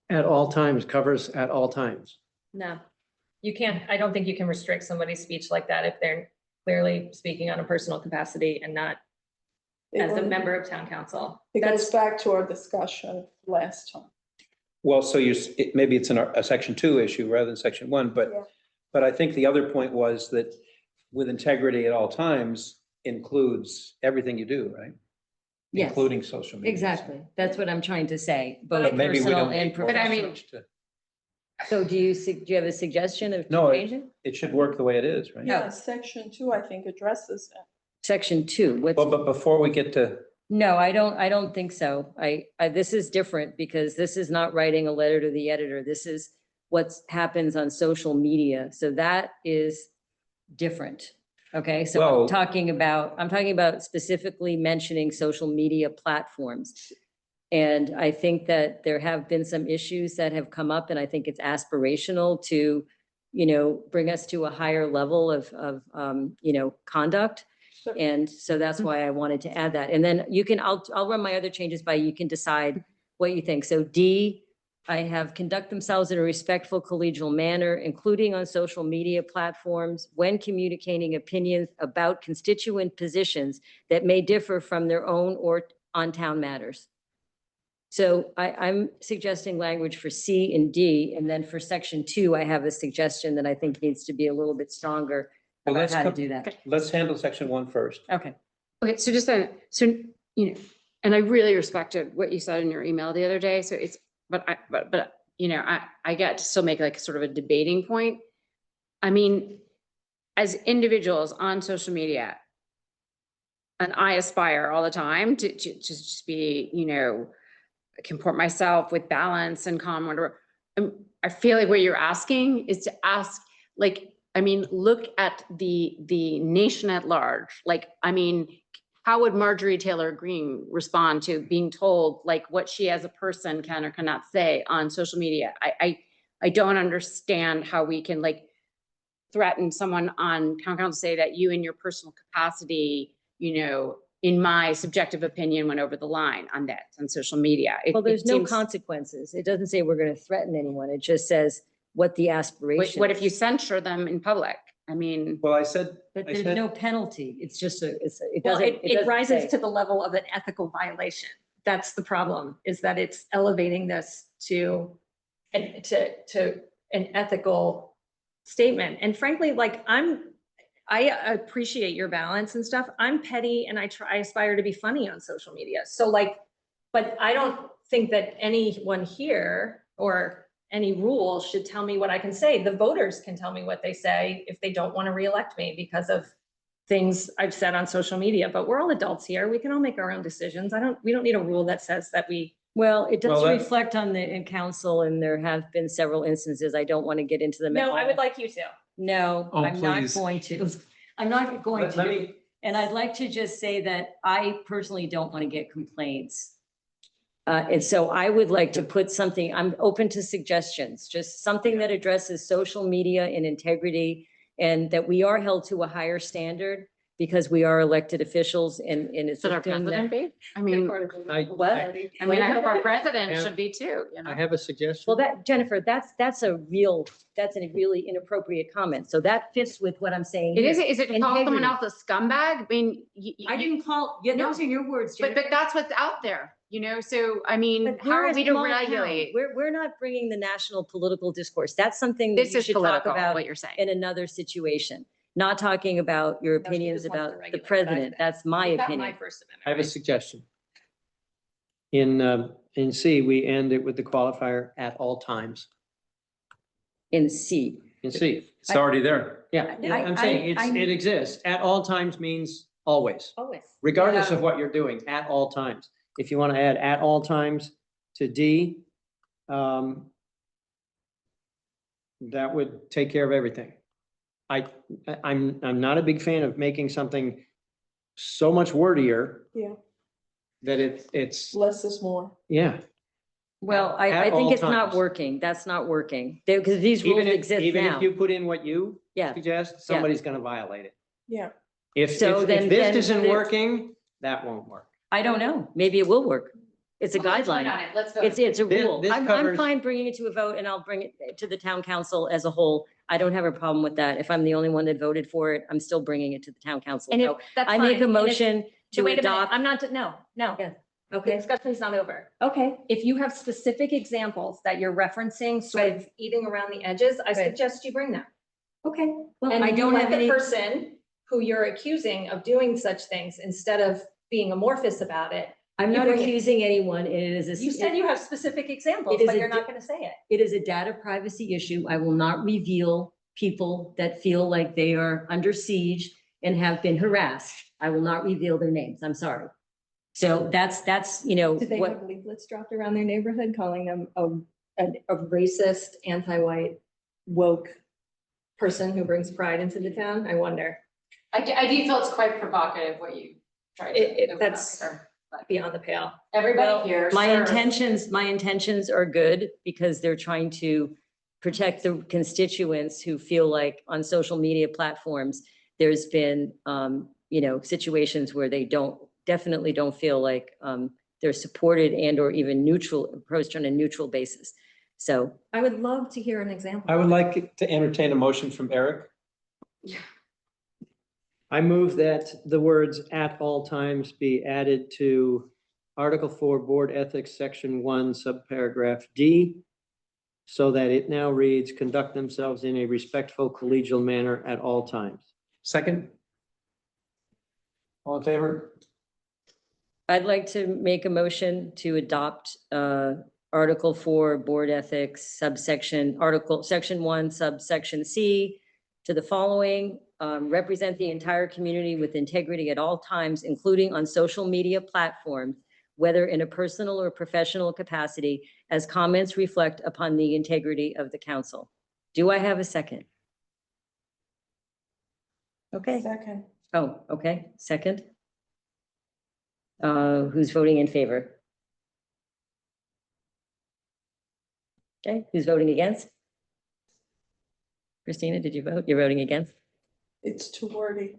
At all times covers at all times. no. You can't, I don't think you can restrict somebody's speech like that if they're clearly speaking on a personal capacity and not as a member of town council. It goes back to our discussion last time. Well, so maybe it's a section 2 issue rather than section 1, Yeah. but I think the other point was that with integrity at all times includes everything you do, right? Yes. Including social media. Exactly, that's what I'm trying to say, both But maybe we personal don't and need more But I professional. mean- research to- So do you have a suggestion of No, changing? It should work the way it is, right? Yeah, section 2, I think, addresses that. Section 2, what's? Well, but before we get to, No, I don't think so. This is different because this is not writing a letter to the editor. This is what happens on social media. So that is different. Okay, so Well- I'm talking about specifically mentioning social media platforms. And I think that there have been some issues that have come up, and I think it's aspirational to, bring us to a higher level of conduct. And so that's why I wanted to add that. And then I'll run my other changes by, you can decide what you think. So D, I have conduct themselves in a respectful collegial manner, including on social media platforms, when communicating opinions about constituent positions that may differ from their own or on town matters. So I'm suggesting language for C and D, and then for section 2, I have a suggestion that I think needs to be a little bit stronger well, about let's how to come, do that. let's handle section 1 first. Okay. Okay, so just, and I really respected what you said in your email the other day, so it's, but I get to still make like sort of a debating point. I mean, as individuals on social media, and I aspire all the time to just be, comport myself with balance and calm, whatever. I feel like what you're asking is to ask, look at the nation at large. How would Marjorie Taylor Greene respond to being told what she as a person can or cannot say on social media? I don't understand how we can threaten someone on town council, say that you in your personal capacity, in my subjective opinion, went over the line on that on social media. Well, there's no seems- consequences. It doesn't say we're going to threaten anyone. It just says what the aspiration. What if you is. censure them in public? I mean, Well, I said, But I there's said- no penalty. It's just it Well, doesn't. it doesn't rises say. to the level of an ethical violation. That's the problem, is that it's elevating this to an ethical statement. And frankly, I appreciate your balance and stuff. I'm petty and I aspire to be funny on social media. So but I don't think that anyone here or any rule should tell me what I can say. The voters can tell me what they say if they don't want to reelect me because of things I've said on social media, but we're all adults here. We can all make our own decisions. We don't need a rule that says that we. Well, it does Well, that- reflect on the in council, and there have been several instances. I don't want to get into them. at No, I all. would like you to. No, Oh, I'm not please. going to. I'm not going let to. me, And I'd like to just say that I personally don't want to get complaints. And so I would like to put something, I'm open to suggestions, just something that addresses social media and integrity, and that we are held to a higher standard because we are elected officials, and it's. should our president be? I mean, What? I hope our president should be too, I have a suggestion. Well, Jennifer, that's a really inappropriate comment. So that fits with what I'm saying. It here. is it to call someone Integrity. else a scumbag? I mean, I didn't call, yeah, those are your words, but Jennifer. that's what's out there, so I mean, But how we're are a we to small town. regulate? We're not bringing the national political discourse. That's something that This you is should talk political, about what you're saying. in another situation, not talking about your No, she opinions just wants to about the regulate what I president. said. That's my Is that opinion. First I have a Amendment, suggestion. In C, we end it with the qualifier at all times. In C. In C, it's already there. yeah, I- I'm saying it exists. At all times means always, Always. regardless Yeah. of what you're doing, at all times. If you want to add at all times to D, that would take care of everything. I'm not a big fan of making something so much wordier Yeah, that it's, less is more. yeah. Well, I At think all it's not times. working. That's not working. Because these rules Even if, exist even if now. you put in what you Yeah. suggest, somebody's gonna violate it. Yeah. So then- If this then isn't the- working, that won't work. I don't know. Maybe it will work. It's a Let's vote guideline. on it. Let's vote. It's a This- rule. this I'm covers- fine bringing it to a vote and I'll bring it to the town council as a whole. I don't have a problem with that. If I'm the only one that voted for it, I'm still bringing it to the town council. And if, So that's I make fine. a And if- motion So to wait a minute, adopt. I'm not, no. Yeah. The Okay, discussion's not over. okay. If you have specific examples that you're referencing, sort of eating around the edges, I Right. suggest you bring them. Okay. Well, And I you don't let have the any. person who you're accusing of doing such things, instead of being amorphous about it. I'm you not bring it. accusing anyone. It is a. You said you have specific examples, It is but a you're di- not gonna say it. It is a data privacy issue. I will not reveal people that feel like they are under siege and have been harassed. I will not reveal their names. I'm sorry. So that's, you know, Did they what, have leaflets dropped around their neighborhood calling them a racist, anti-white, woke person who brings pride into the town? I wonder. I do feel it's quite provocative what you tried to. open up That's here. beyond the pale. Everybody here. my sir. intentions are good because they're trying to protect the constituents who feel like on social media platforms, there's been, you know, situations where they definitely don't feel like, they're supported and or even neutral, approached on a neutral basis. So I would love to hear an example. I would like to entertain a motion from Eric. I move that the words "at all times" be added to Article 4, Board Ethics, Section 1, subparagraph D, so that it now reads, "Conduct themselves in a respectful, collegial manner at all times." Second? All in favor? I'd like to make a motion to adopt Article 4, Board Ethics, Section 1, subsection C, to the following: represent the entire community with integrity at all times, including on social media platforms, whether in a personal or professional capacity, as comments reflect upon the integrity of the council. Do I have a second? Okay. Second. Oh, okay. Second. Who's voting in favor? Okay, who's voting against? Christina, did you vote? You're voting against? It's too wordy.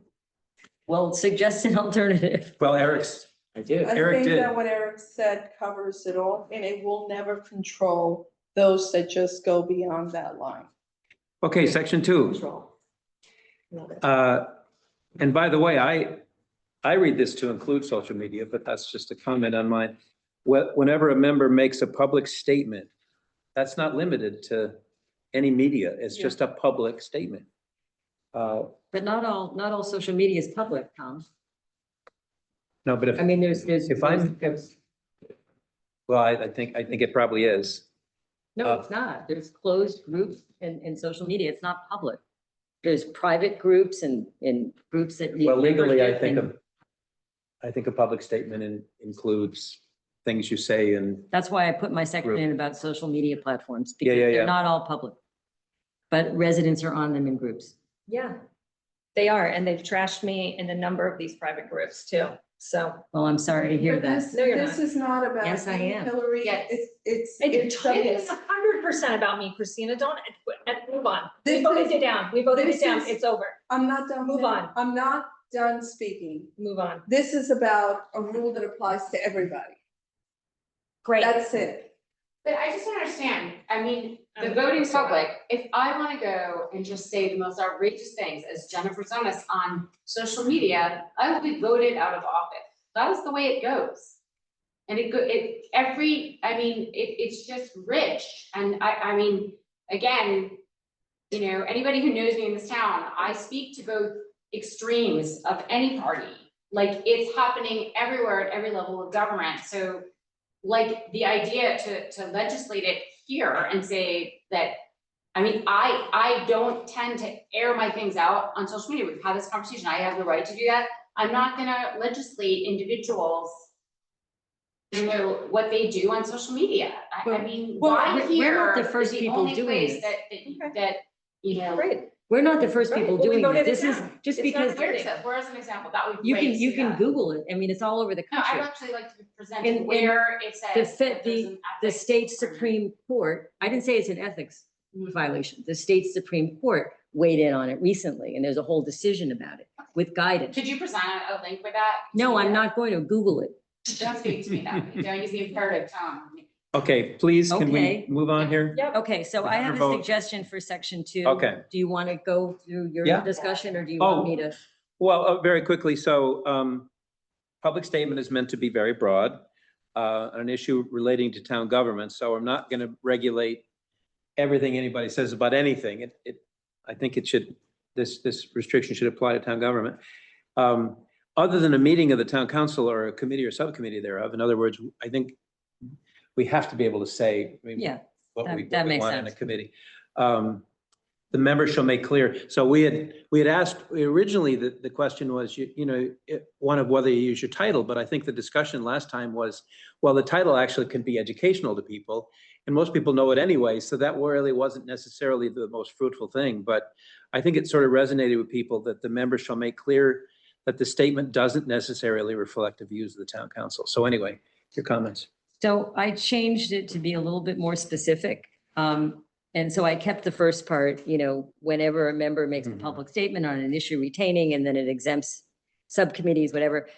Well, suggest an alternative. Well, Eric's, I did. I Eric think did. that what Eric said covers it all, and it will never control those that just go beyond that line. okay, section 2. Control. Love it. And by the way, I read this to include social media, but that's just a comment on mine. Whenever a member makes a public statement, that's not limited to any media. It's Yeah. just a public statement. But not all social media is public, Tom. No, but I mean, there's. If I'm- well, I think it probably is. No, it's not. There's closed groups in social media. It's not public. There's private groups and groups that. need Well, legally, I membership, and think a public statement includes things you say and, that's why I put my second Group. in about social media platforms. Yeah, because yeah, yeah. They're not all public. But residents are on them in groups. Yeah, they are, and they've trashed me in a number of these private groups too, so. Well, I'm sorry to hear But that. this, No, you're this not. is not about Yes, I you, am. Hillary. Yes. It's It's something. 100% about me, Christina, don't, move on. We This voted is- it down, we voted it this down, is- it's over, I'm not done. Move on. I'm not done speaking. move on. This is about a rule that applies to everybody. Great. That's it. But I just don't understand. I mean, the I'm voting so public, if I want to go and just say the most outrageous things as Jennifer Zonas on social media, I will be voted out of office. That is the way it goes. And it's just rich. And I mean, again, you know, anybody who knows me in this town, I speak to both extremes of any party. Like, it's happening everywhere at every level of government. So like the idea to legislate it here and say that, I mean, I don't tend to air my things out on social media. We've had this conversation. I have the right to do that. I'm not gonna legislate individuals, you know, what they do on social media. I Well, mean, well, why we're not here the is first the people only doing place this. that, you know, Great. We're not the first Right, people well, we doing it. voted it This is down. just It's not because fair. Where's an example? That would. you can, raise you can that. Google it. I mean, it's all over the No, I'd country. actually like to present In- where it says. that there's an The ethics state requirement. Supreme Court, I didn't say it's an ethics violation. The state Supreme Court weighed in on it recently, and there's a whole decision about it with guidance. Could you present a link with that? No, I'm not going to Google it. Don't speak to me that way. Don't use the imperative tone. Okay, please, can we Okay. move on here? Yep. Okay, so I have a Vote. suggestion for section 2. Okay. Do you want to go through your Yeah. discussion, or do you Oh. want me to? Well, very quickly, so public statement is meant to be very broad, an issue relating to town government, so I'm not going to regulate everything anybody says about anything. I think it should, this restriction should apply to town government. Other than a meeting of the town council or a committee or subcommittee thereof, in other words, I think we have to be able to say, I mean, Yeah, what that- we that makes want in a sense. committee. The members shall make clear. So we had asked, originally, the question was, one of whether you use your title, but I think the discussion last time was, well, the title actually can be educational to people, and most people know it anyway, so that really wasn't necessarily the most fruitful thing. But I think it sort of resonated with people that the members shall make clear that the statement doesn't necessarily reflect the views of the town council. So anyway, your comments. So I changed it to be a little bit more specific. And so I kept the first part, whenever a member makes a Mhm. public statement on an issue retaining, and then it exempts subcommittees, whatever.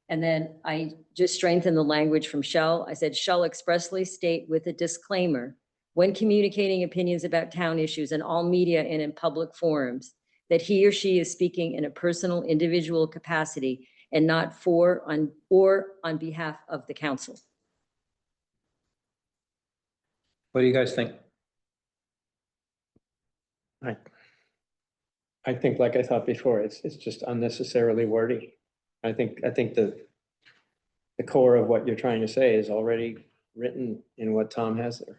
And then I just strengthened the language from shall. I said, shall expressly state with a disclaimer, when communicating opinions about town issues in all media and in public forums, that he or she is speaking in a personal, individual capacity and not on behalf of the council. What do you guys think? I think, like I thought before, it's just unnecessarily wordy. I think the core of what you're trying to say is already written in what Tom has there.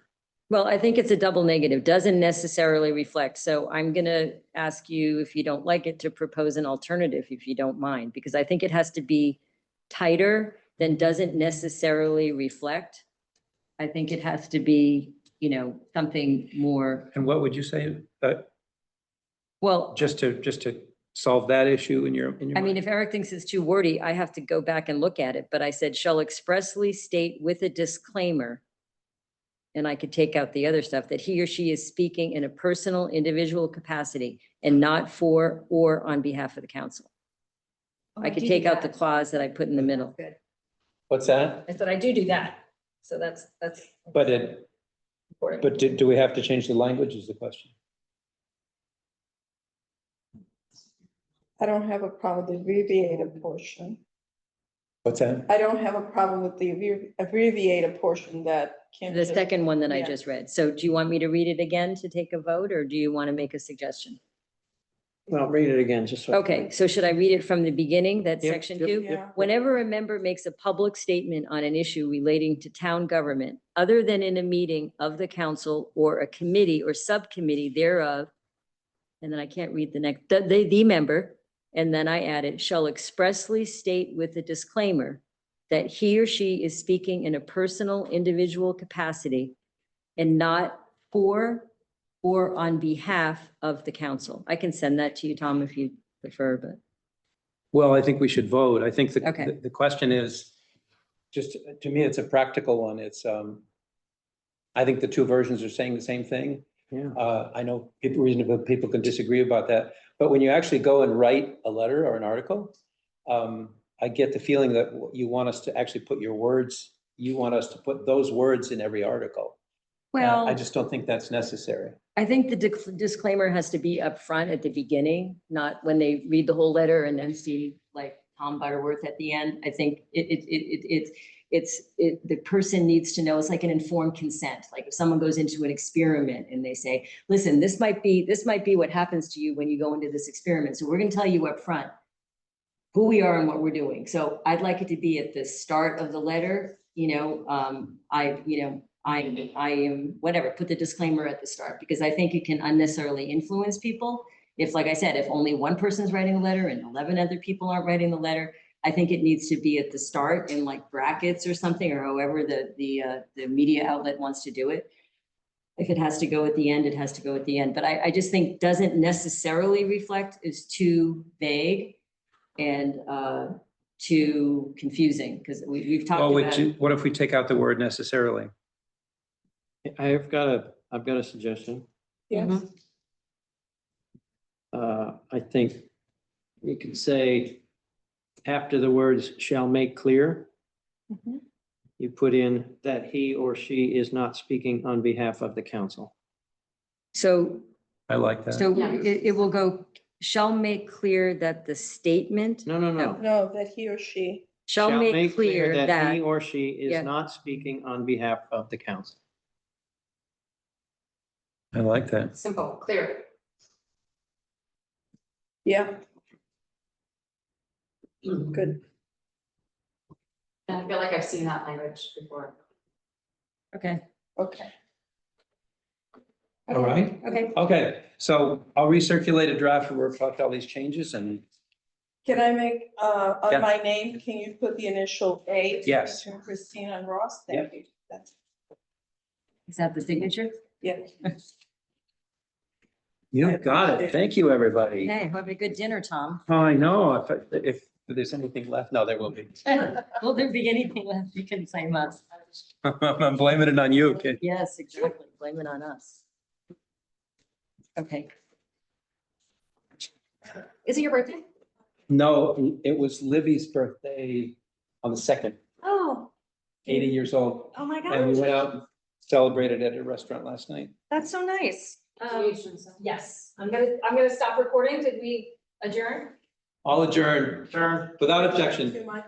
Well, I think it's a double negative, doesn't necessarily reflect. So I'm going to ask you, if you don't like it, to propose an alternative, if you don't mind, because I think it has to be tighter than doesn't necessarily reflect. I think it has to be, something more, And what would you say, well, just to solve that issue in your I mean, if Eric thinks it's too wordy, I have to go back and look at it, but I said shall expressly state with a disclaimer. And I could take out the other stuff, that he or she is speaking in a personal, individual capacity and not for or on behalf of the council. I could take out the clause that I put in the middle. Good. What's that? I said, I do that. So that's But important. do we have to change the language is the question? I don't have a problem with the abbreviated portion. What's that? I don't have a problem with the abbreviated portion that can. The second one that I Yeah. just read. So do you want me to read it again to take a vote, or do you want to make a suggestion? Well, read it again, just so. Okay, so should I read it from the beginning, that's Yep, section yep, 2? Yeah. Whenever a member makes a public statement on an issue relating to town government, other than in a meeting of the council or a committee or subcommittee thereof, and then I can't read the next, the member, and then I added, shall expressly state with a disclaimer that he or she is speaking in a personal, individual capacity and not for or on behalf of the council. I can send that to you, Tom, if you prefer, but. Well, I think we should vote. I think Okay. the question is, just, to me, it's a practical one. It's, I think the two versions are saying the same thing. Yeah. I know reasonable people can disagree about that, but when you actually go and write a letter or an article, I get the feeling that you want us to actually put your words, you want us to put those words in every article. Well, I just don't think that's necessary. I think the disclaimer has to be upfront at the beginning, not when they read the whole letter and then see like Tom Butterworth at the end. I think the person needs to know, it's like an informed consent. Like if someone goes into an experiment and they say, listen, this might be what happens to you when you go into this experiment. So we're going to tell you upfront who we are and what we're doing. So I'd like it to be at the start of the letter, I am, whatever, put the disclaimer at the start, because I think it can unnecessarily influence people. If, like I said, if only one person's writing a letter and 11 other people aren't writing the letter, I think it needs to be at the start in like brackets or something, or however the media outlet wants to do it. If it has to go at the end, it has to go at the end. But I just think doesn't necessarily reflect is too vague and too confusing, because we've talked Well, about. what if we take out the word necessarily? I've got a suggestion. Yes. Mhm. I think you could say after the words shall make clear, Mhm. you put in that he or she is not speaking on behalf of the council. So, I like that. so Yeah. it will go, shall make clear that the statement, No, no, no. No, that he or she. shall make clear He that, or she Yeah. is not speaking on behalf of the council. I like that. Simple, clear. Yeah. Good. And I feel like I've seen that language before. okay. Okay. All right. Okay. Okay, so I'll recirculate a draft where we reflect all these changes and Can I make, Yeah. on my name, can you put the initial A? Yes. Between Christina and Ross? Thank you. That's, Is that the signature? yeah. you got it. Thank you, everybody. Hey, have a good dinner, Tom. Oh, I know. If there's anything left, no, there will be. Will there be anything left? You can blame us. I'm blaming it on you, kid. Yes, exactly. Blame it on us. Okay. Is it your birthday? No, it was Libby's birthday on the 2nd, Oh, 80 years old. oh my And we gosh, went out and celebrated at a restaurant last night. that's so nice. Congratulations. Yes, I'm gonna stop recording. Did we adjourn? All adjourned. Without objection. Too much.